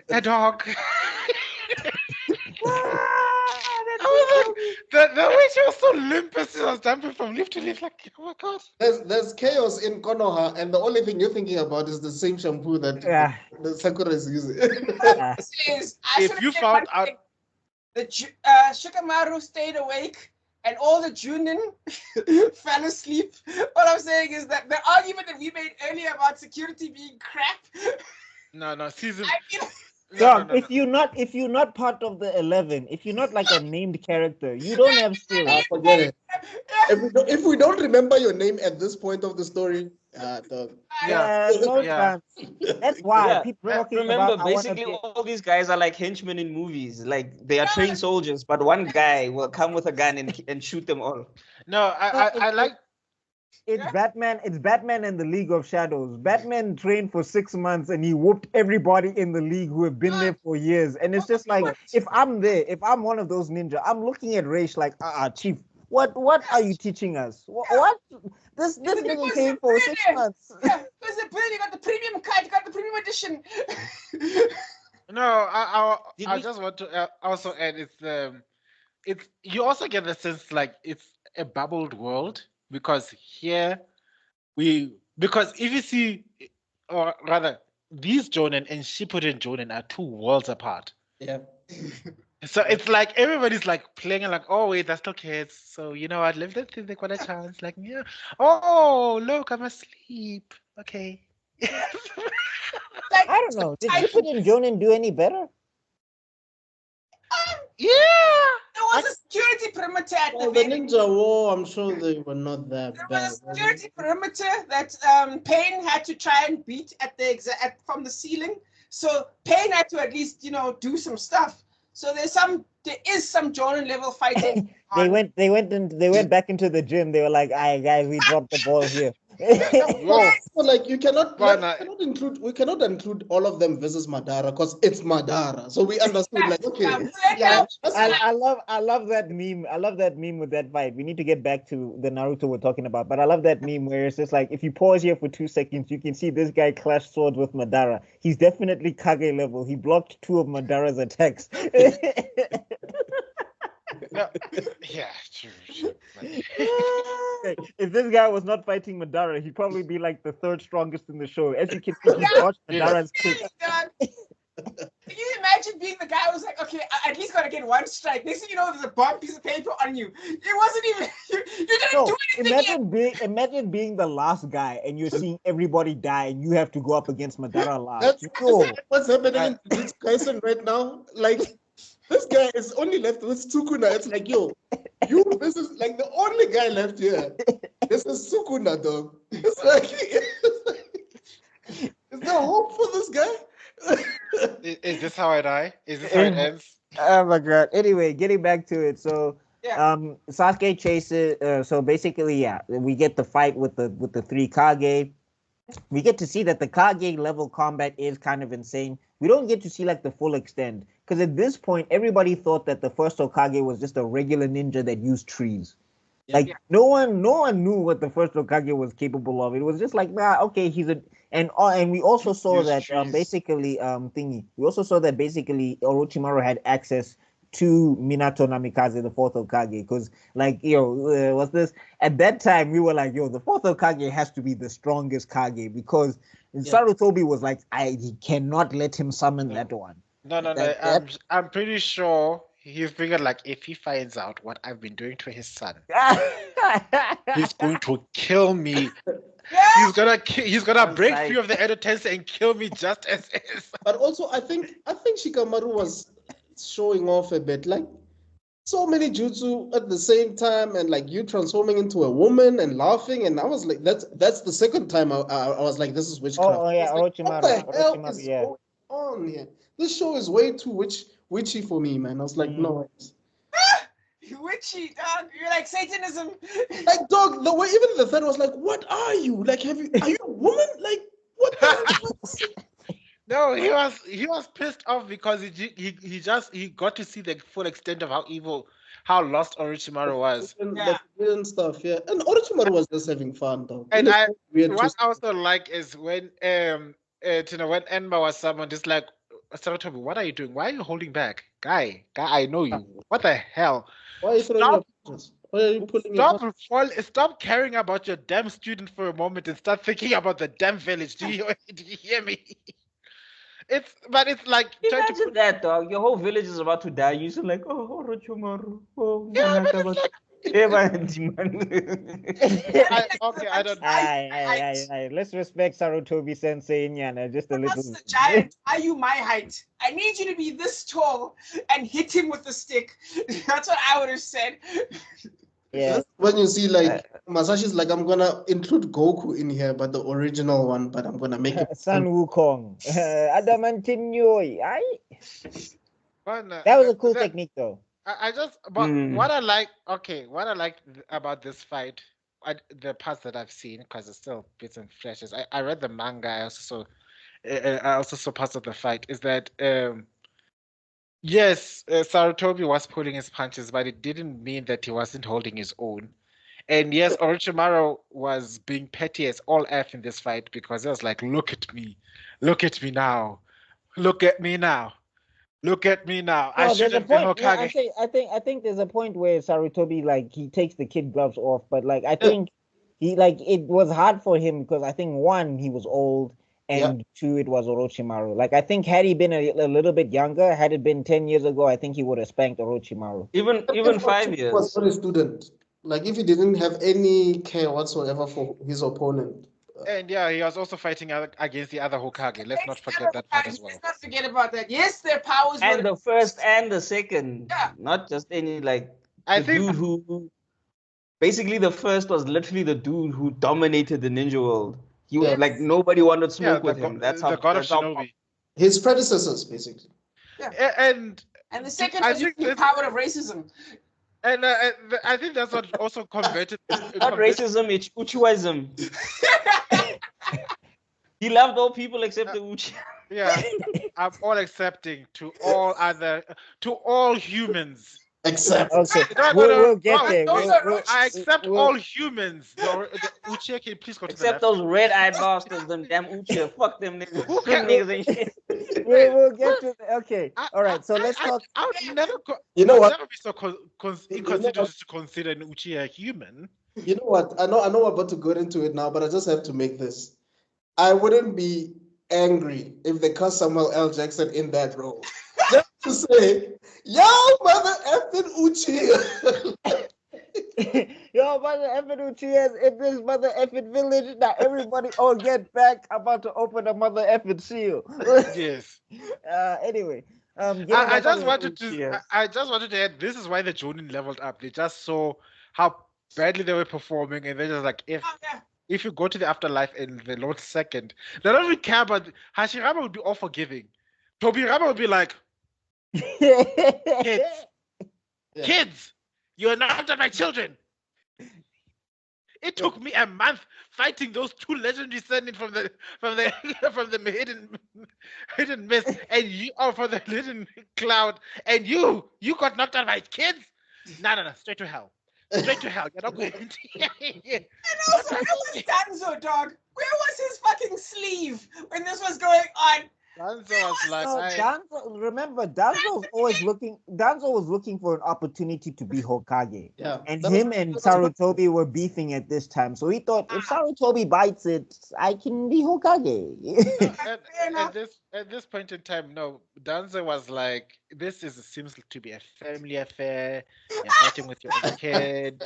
A dog. The way she was so limp as she was jumping from lift to lift, like, oh my god. There's chaos in Konoha, and the only thing you're thinking about is the same shampoo that the Sakura is using. If you found out, the Shikamaru stayed awake and all the Junin fell asleep. What I'm saying is that the argument that we made earlier about security being crap. No, season. Dog, if you're not part of the 11, if you're not like a named character, you don't have skills. Forget it. If we don't remember your name at this point of the story, dog. No chance. That's why people talking remember, about. basically, all these guys are like henchmen in movies. Like they are trained soldiers, but one guy will come with a gun and shoot them all. No, I like. It's Batman. It's Batman and the League of Shadows. Batman trained for 6 months and he whooped everybody in the league who have been there for years. And it's just like, if I'm there, if I'm one of those ninja, I'm looking at Raish like, Chief, what are you teaching us? What? This nigga came for 6 months. Yeah, you got the premium card, you got the premium edition. No, I just want to also add it's you also get the sense like it's a bubbled world. Because here because if you see, or rather, these Jonin and Shippuden Jonin are two worlds apart. Yeah. So it's like everybody's like playing and like, oh wait, that's still kids. So you know what? Let them think they got a chance. Like, yeah. Oh look, I'm asleep. Okay. Like, I don't know. Did Shippuden Jonin do any better? Yeah. There was a security perimeter at the Ninja War, I'm sure they were not that there bad. was a security perimeter that Pain had to try and beat at the from the ceiling. So Pain had to at least, do some stuff. So there is some Jonin level fighting. They went back into the gym. They were like, "Alright, guys, we dropped the ball here." So like we cannot include all of them versus Madara because it's Madara. So we understood like okay. Yeah, I love that meme. I love that meme with that fight. We need to get back to the Naruto we're talking about, but I love that meme where it's just like if you pause here for 2 seconds, you can see this guy clash swords with Madara. He's definitely Kage level. He blocked 2 of Madara's attacks. No, yeah, true. If this guy was not fighting Madara, he'd probably be like the 3rd strongest in the show. As you can see, he dodged Madara's kick. Can you imagine being the guy who was like, okay, I at least gotta get 1 strike. Next thing you know, there's a bomb piece of paper on you. It wasn't even you didn't do anything. Imagine being the last guy and you're seeing everybody die and you have to go up against Madara last. What's happening in Jujutsu Kaisen right now? Like this guy is only left with Sukuna. It's like, this is like the only guy left here. This is Sukuna, dog. It's like, is there hope for this guy? Is this how I die? Is this how it ends? Oh my god. Anyway, getting back to it. So Sasuke chases so basically, we get the fight with the 3 Kage. We get to see that the Kage level combat is kind of insane. We don't get to see like the full extent. Because at this point, everybody thought that the first Hokage was just a regular ninja that used trees. No one knew what the first Hokage was capable of. It was just like, okay, he's a and we also saw that basically we also saw that basically Orochimaru had access to Minato Namikaze, the 4th Hokage, because what's this? At that time we were like, the 4th Hokage has to be the strongest Kage because Sarutobi was like, he cannot let him summon that one. No. I'm pretty sure he figured like if he finds out what I've been doing to his son, he's going to kill me. He's gonna break free of the Edo Tensei and kill me just as is. But also, I think Shikamaru was showing off a bit, like so many jutsu at the same time, and like you transforming into a woman and laughing, and I was like, that's the second time I was like, this is witchcraft. Orochimaru. What the hell is going on here? This show is way too witchy for me, man. I was like, no. Witchy, dog. You're like Satanism. Like, dog, the way even the third was like, what are you? Like, are you a woman? Like, what the hell? No, he was pissed off because he got to see the full extent of how lost Orochimaru was. And stuff, And Orochimaru was just having fun, though. And what I also like is when when Enma was summoned, it's like, Sarutobi, what are you doing? Why are you holding back? Guy, I know you. What the hell? Why are you throwing your punches? Why are you pulling your punches? Stop caring about your damn student for a moment and start thinking about the damn village. Do you hear me? It's like trying to Imagine that, dog. Your whole village is about to die. You're still like, oh, Orochimaru. Oh, Yeah, but it's Manakawa. like, I don't know. Aye. Let's respect Sarutobi Sensei Nyana just a little. That's the giant. Are you my height? I need you to be this tall and hit him with the stick. That's what I would have said. Yeah. When you see like Masashi's like, I'm gonna include Goku in here, but the original one, but I'm gonna make it Sun Wukong. Adamantinyo. Aye. But, That was a cool technique though. What I like about this fight, the parts that I've seen, because it's still bits and flashes. I read the manga. I also saw parts of the fight. Is that yes, Sarutobi was pulling his punches, but it didn't mean that he wasn't holding his own. And yes, Orochimaru was being petty as all F in this fight because he was like, "Look at me now, look at me now." Look at me now. No, I should have been Hokage. I think there's a point where Sarutobi like he takes the kid gloves off, but like I think he like it was hard for him because I think one he was old and two it was Orochimaru. Like I think had he been a little bit younger, had it been 10 years ago, I think he would have spanked Orochimaru. Even 5 years. Was not a student. Like if he didn't have any care whatsoever for his opponent. And yeah, he was also fighting against the other Hokage. Let's not forget that part as well. Let's not forget about that. Yes, their powers were... And the first and the second. Yeah. Not just any like I the think dude who basically the first was literally the dude who dominated the ninja world. He was like nobody wanted to smoke with him. That's how the god of Shinobi. His predecessors, basically. And the second was the power of racism. And I think that's what also converted. Not racism, it's Uchiwaism. He loved all people except the Uchi. Yeah, I'm all accepting to all humans. Except. Okay, No, we'll get there. I accept all humans. The Uchi, can you please go to Except the left? those red-eyed bastards, them damn Uchi. Fuck them niggas. Them niggas ain't shit. We'll get to okay. All right, so let's talk. I would never. You know I would what? never be so inconsiderate to consider an Uchi a human. You know what? I know we're about to go into it now, but I just have to make this. I wouldn't be angry if they cast Samuel L. Jackson in that role. Just to say, yo, mother effing Uchi. Yo, mother effing Uchiha in this mother effing village. Now everybody, get back. I'm about to open a mother effing seal. Yes. Anyway. I just wanted to add, this is why the Jonin leveled up. They just saw how badly they were performing, and they're just like, if you go to the afterlife in the Lord's second, they don't even care about Hashirama would be all forgiving. Tobirama would be like, kids, you are not my children. It took me a month fighting those two legendary sending from the hidden mist, and you from the hidden cloud, and you got knocked out by kids. No, straight to hell. Straight to hell. You're not going to. And also, where was Danzo, dog? Where was his fucking sleeve when this was going on? Danzo was like, Danzo was looking for an opportunity to be Hokage. Yeah. And him and Sarutobi were beefing at this time. So he thought, if Sarutobi bites it, I can be Hokage. At this point in time, no, Danzo was like, seems to be a family affair. You're fighting with your own kid.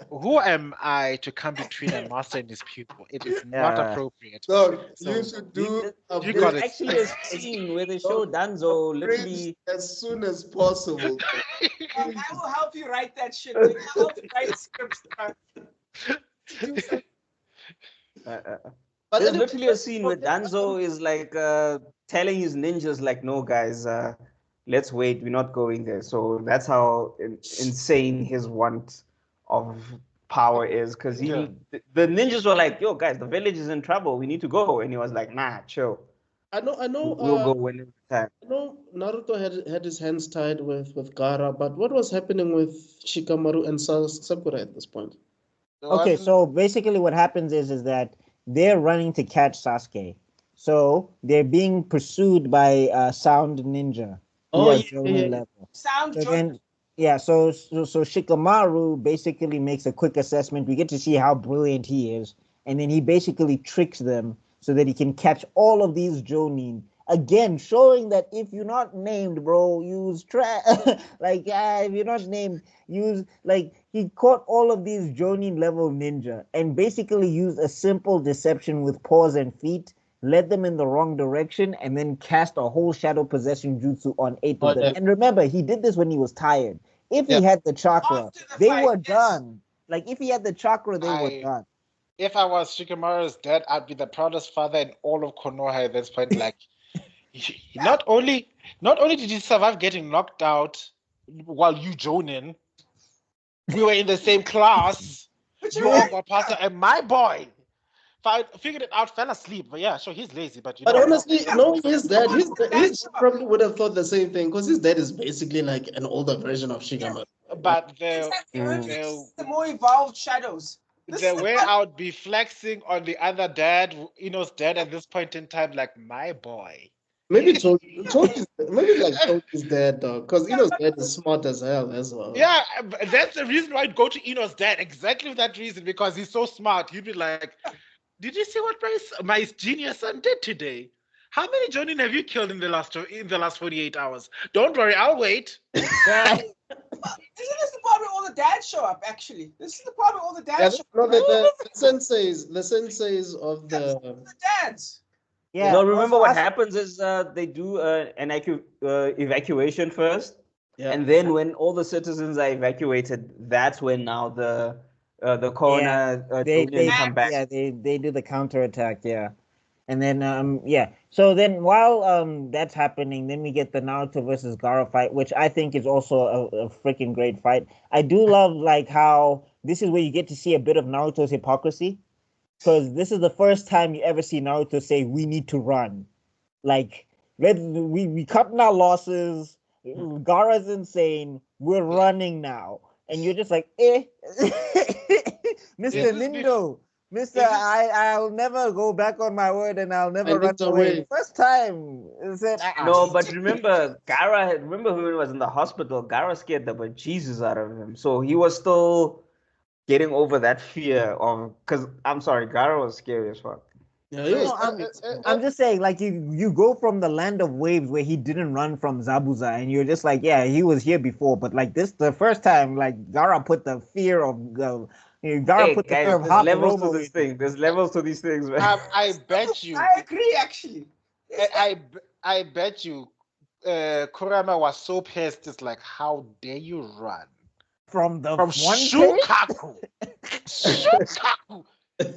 Who am I to come between a master and his pupil? It is not appropriate. No, you should do actually a scene where they show Danzo literally as soon as possible. I will help you write that shit. I'll help you write scripts. But there's literally a scene where Danzo is like telling his ninjas like, no guys, let's wait, we're not going there. So that's how insane his want of power is, because the ninjas were like, yo guys, the village is in trouble, we need to go, and he was like, nah, chill. I know. We'll go when it's time. I know Naruto had his hands tied with Gaara, but what was happening with Shikamaru and Sakura at this point? Okay, so basically what happens is that they're running to catch Sasuke, So they're being pursued by Sound Ninja. Oh, Who are yeah, Jonin yeah. level. Sound So joint. then, yeah, so Shikamaru basically makes a quick assessment. We get to see how brilliant he is, and then he basically tricks them so that he can catch all of these Jonin. Again, showing that if you're not named, bro, use if you're not named, use he caught all of these Jonin level ninja and basically used a simple deception with paws and feet, led them in the wrong direction, and then cast a whole shadow possession jutsu on 8 of them. yeah. And remember, he did this when he was tired. If Yeah. he had the chakra, After the they fight, were yes. done. Like if he had the chakra, they were done. If I was Shikamaru's dad, I'd be the proudest father in all of Konoha at this point. Like, not only did he survive getting knocked out while you Jonin, we were in the same class. But You you're all right. got past, and my boy figured it out, fell asleep. But yeah, sure, he's lazy, but But honestly, knowing his dad, his dad probably would have thought the same thing because his dad is basically like an older version of Shikamaru. But Exactly. the The more evolved shadows. This is the way I would be flexing on the other dad, Ino's dad at this point in time, like my boy. Maybe Choji's dad, though, because Ino's dad is smart as hell as well. Yeah, that's the reason why I'd go to Ino's dad. Exactly for that reason, because he's so smart. You'd be like, "Did you see what my genius son did today? How many Jonin have you killed in the last 48 hours? Don't worry, I'll wait." This is the part where all the dads show up, actually. This is the part where all the Yeah, dads show no, up. the senseis of the The dads. Yeah. No, remember also what us- happens is they do an evacuation first, yeah. and then when all the citizens are evacuated, that's when now the Konoha they come back. Yeah, they do the counterattack, yeah. And then so then while that's happening, then we get the Naruto versus Gaara fight, which I think is also a freaking great fight. I do love like how this is where you get to see a bit of Naruto's hypocrisy, because this is the first time you ever see Naruto say we need to run. Like we cutting our losses. Gaara's insane. We're running now, and you're just like, Mr. Nindo. Mister, I'll never go back on my word, and I'll never run away. First time, it said, No, but remember, remember when he was in the hospital, Gaara scared the bejesus out of him. So he was still getting over that fear of, because I'm sorry, Gaara was scary as fuck. Yeah, I'm just saying, like you go from the land of waves where he didn't run from Zabuza, and you're just like, yeah, he was here before, but like this, the first time, like Gaara put the fear of the. Gaara put the fear of there's levels to this thing. There's levels to these things, man. I bet you. I agree, actually. I bet you. Kurama was so pissed. It's like, how dare you run from Shukaku? Shukaku.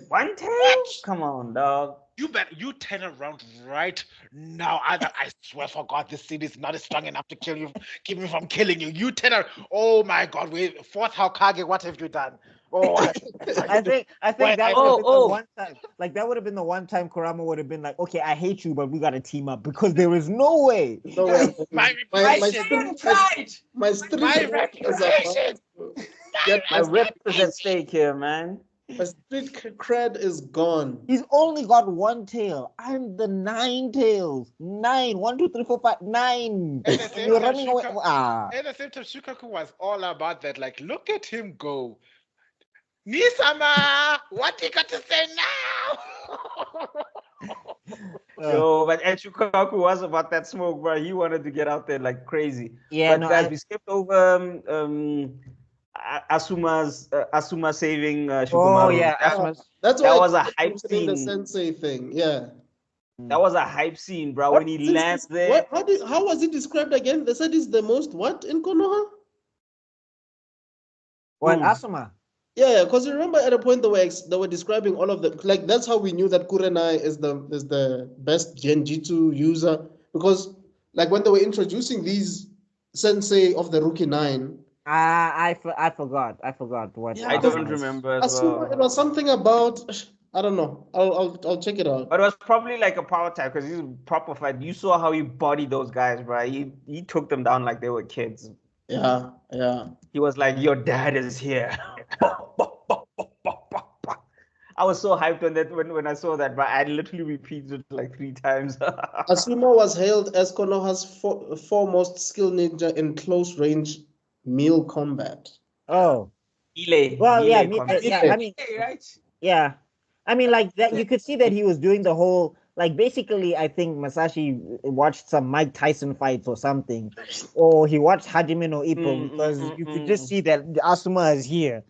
One tail? Come on, dog. You turn around right now. Either I swear for God, this seed is not strong enough to kill you, keep me from killing you. You turn around. Oh my God, wait, fourth Hokage, what have you done? Oh, I think that would have been the one time. Like that would have been the one time Kurama would have been like, okay, I hate you, but we gotta team up, because there is no way. No way. My reputation. My rep is at stake here, man. My street cred is gone. He's only got one tail. I'm the 9 tails. 9. 1, 2, 3, 4, 5, 9. You're running away. At the same time, Shukaku was all about that. Like, look at him go. Nisama, what do you got to say now? Yo, but Shukaku was about that smoke, bro. He wanted to get out there like crazy. Yeah, but guys, we skipped over Asuma saving Shikamaru. Oh yeah, that was a hype scene. The sensei thing, yeah. That was a hype scene, bro. When he lands there. How was it described again? They said it's the most what in Konoha? What, Asuma? Yeah, because you remember at a point they were describing all of the, like, that's how we knew that Kurenai is the best genjutsu user, because like when they were introducing these sensei of the Rookie 9. I forgot what. Yeah, I don't remember as well. It was something about, I don't know. I'll check it out. But it was probably like a power type, because he's a proper fight. You saw how he bodied those guys, bro. He took them down like they were kids. Yeah. He was like, your dad is here. I was so hyped on that when I saw that, but I literally repeated it like 3 times. Asuma was hailed as Konoha's foremost skilled ninja in close range melee combat. Oh, Melee, well, yeah, melee combat. yeah. I mean, Hey, right? yeah. I mean, like that. You could see that he was doing the whole, like, basically. I think Masashi watched some Mike Tyson fights or something, or he watched Hajime no Ippo because you could just see that Asuma is here.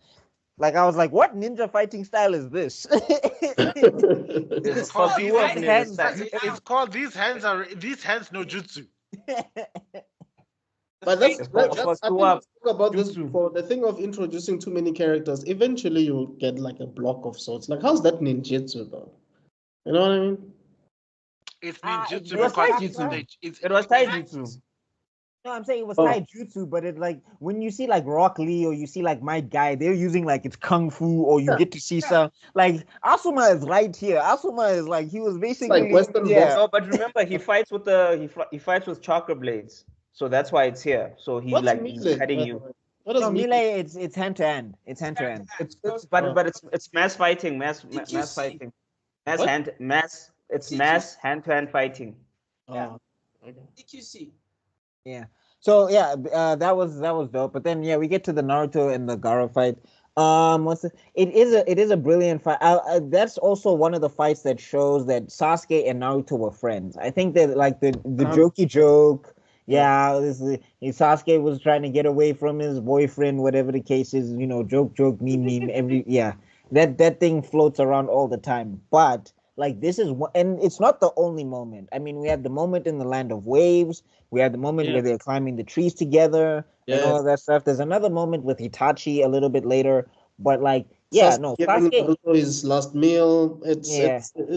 Like, I was like, what ninja fighting style is this? It's called these Right. hands. Right. It's called these hands no jutsu. But that's, It's that's for I think Suwa we spoke about this jutsu. before. The thing of introducing too many characters, eventually you'll get like a block of sorts. Like, how's that ninjutsu though? You know what I mean? It's It ninjutsu was because taijutsu. it's It was taijutsu. No, I'm saying it was Oh. taijutsu, but it like when you see like Rock Lee or you see like my guy, they're using like it's kung fu, or you Yeah. get to see some like Asuma is right here. Asuma is like he was basically like Western yeah. boxing. No, but remember, he fights with he fights with chakra blades, so that's why it's here. So he What's like melee? cutting you. What does No, melee? melee it's hand to hand. It's hand to hand. It's Those- but it's mass fighting, mass TQC. fighting, mass What? hand mass. It's TQC. mass hand to hand fighting. Yeah. Okay. TQC. Yeah. So yeah, that was dope. But then yeah, we get to the Naruto and the Gaara fight. It is a brilliant fight. That's also one of the fights that shows that Sasuke and Naruto were friends. I think that like the jokey joke. Yeah, Sasuke was trying to get away from his boyfriend, whatever the case is. You know, joke, meme. That thing floats around all the time. But like this is one, and it's not the only moment. I mean, we had the moment in the Land of Waves. We had the moment where they're climbing the trees together and all of that stuff. There's another moment with Hitachi a little bit later, but like, yeah, Sasuke no, giving Sasuke, Naruto his last meal. It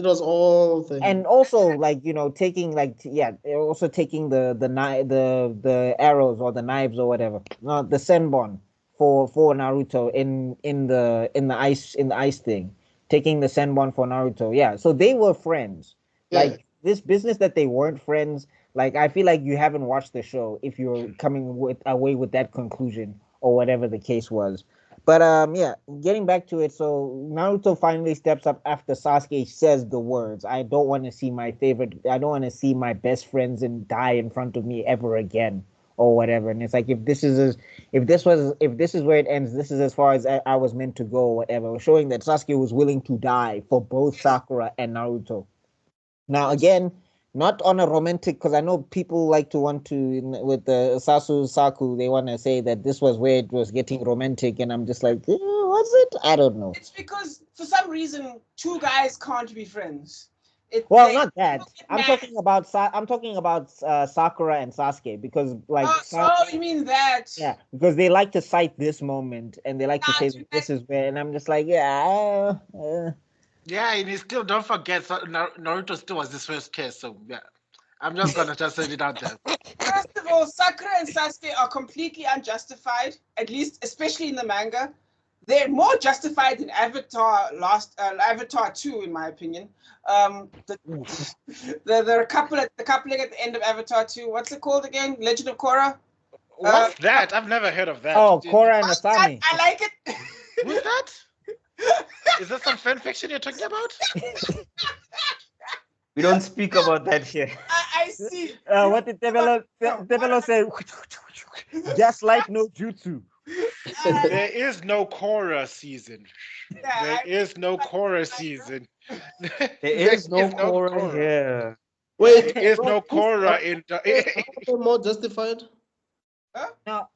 was all things. and also like taking like also taking the arrows or the knives or whatever, no, the senbon for Naruto in the ice thing, taking the senbon for Naruto. Yeah, so they were friends. Yeah. Like this business that they weren't friends. Like I feel like you haven't watched the show if you're coming away with that conclusion or whatever the case was. But yeah, getting back to it, so Naruto finally steps up after Sasuke says the words, "I don't want to see my I don't want to see my best friends and die in front of me ever again," or whatever. And it's like if this is where it ends, this is as far as I was meant to go, or whatever. Showing that Sasuke was willing to die for both Sakura and Naruto. Now again, not on a romantic, because I know people like to want to with the Saku, they want to say that this was where it was getting romantic, and I'm just like, was it? I don't know. It's because for some reason 2 guys can't be friends. Well, not that. I'm mad. talking about Sakura and Sasuke, because like you mean that? yeah, because they like to cite this moment and they like to say that this is where, and I'm just like, yeah. Yeah, and you still don't forget Naruto still was his first kiss, so yeah. I'm just gonna just say it out there. First of all, Sakura and Sasuke are completely unjustified, at least especially in the manga. They're more justified than Avatar Avatar 2, in my opinion. The coupling at the end of Avatar 2, what's it called again? Legend of Korra? What's that? I've never heard of that. Oh, Korra and Asami. I like it. Who's that? Is that some fan fiction you're talking about? We don't speak about that here. I see. What did Tebello say? Just like no jutsu. There is no Korra season. There is no Korra season. There is no Korra here. Wait, There is no Korra in more justified? No,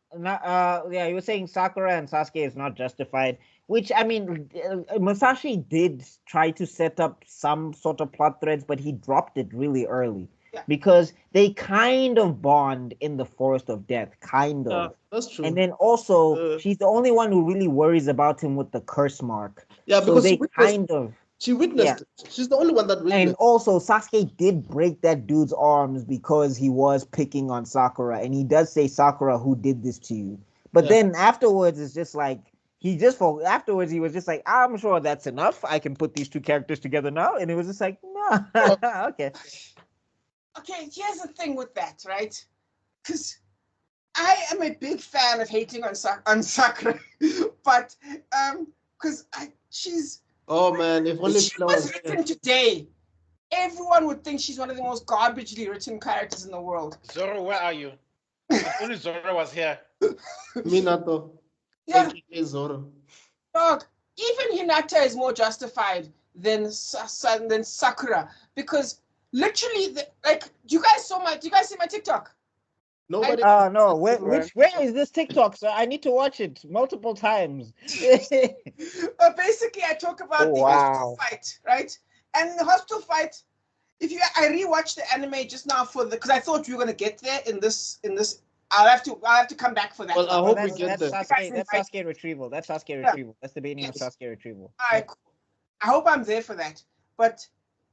yeah, you were saying Sakura and Sasuke is not justified, which I mean, Masashi did try to set up some sort of plot threads, but he dropped it really early because they kind of bond in the Forest of Death, kind of. That's true. And then also, she's the only one who really worries about him with the curse mark. Yeah, because so she witnessed it. She's the only one that witnessed. And also, Sasuke did break that dude's arms because he was picking on Sakura, and he does say, "Sakura, who did this to you?" But then afterwards, it's just like afterwards he was just like, "I'm sure that's enough. I can put these 2 characters together now," and it was just like, "No, okay." Okay, here's the thing with that, right? Because I am a big fan of hating on Sakura, but because she's Oh man, if only If she Pila was was written there. today, everyone would think she's one of the most garbagely written characters in the world. Zoro, where are you? If only Zoro was here. Minato. Yeah, AKA Zoro. dog. Even Hinata is more justified than than Sakura because literally, do you guys see my TikTok? Nobody. No. Where is this TikTok, sir? I need to watch it multiple times. Basically, I talk about the hospital fight, right? And in the hospital fight, I rewatched the anime just now because I thought we were gonna get there in this. I'll have to come back for that. Well, I one. hope we get there. That's Sasuke retrieval. That's Sasuke retrieval. That's the beginning of Sasuke retrieval. All right, cool. I hope I'm there for that. But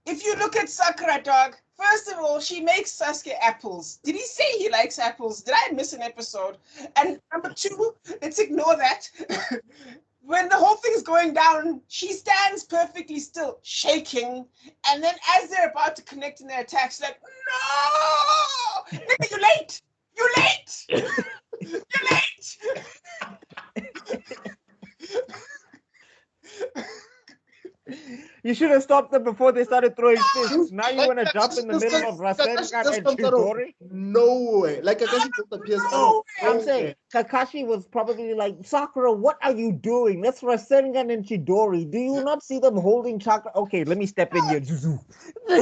if you look at Sakura, dog, first of all, she makes Sasuke apples. Did he say he likes apples? Did I miss an episode? And number two, let's ignore that. When the whole thing's going down, she stands perfectly still, shaking. And then as they're about to connect in their attack, she's like, no! Nigga, you're late! You're late! You're late! You should have stopped them before they started throwing fists. Now you want to jump in the middle of Rasengan and Chidori? No way. Like Kakashi just appears out. I'm saying Kakashi was probably like, Sakura, what are you doing? That's Rasengan and Chidori. Do you not see them holding chakra? Okay, let me step in here.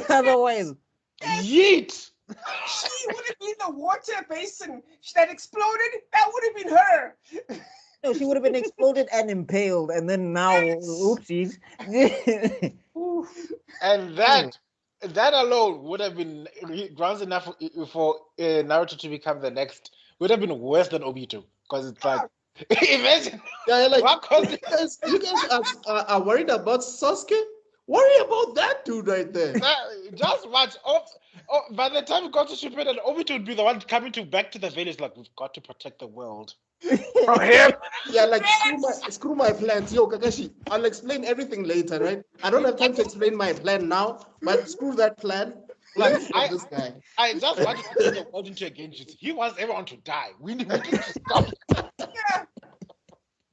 Otherwise, Yeet! She would have been the water basin that exploded. That would have been her. no, she would have been exploded and impaled, and then now, oopsies. And that alone would have been grounds enough for Naruto to become the next. Would have been worse than Obito because it's like imagine. Yeah, like what caused you guys are worried about Sasuke? Worry about that dude right there. just watch. By the time we got to Shippuden, Obito would be the one coming back to the village. Like we've got to protect the world. From him. Yeah, like screw my plans. Yo, Kakashi, I'll explain everything later, right? I don't have time to explain my plan now, but screw that plan. Like This guy. I just wanted to turn the world into a genjutsu. He wants everyone to die. We need to stop. Yeah.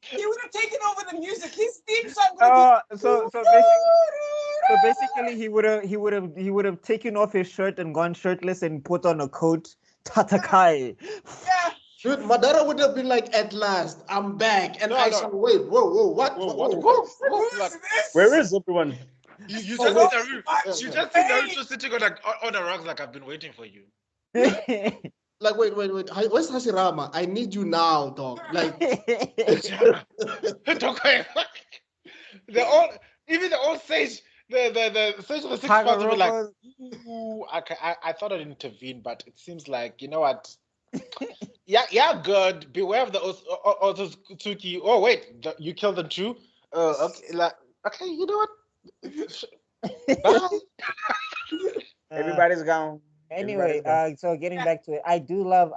He would have taken over the music. His theme song would So basically, he would have taken off his shirt and gone shirtless and put on a coat. Tatakai. Yeah. Dude, Madara would have been like, at last, I'm back. And I shall wait. Whoa, what? Like, Where is everyone? you just see Naruto sitting on a rock like I've been waiting for you. Like, wait. Where's Hashirama? I need you now, dog. Like, even the old sage, the sage of the 6 months were like, ooh, I thought I'd intervene, but it seems like, you know what? yeah, good. Beware of the Otsutsuki. Oh wait, you killed them too. Okay, you know what? Bye. Everybody's gone. Anyway, so getting back to it, I love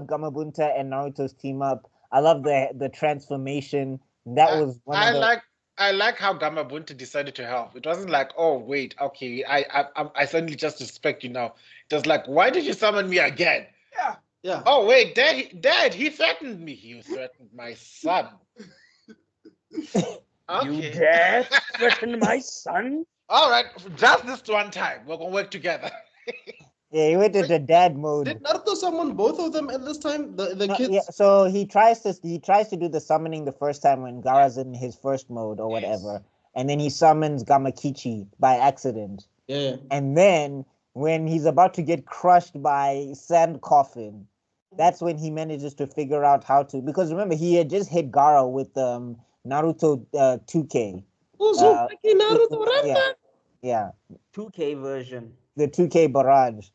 Gamabunta and Naruto's team up. I love the transformation. That was one of the. I like how Gamabunta decided to help. It wasn't like, oh wait, okay, I suddenly just respect you now. It was like, why did you summon me again? Yeah. Oh wait, Dad, he threatened me. He threatened my son. Okay. You dare threaten my son? All right, just this one time, we're gonna work together. Yeah, he went into dad mode. Did Naruto summon both of them at this time? The kids. Yeah, so he tries to do the summoning the first time when Gaara's in his first mode or whatever, and then he summons Gamakichi by accident. Yeah. And then when he's about to get crushed by Sand Coffin, that's when he manages to figure out how to. Because remember, he had just hit Gaara with Naruto 2K. Yeah. 2K version. The 2K barrage,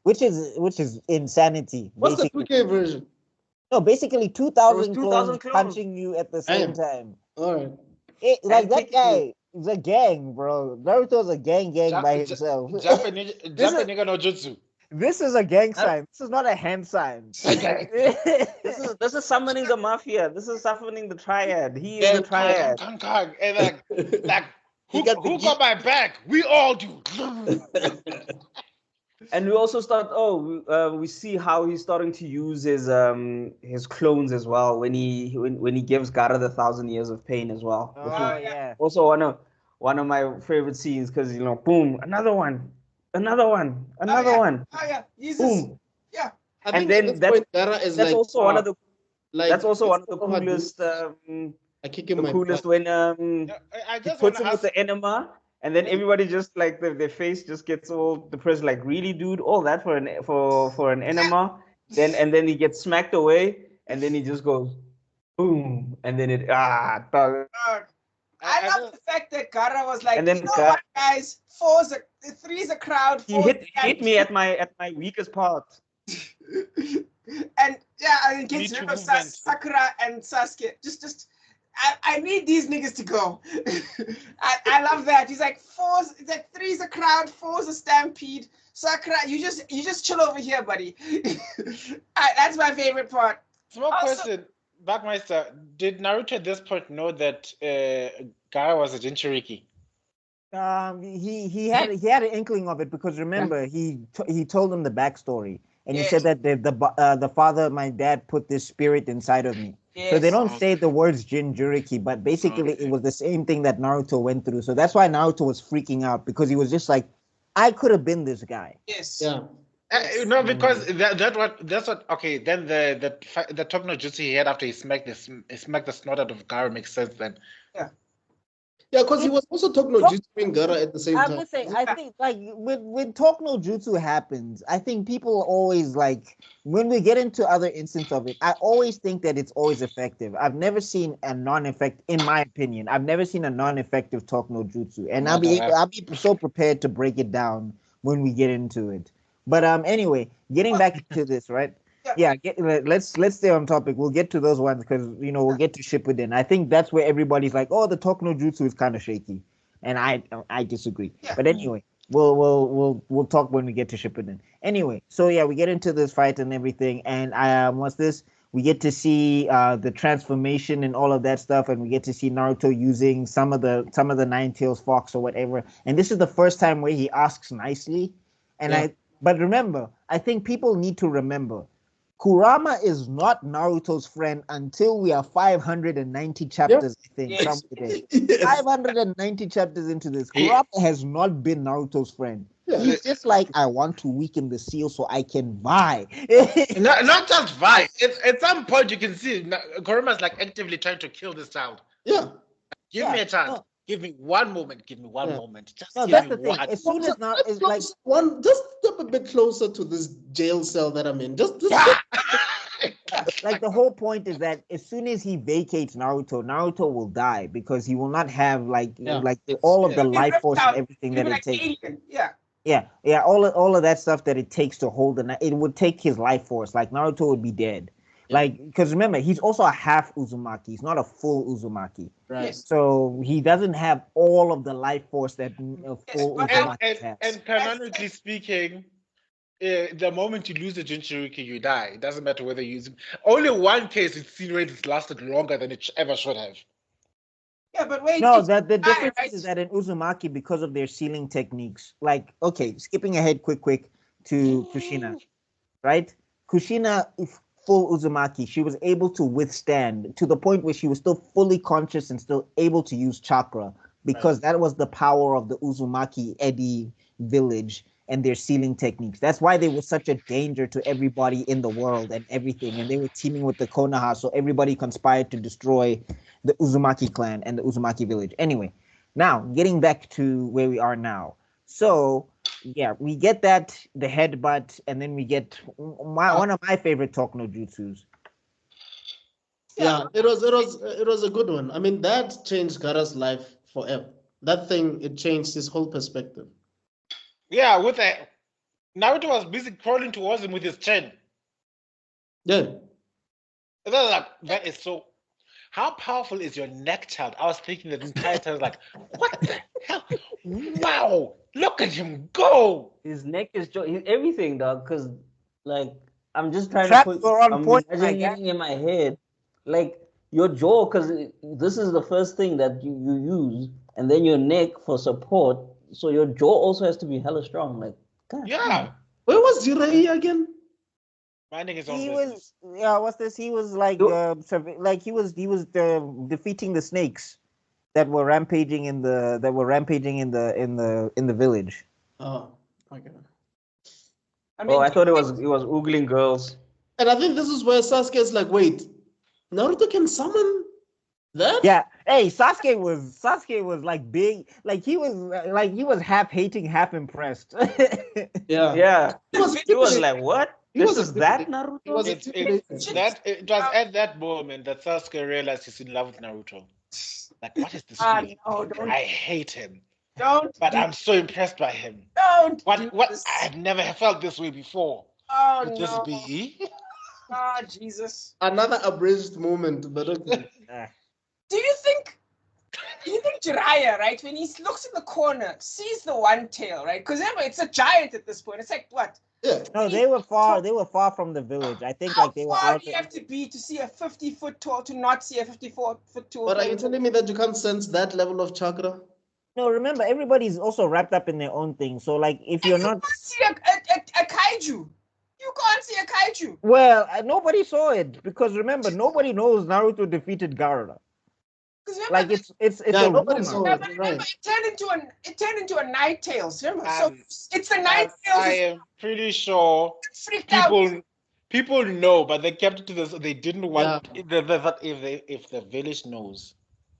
which is insanity. What's the 2K version? No, basically 2,000 clones punching you at the same time. All right. Like that guy is a gang, bro. Naruto's a gang by himself. Japanese no jutsu. This is a gang sign. This is not a hand sign. This is summoning the mafia. This is summoning the triad. He is the triad. And like who got my back? We all do. And we also start. We see how he's starting to use his clones as well when he gives Gaara the 1,000 years of pain as well. Oh yeah. Also one of my favorite scenes because boom, another one. Oh yeah, Jesus. Boom. Yeah. I And think then at this point, Gaara is that's like, also one of the like that's also one of the Konoha coolest. dudes. I kick him The my coolest butt. when I he just puts want to him with ask. the enema, and then everybody just like their face just gets all depressed. Like, really, dude, all that for an enema. Then he gets smacked away, and then he just goes boom, and then it dog. I love the fact that Gaara was like, And then you know what, guys, three's a crowd. He hit me at my weakest part. And yeah, and Me gets Too rid of movement. Sakura and Sasuke. Just I need these niggas to go. I love that. He's like it's like three's a crowd, four's a stampede. Sakura, you just chill over here, buddy. That's my favorite part. Small Also- question, Buckmeister. Did Naruto at this point know that Gaara was a Jinchuriki? He had an inkling of it because remember he told him the backstory and he Yes. said that the father, my dad, put this spirit inside of me. So they Yes. don't say the words Jinjuriki, but basically Okay. it was the same thing that Naruto went through. So that's why Naruto was freaking out because he was just like, I could have been this guy. Yes. Yeah. No, because that's what. Okay, then the Tokno Jutsu he had after he smacked the snot out of Gaara makes sense then. Yeah, because he was also talking about Jutsu Gaara at the same I'm time. gonna say, I think like when Talk No Jutsu happens, I think people always like when we get into other instances of it, I always think that it's always effective. I've never seen a non-effective, in my opinion, I've never seen a non-effective Talk No Jutsu, and I'll be so prepared to break it down when we get into it. But anyway, getting back to this, right? Yeah, let's stay on topic. We'll get to those ones because we'll get to Shippuden. I think that's where everybody's like, oh, the Talk No Jutsu is kind of shaky, and I disagree. Yeah. But anyway, we'll talk when we get to Shippuden. Anyway, so yeah, we get into this fight and everything, and what's this? We get to see the transformation and all of that stuff, and we get to see Naruto using some of the Nine Tails Fox or whatever. And this is the first time where he asks nicely, and but remember, I think people need to remember. Kurama is not Naruto's friend until we are 590 chapters, I think. Yes. Somewhere there. 590 chapters into this. Kurama has not been Naruto's friend. He's just like, I want to weaken the seal so I can vie. Not just vie. At some point you can see Kurama's like actively trying to kill this child. Yeah. Give me a chance. Give me one moment. Give me one moment. Just No, give that's me the thing. one. As soon as now it's like Just step a bit closer to this jail cell that I'm in. Just like the whole point is that as soon as he vacates Naruto will die because he will not have all of the life force and everything that it takes. All of that stuff that it takes to hold it would take his life force. Like Naruto would be dead. Like, because remember, he's also a half Uzumaki. He's not a full Uzumaki. Right. So he doesn't have all of the life force that full Uzumaki has. And canonically speaking, the moment you lose the Jinchuriki, you die. It doesn't matter whether you use it. Only one case it's seen where it's lasted longer than it ever should have. Yeah, but wait. No, the difference is that in Uzumaki, because of their sealing techniques, like, okay, skipping ahead quick to Kushina, right? Kushina, full Uzumaki, she was able to withstand to the point where she was still fully conscious and still able to use chakra because that was the power of the Uzumaki Edi village and their sealing techniques. That's why they were such a danger to everybody in the world and everything. And they were teaming with the Konoha, so everybody conspired to destroy the Uzumaki clan and the Uzumaki village. Anyway, now getting back to where we are now. So yeah, we get the headbutt, and then we get one of my favorite Talk No Jutsus. Yeah, it was a good one. I mean, that changed Gaara's life forever. That thing, it changed his whole perspective. Yeah, with that, Naruto was busy crawling towards him with his chin. Yeah. That is so. How powerful is your neck, child? I was thinking the entire time, like, what the hell? Wow, look at him go! His neck is everything, dog. Because like I'm just trying Traps to put. were on I'm point, imagining in my head, like your jaw, because this is the first thing that you use, and then your neck for support. So your jaw also has to be hella strong. Like, God, Yeah. Where was Jiraiya again? Minding his own He business. was what's this? He was like he was defeating the snakes that were rampaging in the village. Oh, okay. I mean, Oh, I thought it was oogling girls. And I think this is where Sasuke is like, wait, Naruto can summon that? Yeah. Hey, Sasuke was like big, like he was half hating, half impressed. Yeah. Yeah, He was, he was like, "What? He This was is that He Naruto?" was It intimidated. was at that moment that Sasuke realized he's in love with Naruto. Like, what is this? feeling? no, don't, I hate him, don't, but do, I'm so impressed by him. don't. What? do What? this. I've never felt this way before. Oh Could this no! be? Ah, Jesus. Another abridged moment, but okay. Do you think Jiraiya, right, when he looks in the corner, sees the one tail, right? Because remember, it's a giant at this point. It's like what? Yeah. No, they were far from the village. I think How like they were far out. do you have to be to see a 50-foot tall, to not see a 54-foot tall? But are you telling me that you can't sense that level of chakra? No, remember everybody's also wrapped up in their own thing. So like if you're you not can't see a kaiju. You can't see a kaiju. well, nobody saw it because remember nobody knows Naruto defeated Gaara. Because remember, Like it's Yeah, a nobody rumor. saw yeah, it. but You're remember, right. it turned into a night tails. Remember, so Um, it's the night tails. I am pretty sure Freaked out. people know, but they kept it to this. They didn't want Yeah. if the village knows.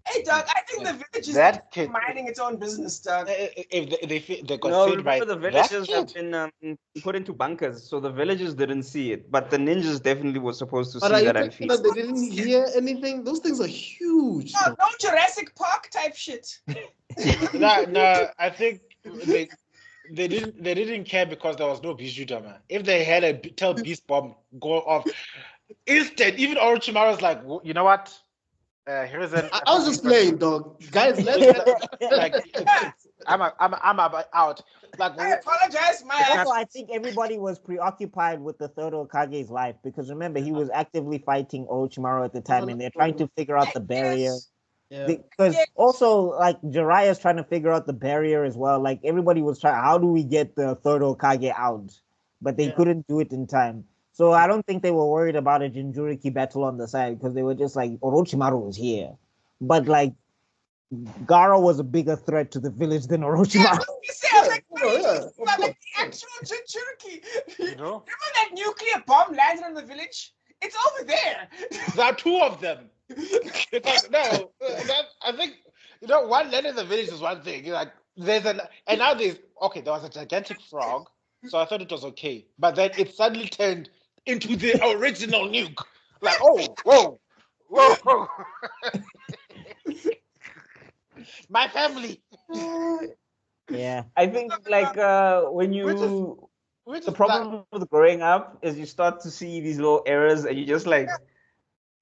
Hey, dog, I think the village is That kid, minding its own business, dog. if they got No, fed by remember the that villagers have kid. been put into bunkers, so the villagers didn't see it, but the ninjas definitely were supposed to But see are you that and telling me feel. that they didn't hear anything? Those things are huge. No, no Jurassic Park type shit. No, I think they didn't care because there was no Bijutama. If they had a tell beast bomb go off, instant. Even Orochimaru's like, you know what? Here's an. I was just playing, dog. Guys, let's Like, I'm out. Like, I apologize, my Also, I think everybody was preoccupied with the third Hokage's life because remember he was actively fighting Orochimaru at the time, and they're trying to figure out the barrier. Yeah. Because Yes. also like Jiraiya's trying to figure out the barrier as well. Like everybody was trying, how do we get the third Hokage out? But they Yeah. couldn't do it in time. So I don't think they were worried about a Jinchuriki battle on the side because they were just like Orochimaru is here. But like Gaara was a bigger threat to the village than Yeah, Orochimaru. I was like, Yeah, yeah, of like the course. actual Jinchuriki. you know, Remember that nuclear bomb landed on the village? It's over there. there are two of them. Because no, I think one land in the village is one thing. Like and now there was a gigantic frog, so I thought it was okay. But then it suddenly turned into the original nuke. Like, oh, whoa. My family. Yeah. I think like when you Which the is problem with growing up is you start to see these little errors and you just like,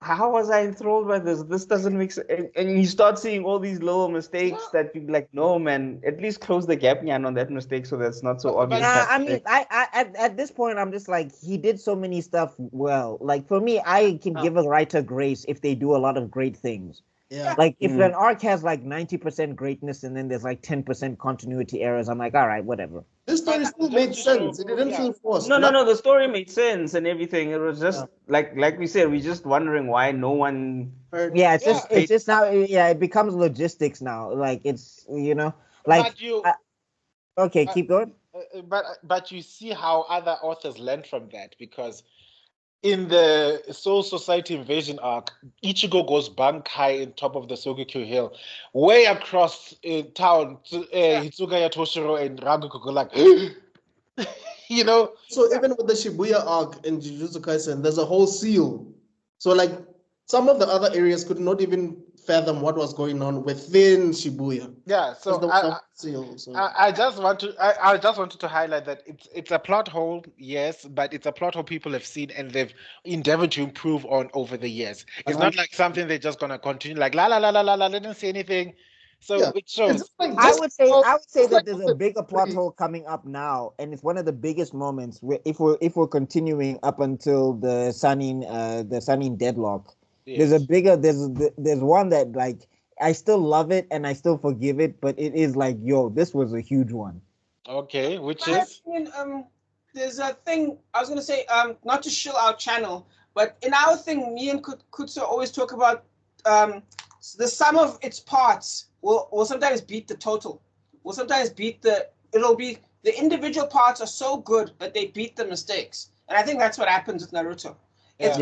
how was I enthralled by this? This doesn't make sense. And you start seeing all these little mistakes that you like, no man, at least close the gap on that mistake so that's not so But- obvious. but- I mean, I at this point, I'm just like he did so many stuff well. Like for me, I can give a writer grace if they do a lot of great things. Yeah. Like if Mm. an arc has like 90% greatness and then there's like 10% continuity errors, I'm like, all right, whatever. This story still made sense. It didn't feel forced. No. The story made sense and everything. It was just like we said, we're just wondering why no one. Yeah, it's Yeah. just now. Yeah, it becomes logistics now. Like it's like. but you, Okay, keep going. but you see how other authors learn from that because in the Soul Society invasion arc, Ichigo goes bunk high in top of the Sogekyo Hill, way across town to Hitsugaya Toshiro and Raguko go like, So even with the Shibuya arc in Jujutsu Kaisen, there's a whole seal. So like some of the other areas could not even fathom what was going on within Shibuya. yeah. So Because there was a seal. So. I just wanted to highlight that it's a plot hole, yes, but it's a plot hole people have seen and they've endeavored to improve on over the years. It's not like something they're just gonna continue like la la la la la la. Didn't say anything, so Yeah. it shows. It's like I just- would say just that like- there's a bigger plot hole coming up now, and it's one of the biggest moments where if we're continuing up until the Sunning deadlock. Yes. There's one that like I still love it and I still forgive it, but it is like, yo, this was a huge one. Okay, which My is opinion, there's a thing I was gonna say. Not to shill our channel, but in our thing, me and Kutsu always talk about the sum of its parts will sometimes beat the total. Will sometimes beat it'll be the individual parts are so good that they beat the mistakes. And I think that's what happens with Naruto. It's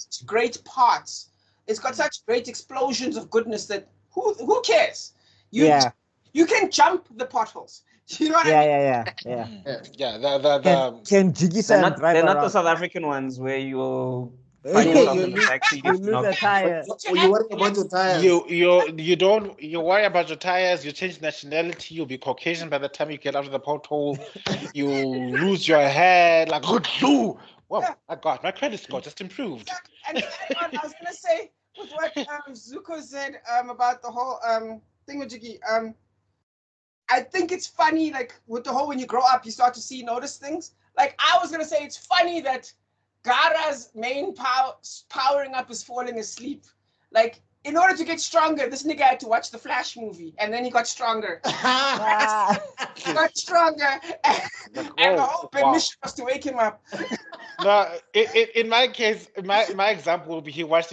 such great parts. It's got such great explosions of goodness that who cares? You can jump the potholes. You know what I mean? Yeah. Can Jiggy-san drive They're not the around? South African ones where you'll find yourself in the backseat. You lose a tire. You worry about your tires. You worry about your tires, you change nationality, you'll be Caucasian by the time you get out of the pothole, you lose your hair, like wow, my God, my credit score just improved. And I was gonna say with what Zuko said about the whole thing with Jiggy, I think it's funny, like with the whole when you grow up you start to notice things. Like I was gonna say it's funny that Gaara's main powering up is falling asleep. Like, in order to get stronger, this nigga had to watch the Flash movie, and then he got stronger. He got stronger, and the whole big mission was to wake him up. No, in my case, my example will be he watched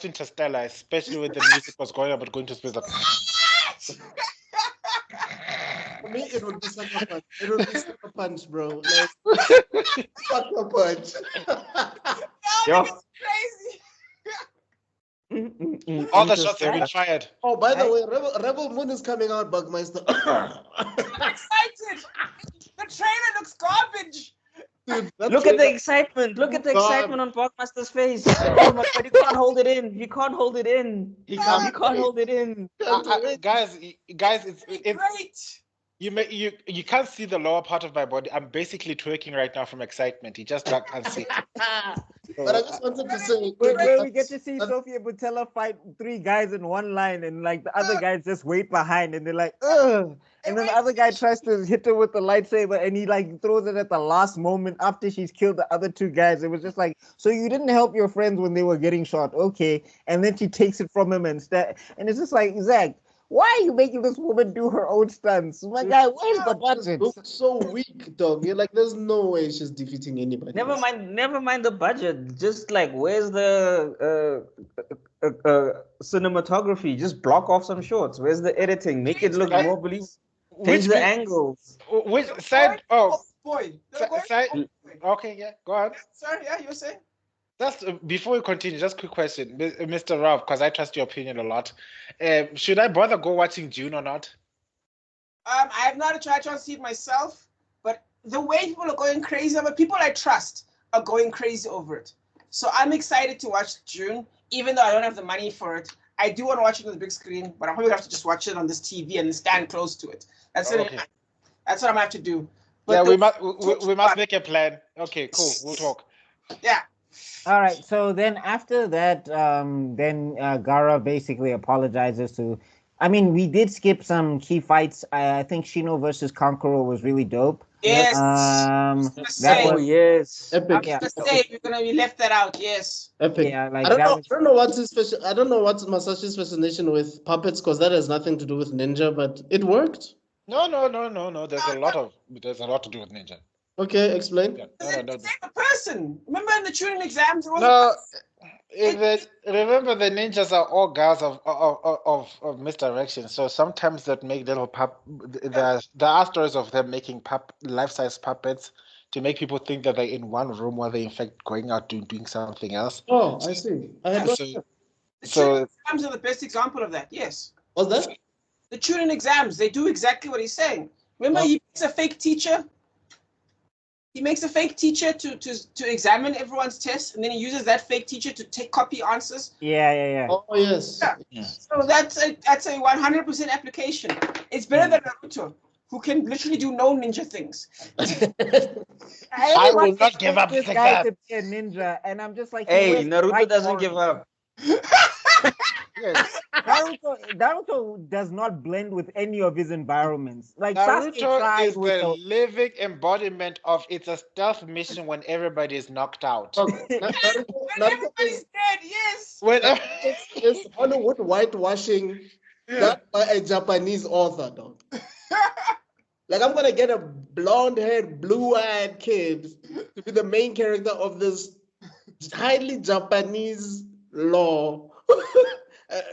Interstellar, especially when the music was going about going to space. For me, it would be sucker punch. It would be sucker punch, bro. Like, sucker punch. Yo, crazy. All the shots have been fired. Oh, by the way, Rebel Moon is coming out, Buckmeister. I'm excited. The trailer looks garbage. Dude, Look at the excitement. Look at the excitement on Buckmeister's face. Oh my God, he can't hold it in. He can't hold it in. He can't hold it in. Guys, it's Great. You can't see the lower part of my body. I'm basically twerking right now from excitement. You just can't see. But I just wanted to say, where we get to see Sophia Butella fight 3 guys in one line, and like the other guys just wait behind, and they're like, ugh. And then the other guy tries to hit her with the lightsaber, and he like throws it at the last moment after she's killed the other 2 guys. It was just like, so you didn't help your friends when they were getting shot, okay? And then she takes it from him and it's just like, Zach, why are you making this woman do her own stunts? My guy, where's the budget? looks so weak, dog. You're like, there's no way she's defeating anybody. Never mind the budget. Just like, where's the cinematography? Just block off some shots. Where's the editing? Make it look more believable. Change the angles. Which side? Oh, boy. Side. Okay, yeah, go on. Sorry, yeah, you were saying? Just before we continue, just a quick question, Mr. Rob, because I trust your opinion a lot. Should I bother go watching June or not? I have not tried to see it myself, but the way people are going crazy over it, people I trust are going crazy over it. So I'm excited to watch June, even though I don't have the money for it. I do want to watch it on the big screen, but I'm probably gonna have to just watch it on this TV and stand close to it. That's what I'm gonna have to do. But yeah, we must make a plan. Okay, cool. We'll talk. Yeah. All right. So then after that, then Gaara basically apologizes to. I mean, we did skip some key fights. I think Shino versus Kankuro was really dope. Yes. Yes. Epic. Yeah. We left that out. Yes. Epic. Yeah, like I don't that know. was- I don't know what's his special. I don't know what's Masashi's fascination with puppets, because that has nothing to do with ninja, but it worked. No. There's a lot to do with ninja. Okay, explain. Yeah. It's like a person. Remember in the tuning exams? Remember the ninjas are all guys of misdirection. So sometimes that make little there are stories of them making life-size puppets to make people think that they're in one room while they're in fact going out doing something else. Oh, I see. The tuning exams are the best example of that. Yes. What's that? The tuning exams, they do exactly what he's saying. Remember, he makes a fake teacher. He makes a fake teacher to examine everyone's tests, and then he uses that fake teacher to take copy answers. Yeah. Oh yes. Yeah. So that's a 100% application. It's better than Naruto, who can literally do no ninja things. I will not give up this like guy that. to be a ninja, and I'm just like, Hey, Naruto doesn't give up. Yes. Naruto does not blend with any of his environments. Like Sasuke Naruto tried is with the living embodiment of it's a stealth mission when everybody is knocked out. Everybody's dead, yes. It's Hollywood whitewashing done by a Japanese author, dog. Like, I'm gonna get a blonde-haired, blue-eyed kid to be the main character of this highly Japanese law,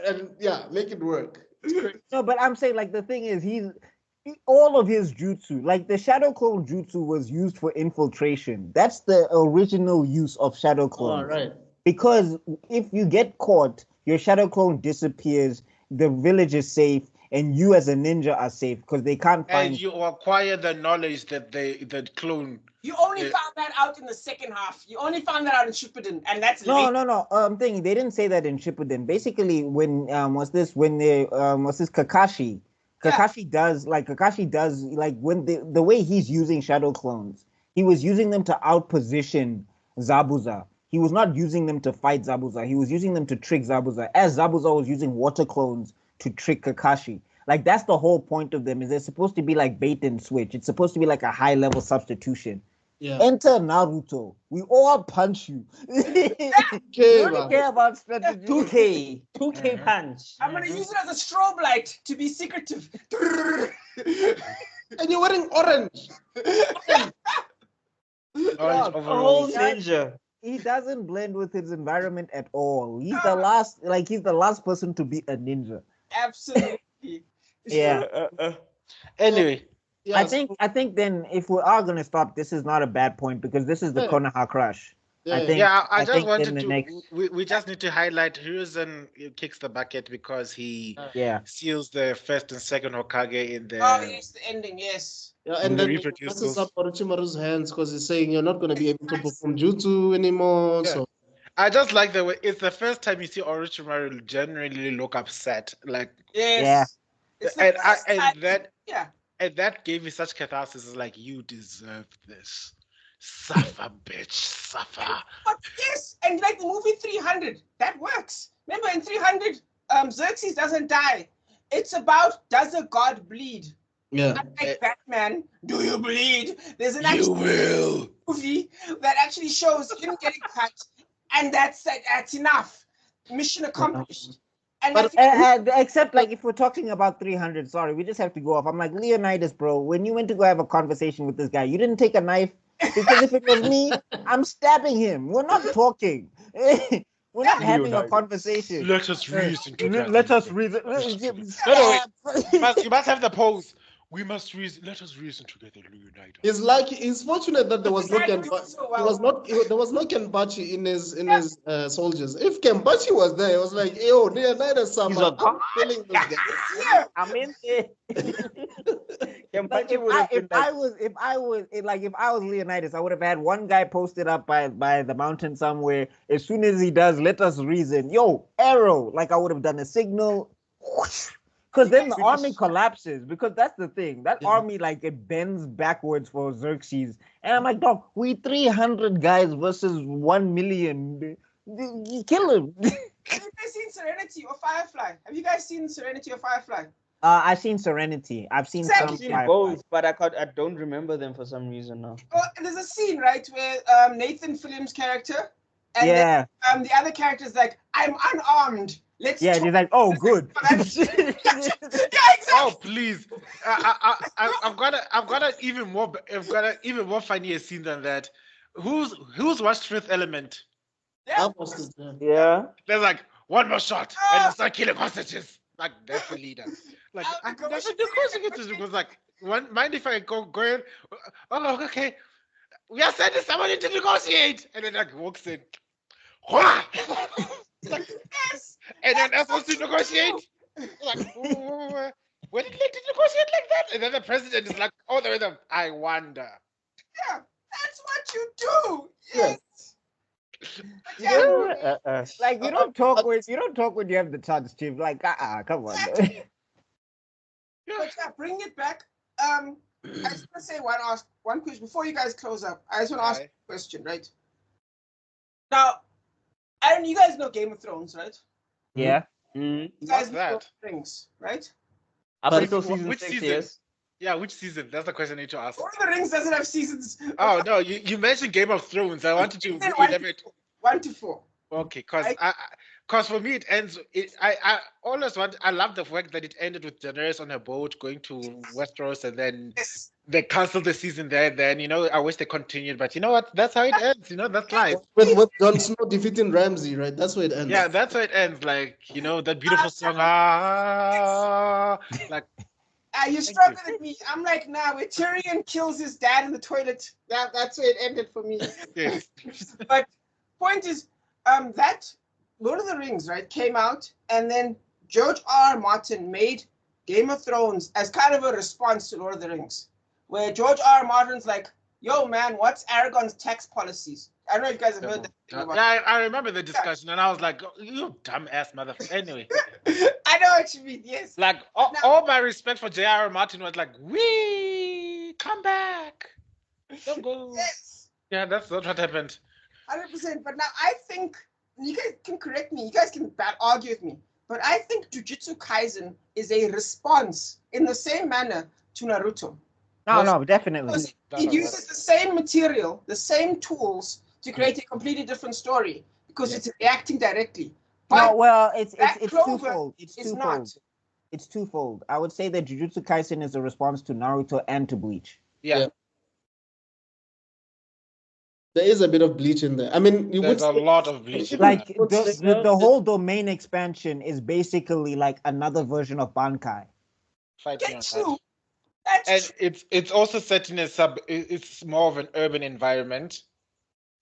and yeah, make it work. No, but I'm saying like the thing is all of his jutsu, like the shadow clone jutsu was used for infiltration. That's the original use of shadow clone. All right. Because if you get caught, your shadow clone disappears, the village is safe, and you as a ninja are safe because they can't find. And you acquire the knowledge that the clone. You only found that out in the second half. You only found that out in Shippuden, and that's No, late. no. I'm thinking they didn't say that in Shippuden. Basically, when was this Kakashi? Kakashi does like when the way he's using shadow clones, he was using them to outposition Zabuza. He was not using them to fight Zabuza. He was using them to trick Zabuza, as Zabuza was using water clones to trick Kakashi. Like that's the whole point of them. Is they're supposed to be like bait and switch. It's supposed to be like a high level substitution. Yeah. Enter Naruto. We all punch you. You don't care about strategy. 2K punch. I'm gonna use it as a strobe light to be secretive. And you're wearing orange. Orange Whole overalls. ninja. He doesn't blend with his environment at all. He's the last person to be a ninja. Absolutely. Yeah. Anyway, Yeah, I think then if we are gonna stop, this is not a bad point because this is the Yeah. Konoha crush. yeah, I think I just think wanted then the to. next We just need to highlight Hiruzen kicks the bucket because he yeah. seals the first and second Hokage in the. Oh yes, the ending. Yes. Yeah, In and the then reproduce messes skills. up Orochimaru's hands because he's saying you're not going to be able to perform jutsu anymore. Yeah. So I just like the way it's the first time you see Orochimaru generally look upset, like, Yes. Yeah. It's the and first time- yeah. and that gave me such catharsis. It's like you deserve this, suffer, bitch, suffer. But yes, and like the movie 300, that works. Remember in 300, Xerxes doesn't die. It's about does a god bleed? yeah, Unlike Batman, do you bleed? There's an You actual will. movie that actually shows him getting cut, and that's enough. Mission accomplished. And But- that's Except like if we're talking about 300, sorry, we just have to go off. I'm like Leonidas, bro. When you went to go have a conversation with this guy, you didn't take a knife because if it was me, I'm stabbing him. We're not talking. We're not having a Leonidas. conversation. Let us reason together. Let us reason. You must have the pose. We must reason. Let us reason together, Leonidas. he's fortunate that there was no Exactly so well. there was no Kenpachi in his soldiers. If Kenpachi was there, it was like, yo, Leonidas He's Sama, a I'm god. killing this guy. yeah. I'm in there. Like, Kenpachi would have been if I was Leonidas, I would have had one guy posted up by the mountain somewhere. As soon as he does, let us reason. Yo, arrow! Like I would have done a signal. Because then the army collapses. Because that's the thing. That Yeah. army like it bends backwards for Xerxes. And I'm like, dog, we 300 guys versus 1 million. You kill him. Have you guys seen Serenity or Firefly? Have you guys seen Serenity or Firefly? I've seen Serenity. I've seen Exactly. some I've seen Firefly. both, but I don't remember them for some reason now. Oh, there's a scene, right, where Nathan Fillions' character and Yeah. then, the other character is like, I'm unarmed. Let's Yeah, talk. he's like, oh, good. Yeah, exactly. Oh please! I've got an even more funnier scene than that. Who's watched Fifth Element? I was just, Yeah. There's like one more shot and you start killing hostages. Like that's the leader. Like Oh, I'm gosh. never negotiating. It was like, mind if I go in? Oh, okay. We are sending someone in to negotiate, and then like walks in. Like, Yes. and then else wants to negotiate. Like, when did they negotiate like that? And then the president is like, oh, I wonder. Yeah, that's what you do. Yes. Yeah. Like you don't talk when you have the chance, Chief. Like, come on. But yeah, bring it back. I just want to say one question before you guys close up. I just want to ask Aye. a question, right? Now, you guys know Game of Thrones, right? Yeah. Mm. You guys What's know that? Lord of the Rings, right? Up But until season which 6, season? yes. Yeah, which season? That's the question I need to ask. Lord of the Rings doesn't have seasons. Oh no, you mentioned Game of Thrones. I wanted to Season 1 elaborate. to 1 to 4. Okay, because Right. for me it ends. I always want. I love the fact that it ended with Daenerys on her boat going to Westeros, and then Yes. they canceled the season there. Then I wish they continued, but you know what? That's how it ends. That's life. With Jon Snow defeating Ramsay, right? That's where it ends. Yeah, that's how it ends. Like that beautiful song. Like. You struggling with me. I'm like, nah, where Tyrion kills his dad in the toilet. That's where it ended for me. Yes. But point is, that Lord of the Rings, right, came out, and then George R. Martin made Game of Thrones as kind of a response to Lord of the Rings, where George R. Martin's like, yo, man, what's Aragorn's tax policies? I don't know if you guys have heard that. Yeah, I remember the discussion, and I was like, you dumbass motherfucker. Anyway. I know what you mean, yes. Like, all my respect for J.R.R. Martin was like, we come back. Don't go. Yes. Yeah, that's what happened. 100%. But now I think, you guys can correct me, you guys can argue with me, but I think Jujutsu Kaisen is a response in the same manner to Naruto. No, definitely. Because it uses the same material, the same tools to create a completely different story because it's reacting directly. But no, well, it's Clover twofold. It's is twofold. not. It's twofold. I would say that Jujutsu Kaisen is a response to Naruto and to Bleach. Yeah. There is a bit of Bleach in there. I mean, there's a lot of Bleach. Like the whole domain expansion is basically like another version of Bankai. That's and it's also set in it's more of an urban environment.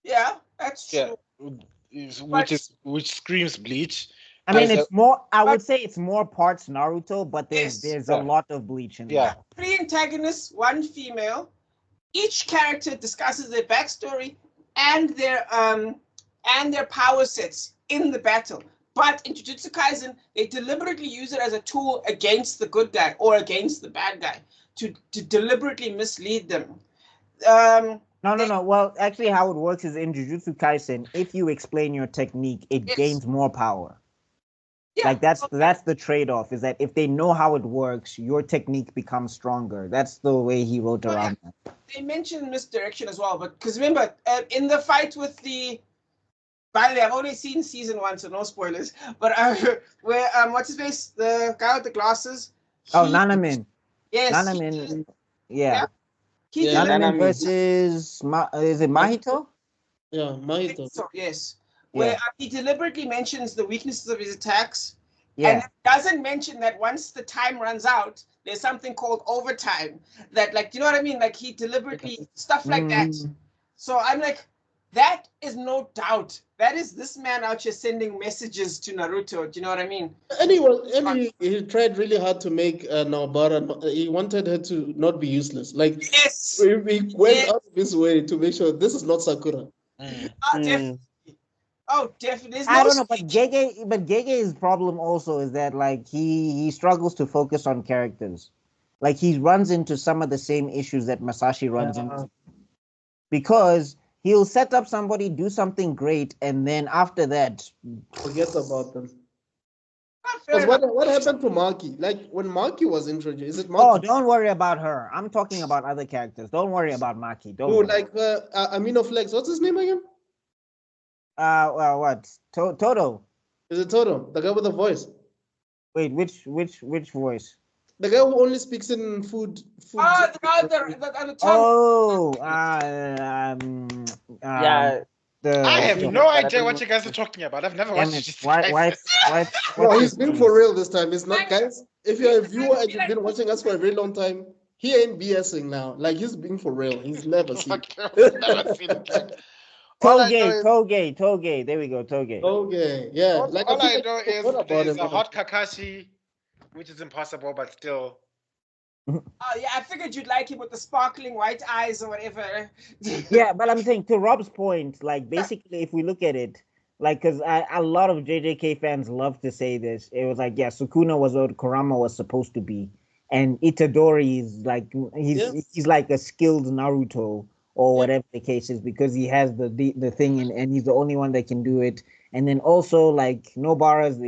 Yeah, that's true. Which screams Bleach. I mean, it's more. I would say it's more parts Naruto, but there's a lot of Bleach in there. Three antagonists, one female. Each character discusses their backstory and their power sets in the battle. But in Jujutsu Kaisen, they deliberately use it as a tool against the good guy or against the bad guy to deliberately mislead them. No. Well, actually, how it works is in Jujutsu Kaisen, if you explain your technique, it gains more power. Yeah, like that's the trade-off, is that if they know how it works, your technique becomes stronger. That's the way he wrote around that. They mentioned misdirection as well, but because remember, in the fight with by the way, I've only seen season 1, so no spoilers. But where what's his face, the guy with the glasses? Nanamin. Yes. Nanamin. Yeah. Nanamin versus is it Mahito? Yeah, Mahito. So, yes. Where he deliberately mentions the weaknesses of his attacks, and doesn't mention that once the time runs out, there's something called overtime. That, like, do you know what I mean? Like, he deliberately stuff like that. So I'm like, that is no doubt. That is this man out here sending messages to Naruto. Do you know what I mean? Anyway, he tried really hard to make Naobara. He wanted her to not be useless. Like, yes, he went out of his way to make sure this is not Sakura. Definitely. Oh, definitely. I don't know, but Gege's problem also is that, like, he struggles to focus on characters. Like, he runs into some of the same issues that Masashi runs into. Because he'll set up somebody, do something great, and then after that, forget about them. Because what happened to Maki? Like, when Maki was introduced, is it Maki? Oh, don't worry about her. I'm talking about other characters. Don't worry about Maki. Like Amino Flex. What's his name again? What? Toto. Is it Toto? The guy with the voice. Wait, which voice? The guy who only speaks in food. The guy the tongue. I have no idea what you guys are talking about. I've never watched it. Why? No, he's being for real this time. It's not, guys. If you're a viewer and you've been watching us for a very long time, he ain't BSing now. Like, he's being for real. He's never seen. Toge. There we go, Toge. Okay, yeah. All I know is there's a hot Kakashi, which is impossible, but still. Yeah, I figured you'd like him with the sparkling white eyes or whatever. Yeah, but I'm saying, to Rob's point, like, basically, if we look at it, like, because a lot of JJK fans love to say this, it was like, Sukuna was what Kurama was supposed to be, and Itadori is like, he's like a skilled Naruto, or whatever the case is, because he has the thing, and he's the only one that can do it. And then also, like, Nobara is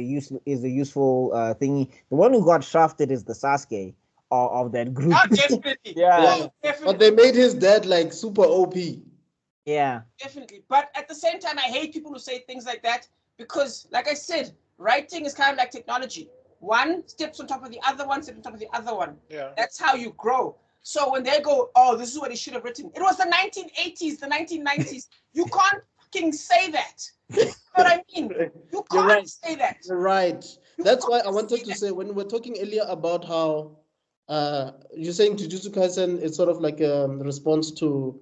a useful thingy. The one who got shafted is the Sasuke of that group. Oh, definitely. Definitely. But they made his dad, like, super OP. Yeah. Definitely. But at the same time, I hate people who say things like that, because, like I said, writing is kind of like technology. One steps on top of the other one, steps on top of the other one. Yeah. That's how you grow. So when they go, oh, this is what he should have written. It was the 1980s, the 1990s. You can't fucking say that. You know what I mean? You can't say that. You're right. That's why I wanted to say, when we were talking earlier about how you're saying Jujutsu Kaisen is sort of like a response to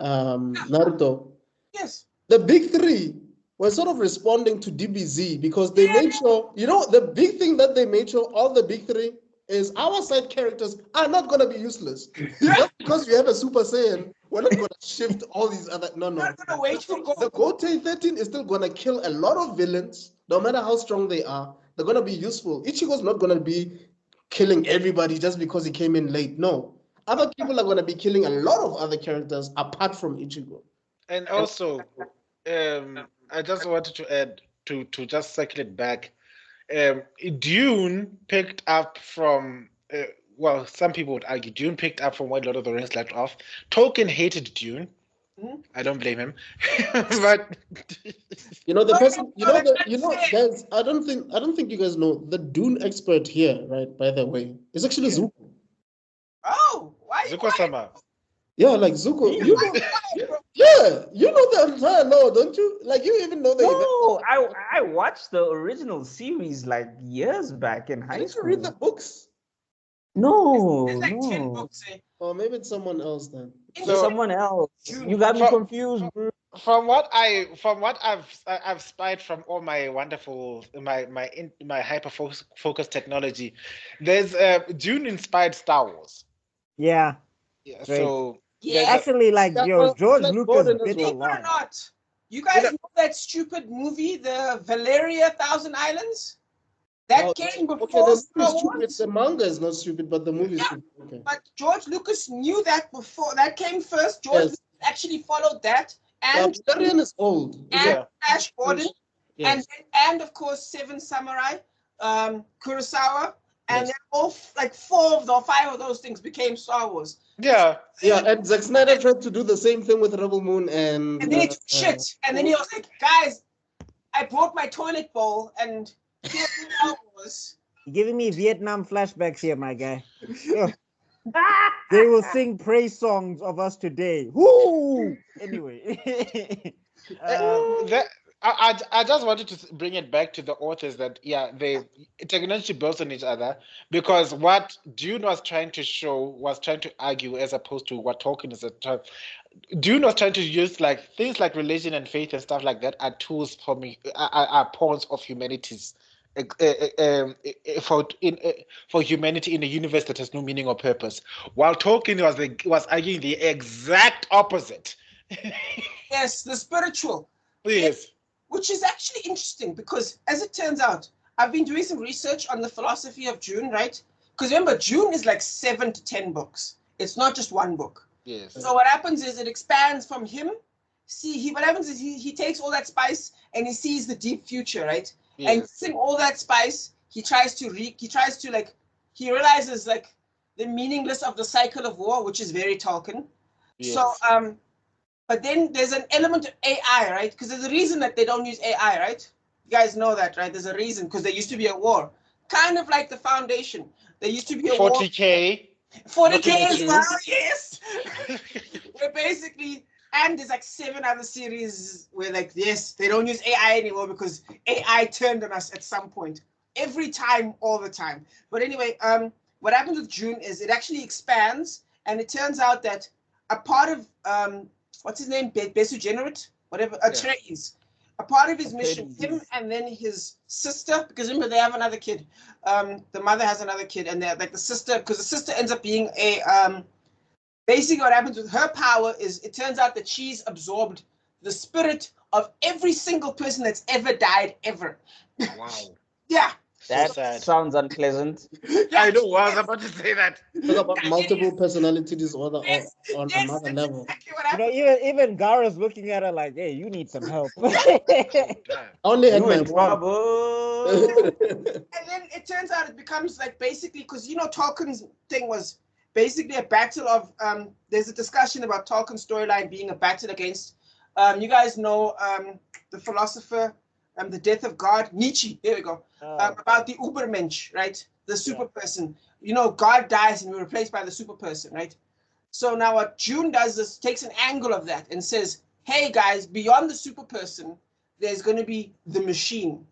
Naruto. Yes. The big three were sort of responding to DBZ because they made sure, the big thing that they made sure, all the big three, is our side characters are not going to be useless. Just because we have a Super Saiyan, we're not going to shift all these other. No. We're not going to wait for Goku. The Goten 13 is still going to kill a lot of villains, no matter how strong they are. They're going to be useful. Ichigo's not going to be killing everybody just because he came in late. No. Other people are going to be killing a lot of other characters apart from Ichigo. And also, I just wanted to add, to just circle it back, Dune picked up from, well, some people would argue Dune picked up from what Lord of the Rings left off. Tolkien hated Dune. Mhm. I don't blame him. But The person, guys, I don't think you guys know the Dune expert here, right? By the way, is actually Zuko. Oh, why? Zuko-sama. Yeah, like Zuko. You know the entire lore, don't you? Like you even know the event. No, I watched the original series like years back in high Did you school. read the books? No, There's like 10 no. books. Or maybe it's someone else then. So, someone else. You got me confused, bro. From what I've spied from all my wonderful my hyper focused technology, there's Dune inspired Star Wars. Yeah. Yeah, Great. so Yeah. Actually, like, George Flash Lucas Gordon as did a well. Believe it or lot. not, you guys know that stupid movie, the Valeria Thousand Islands? That came before the Star movie Wars. is stupid. The manga is not stupid, but the movie is stupid. Okay. But George Lucas knew that before. That came first. George Lucas actually followed that. And Valerian is old. Yeah. Flash Gordon. Yes. And of course, Seven Samurai, Kurosawa. And then all, like 4 or 5 of those things became Star Wars. yeah. Yeah, and Zack Snyder tried to do the same thing with Rebel Moon and And then he took shit. And then he was like, guys, I brought my toilet bowl and here's Star Wars. You're giving me Vietnam flashbacks here, my guy. They will sing praise songs of us today. Woo! Anyway. I just wanted to bring it back to the authors that they technology builds on each other, because what Dune was trying to argue, as opposed to what Tolkien is Dune was trying to use like things like religion and faith and stuff like that are tools for me, are pawns of humanity's for humanity in a universe that has no meaning or purpose, while Tolkien was arguing the exact opposite. Yes, the spiritual. Yes. Which is actually interesting because, as it turns out, I've been doing some research on the philosophy of Dune, right? Because remember, Dune is like 7 to 10 books. It's not just one book. Yes. So what happens is it expands from him. What happens is he takes all that spice and he sees the deep future, right? Yes. And using all that spice, he realizes like the meaningless of the cycle of war, which is very Tolkien. Yes. So but then there's an element of AI, right? Because there's a reason that they don't use AI, right? You guys know that, right? There's a reason, because there used to be a war. Kind of like the Foundation. There used to be a 40K. war. 40K as well, yes. Where basically, and there's like 7 other series where like, yes, they don't use AI anymore because AI turned on us at some point. Every time, all the time. But anyway, what happens with Dune is it actually expands, and it turns out that a part of what's his name? Besu Generate? Whatever. Atreides. A part of his mission, him and then his sister, because remember they have another kid. The mother has another kid, and they're like the sister, because the sister ends up being a basically what happens with her power is it turns out that she's absorbed the spirit of every single person that's ever died ever. Wow. Yeah. That sad. sounds unpleasant. I know. I was about to say that. Talk about multiple personality disorder Yes, on yes, another that's level. exactly what happens. Even Gara's looking at her like, hey, you need some help. I only had You my in trouble. And then it turns out it becomes like basically, because Tolkien's thing was basically a battle of there's a discussion about Tolkien's storyline being a battle against you guys know the philosopher The Death of God, Nietzsche. There we go. About the Ubermensch, right? The super person. You know, God dies and we're replaced by the super person, right? So now what June does is takes an angle of that and says, hey guys, beyond the super person, there's going to be the machine.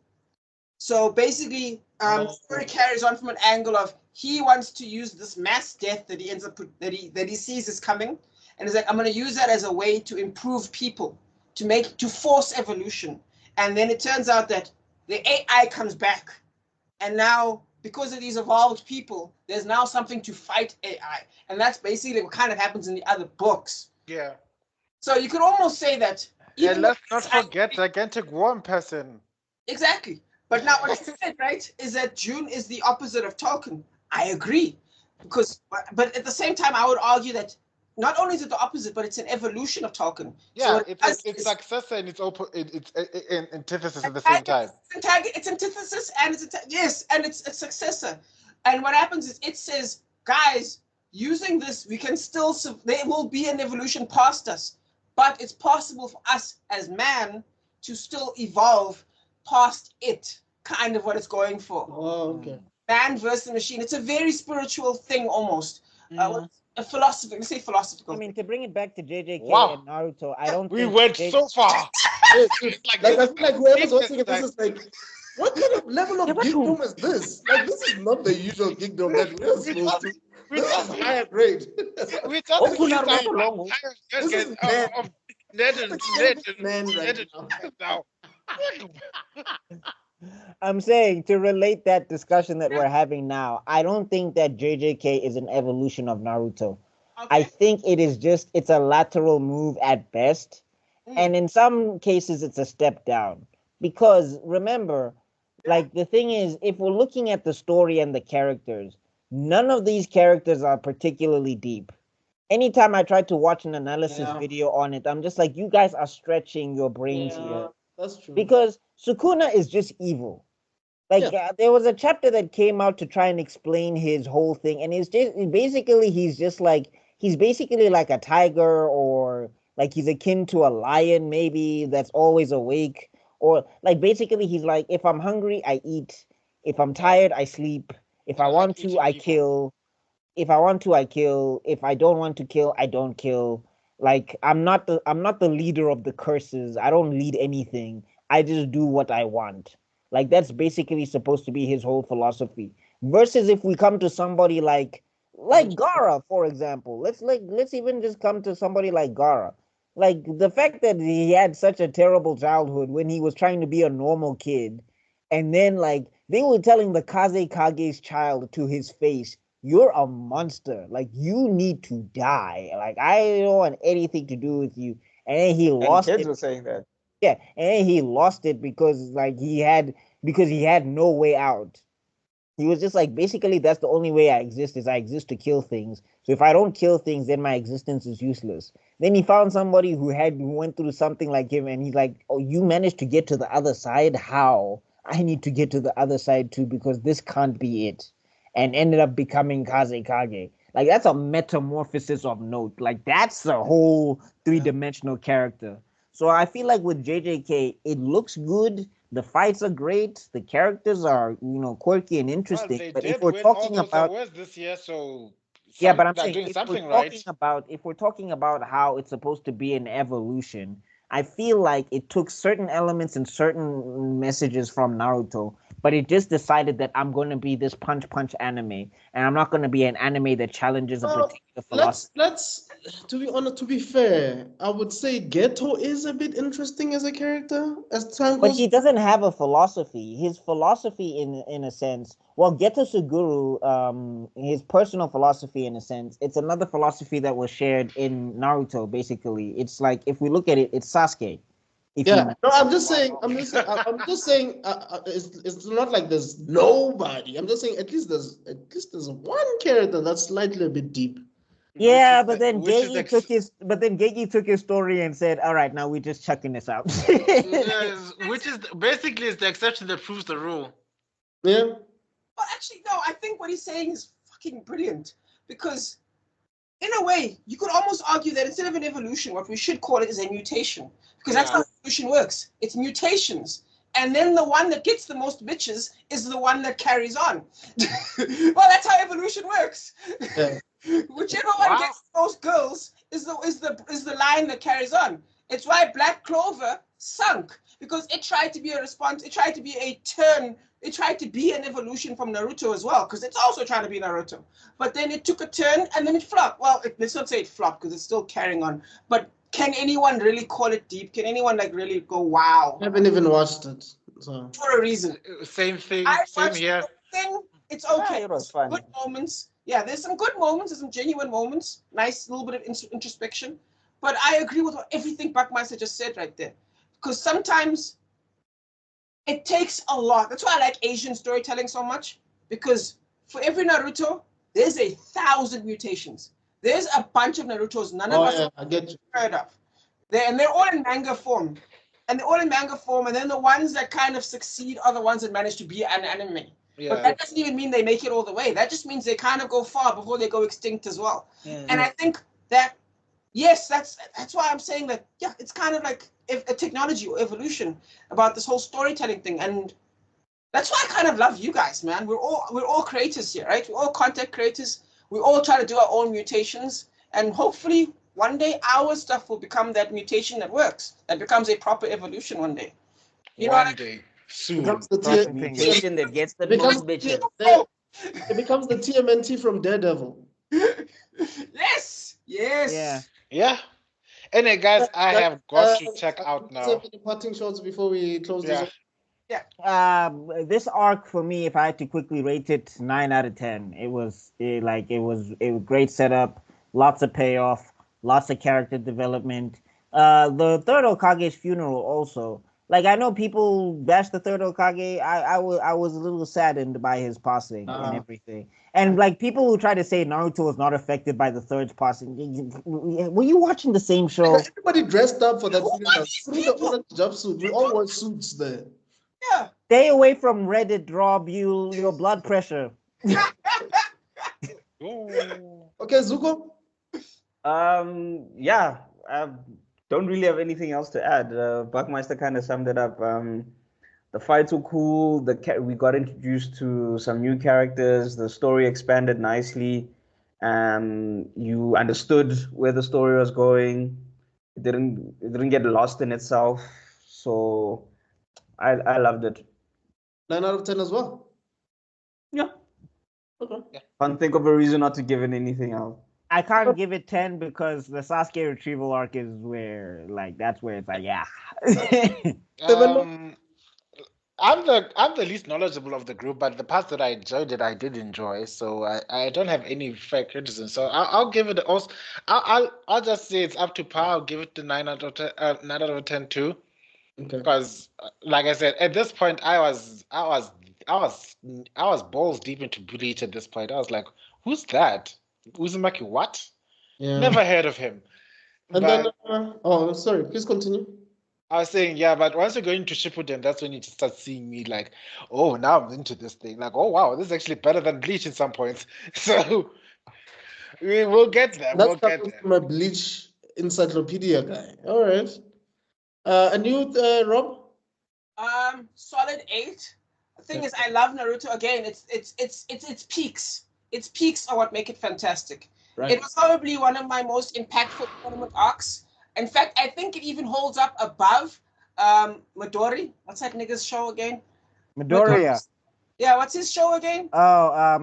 So basically, the story carries on from an angle of he wants to use this mass death that he ends up that he sees is coming, and he's like, I'm going to use that as a way to improve people, to force evolution. And then it turns out that the AI comes back, and now because of these evolved people, there's now something to fight AI, and that's basically what kind of happens in the other books. Yeah. So you could almost say that. And let's not forget gigantic worm person. Exactly. But now what I said, right, is that June is the opposite of Tolkien. I agree. But at the same time, I would argue that not only is it the opposite, but it's an evolution of Tolkien. Yeah, so it's successor and it's antithesis at the same time. It's antithesis and it's a successor. And what happens is it says, guys, using this, we can still, there will be an evolution past us, but it's possible for us as man to still evolve past it, kind of what it's going for. Oh, okay. Man versus machine. It's a very spiritual thing almost. A philosophy. Let's say philosophical. I mean, to bring it back to JJK Wow. and Naruto, I don't We think went so far. I feel like whoever's watching it, this is like, what kind of level of geekdom is this? Like, this is not the usual geekdom that we're supposed to. This is higher grade. We're talking This is man right now. I'm saying, to relate that discussion that we're having now, I don't think that JJK is an evolution of Naruto. Okay. I think it's a lateral move at best. And in some cases, it's a step down. Because remember, like, the thing is, if we're looking at the story and the characters, none of these characters are particularly deep. Anytime I try to watch an analysis video on it, I'm just like, you guys are stretching your brains here. That's true. Because Sukuna is just evil. Like, there was a chapter that came out to try and explain his whole thing, and he's basically like a tiger, or like he's akin to a lion, maybe, that's always awake. Or like, basically he's like, if I'm hungry, I eat. If I'm tired, I sleep. If I want to, I kill. If I want to, I kill. If I don't want to kill, I don't kill. Like, I'm not the leader of the curses. I don't lead anything. I just do what I want. Like, that's basically supposed to be his whole philosophy. Versus if we come to somebody like Gaara, for example. Let's even just come to somebody like Gaara. Like, the fact that he had such a terrible childhood when he was trying to be a normal kid, and then, like, they were telling the Kazekage's child to his face, you're a monster. Like, you need to die. Like, I don't want anything to do with you. And then he lost it. Kids were saying that. Yeah, and then he lost it because he had no way out. He was just like, basically, that's the only way I exist, is I exist to kill things. So if I don't kill things, then my existence is useless. Then he found somebody who went through something like him, and he's like, oh, you managed to get to the other side? How? I need to get to the other side too, because this can't be it. And ended up becoming Kazekage. Like, that's a metamorphosis of note. Like, that's a whole three-dimensional character. So I feel like with JJK, it looks good. The fights are great. The characters are, quirky and interesting. Well, but they if did we're win talking all those about awards this year, so yeah, but I'm they're saying doing if something we're right. talking about how it's supposed to be an evolution, I feel like it took certain elements and certain messages from Naruto, but it just decided that I'm going to be this punch anime, and I'm not going to be an anime that challenges a particular philosophy. Let's to be honest, to be fair, I would say Geto is a bit interesting as a character as time But goes. he doesn't have a philosophy. His philosophy, in a sense, well, Geto Suguru, his personal philosophy, in a sense, it's another philosophy that was shared in Naruto. Basically, it's like, if we look at it, it's Sasuke. No, I'm just saying. It's not like there's nobody. I'm just saying at least there's one character that's slightly a bit deep. Yeah, but then Gegi took his story and said, "All right, now we're just chucking this out." Yes, which is basically the exception that proves the rule. Yeah. Well, actually, no. I think what he's saying is fucking brilliant, because, in a way, you could almost argue that instead of an evolution, what we should call it is a mutation, because that's how evolution works. It's mutations, And then the one that gets the most bitches is the one that carries on. Well, that's how evolution works. Yeah. Whichever one gets the most girls is the line that carries on. It's why Black Clover sunk, because it tried to be a response. It tried to be a turn. It tried to be an evolution from Naruto as well, because it's also trying to be Naruto. But then it took a turn and then it flopped. Well, let's not say it flopped because it's still carrying on. But can anyone really call it deep? Can anyone like really go, wow? I haven't even watched it. So For a reason. Same thing. I Same watched here. the thing. It's okay. it was fun. Good moments. Yeah, there's some good moments. There's some genuine moments. Nice little bit of introspection. But I agree with everything Buckmeister just said right there. Because sometimes it takes a lot. That's why I like Asian storytelling so much. Because for every Naruto, there's 1,000 mutations. There's a bunch of Narutos none of us I get you. heard of. And they're all in manga form. And then the ones that kind of succeed are the ones that manage to be an anime. Yeah. But that doesn't even mean they make it all the way. That just means they kind of go far before they go extinct as well. Mm. And I think that, yes, that's why I'm saying that, yeah, it's kind of like a technology or evolution about this whole storytelling thing. And that's why I kind of love you guys, man. We're all creators here, right? We're all content creators. We all try to do our own mutations. And hopefully one day our stuff will become that mutation that works, that becomes a proper evolution one day. You know what I One day. Soon. Becomes the Proper TM mutation that gets the becomes most bitches. it becomes the TMNT from Daredevil. Yes. Yeah. Yeah. Anyway, guys, I have got to check out now. Any parting shots before we close this Yeah. off? This arc for me, if I had to quickly rate it, 9 out of 10. It was a great setup, lots of payoff, lots of character development. The third Hokage's funeral also. Like, I know people bash the third Hokage. I was a little saddened by his passing and everything. And like people who try to say Naruto was not affected by the third's passing, were you watching the same show? Everybody dressed up for that funeral. Through the orange jumpsuit. We all wore suits there. Yeah. Stay away from Reddit, Rob. Your blood pressure. Oh. Okay, Zuko? Yeah, I don't really have anything else to add. Buckmeister kind of summed it up. The fights were cool. We got introduced to some new characters. The story expanded nicely. You understood where the story was going. It didn't get lost in itself. So I loved it. 9 out of 10 as well. Yeah. Okay. Can't think of a reason not to give it anything else. I can't give it 10 because the Sasuke retrieval arc is where, like, that's where it's like, yeah. I'm the least knowledgeable of the group, but the parts that I enjoyed it, I did enjoy. So I don't have any fair criticism. So I'll give it also. I'll just say it's up to par. I'll give it the 9 out of 10. 9 out of 10 too. Okay. Because, like I said, at this point, I was balls deep into Bleach. At this point, I was like, "Who's that? Uzumaki? What? Yeah. Never heard of him." And But then, sorry, please continue. I was saying, yeah, but once you go into Shippuden, that's when you just start seeing me like, oh, now I'm into this thing. Like, oh wow, this is actually better than Bleach in some points. So we'll get there. That's We'll get coming there. from a Bleach encyclopedia guy. All right. And you, Rob? Solid 8. The thing is, I love Naruto. Again, it's peaks. Its peaks are what make it fantastic. Right. It was probably one of my most impactful tournament arcs. In fact, I think it even holds up above Midori. What's that nigga's show again? Midoriya. Yeah, what's his show again? Oh,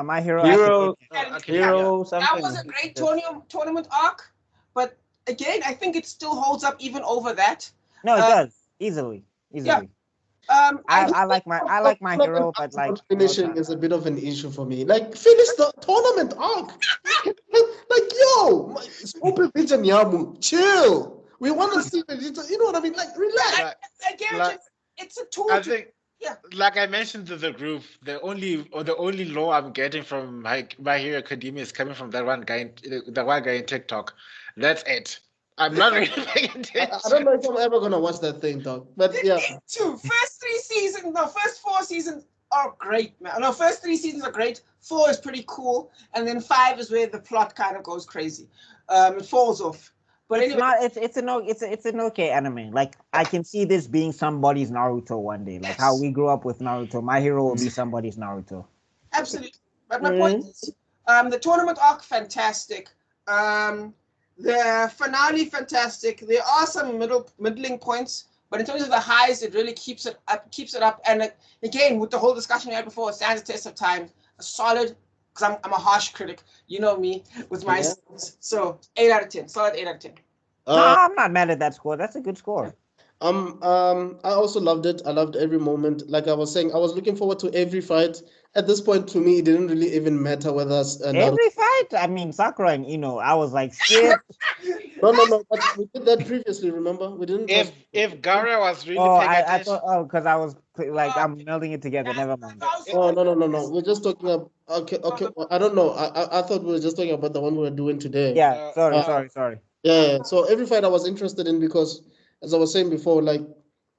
My Hero. Hero, Academia. Hero, That something. was a great tournament arc. But again, I think it still holds up even over that. No, it does easily. Yeah. I like my Hero, but like finishing is a bit of an issue for me. Like, finish the tournament arc. Like, yo, Super Vision Yamu, chill. We want to see Vegeta. You know what I mean? Like, relax. Again, it's a tool. I think, yeah. like I mentioned to the group, the only law I'm getting from My Hero Academia is coming from that one guy in TikTok. That's it. I'm not really paying attention. I don't know if I'm ever gonna watch that thing, dog. But yeah. First 4 seasons are great, man. No, first 3 seasons are great. 4 is pretty cool, and then 5 is where the plot kind of goes crazy. It falls off. But It's anyway, not. It's an okay anime. Like I can see this being somebody's Naruto one day. Like how Yes. we grew up with Naruto. My hero will be somebody's Naruto. absolutely. But my point is, the tournament arc fantastic. The finale fantastic. There are some middling points, but in terms of the highs, it really keeps it up. And again, with the whole discussion we had before, it stands the test of time. A solid, because I'm a harsh critic. You know me with my so 8 out of 10. Solid 8 out of 10. No, I'm not mad at that score. That's a good score. I also loved it. I loved every moment. Like I was saying, I was looking forward to every fight. At this point, to me, it didn't really even matter whether Every fight. I mean, Sakura and Ino. I was like, shit. No. But we did that previously. Remember, we didn't. If Gaara was really Oh, paying I attention, thought. Oh, because I was like, I'm melding it together. Never mind. Oh no. We're just talking about. Okay. I don't know. I thought we were just talking about the one we were doing today. Yeah. Sorry. Yeah. So every fight I was interested in because, as I was saying before, like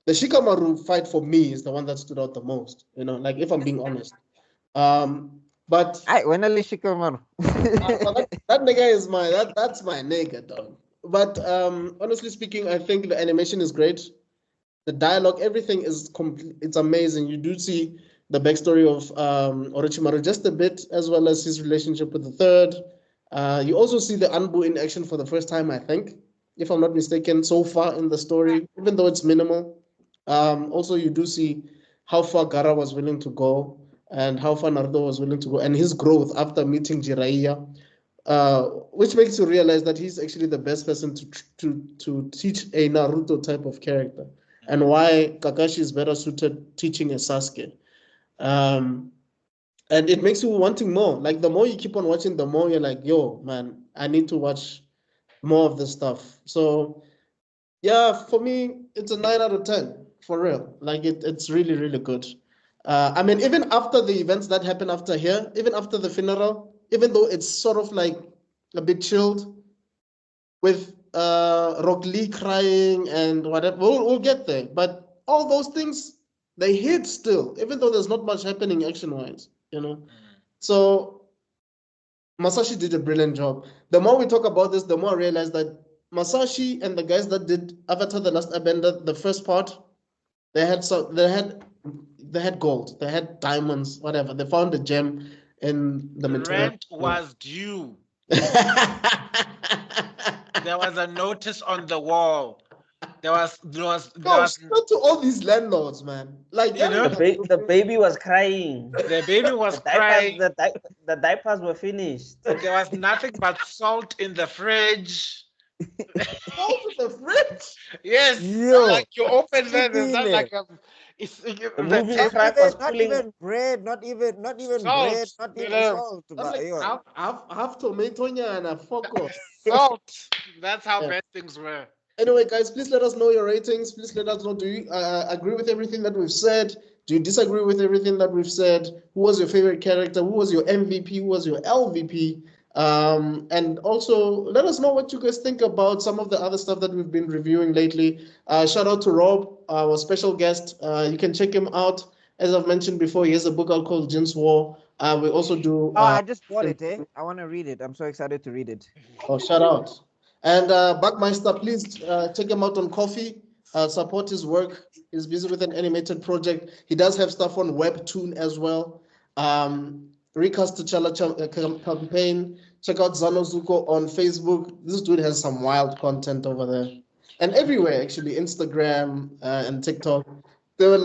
the Shikamaru fight for me is the one that stood out the most. You know, like if I'm being honest. But When Shikamaru. that nigga is that's my nigga, dog. But honestly speaking, I think the animation is great. The dialogue, everything is it's amazing. You do see the backstory of Orochimaru just a bit, as well as his relationship with the third. You also see the Anbu in action for the first time, I think, if I'm not mistaken, so far in the story, even though it's minimal. Also, you do see how far Gaara was willing to go and how far Naruto was willing to go, and his growth after meeting Jiraiya, which makes you realize that he's actually the best person to teach a Naruto type of character, and why Kakashi is better suited teaching a Sasuke. And it makes you wanting more. Like the more you keep on watching, the more you're like, yo, man, I need to watch more of this stuff. So yeah, for me, it's a 9 out of 10 for real. Like it's really, really good. I mean, even after the events that happen after here, even after the funeral, even though it's sort of like a bit chilled with Rock Lee crying and whatever, we'll get there. But all those things, they hit still, even though there's not much happening action-wise, you know. So Masashi did a brilliant job. The more we talk about this, the more I realize that Masashi and the guys that did Avatar: The Last Airbender, the first part, they had gold, they had diamonds, whatever. They found a gem in the material. rent was due. There was a notice on the wall. There was not to all these landlords, man. Like You know? The baby was crying. the baby was The crying. the diapers were finished. There was nothing but salt in the fridge. Salt in the fridge. Yes, Yo, like you open there, there's not Stupid. like The movie the track was not pulling. even bread, not even Salt, bread, not you even know. salt. I'm But, like, yo, half tomato and a fuck. salt. That's how Yeah. bad things were. Anyway, guys, please let us know your ratings. Please let us know, do you agree with everything that we've said? Do you disagree with everything that we've said? Who was your favorite character? Who was your MVP? Who was your LVP? And also, let us know what you guys think about some of the other stuff that we've been reviewing lately. Shout out to Rob, our special guest. You can check him out. As I've mentioned before, he has a book out called Jin's War. We also do... I just bought it, eh? I want to read it. I'm so excited to read it. Oh, shout out. And Buckmeister, please check him out on Coffee. Support his work. He's busy with an animated project. He does have stuff on Webtoon as well. Recast T'Challa campaign. Check out Zano Zuko on Facebook. This dude has some wild content over there. And everywhere, actually. Instagram and TikTok. There were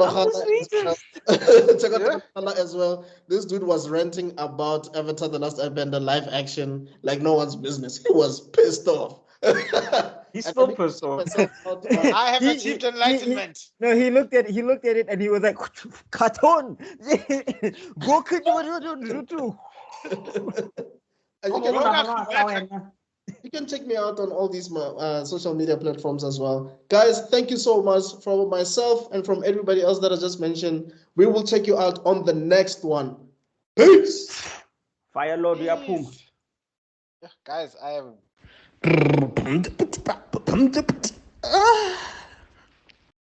check out Khala as well. This dude was ranting about Avatar: The Last Airbender live action like no one's business. He was pissed off. He's so pissed off. I have achieved enlightenment. No, he looked at it and he was like, "Cartoon, Goku, You can check me out on all these social media platforms as well. Guys, thank you so much from myself and from everybody else that I just mentioned. We will check you out on the next one. Peace. Fire Lord Yapum. Guys, I am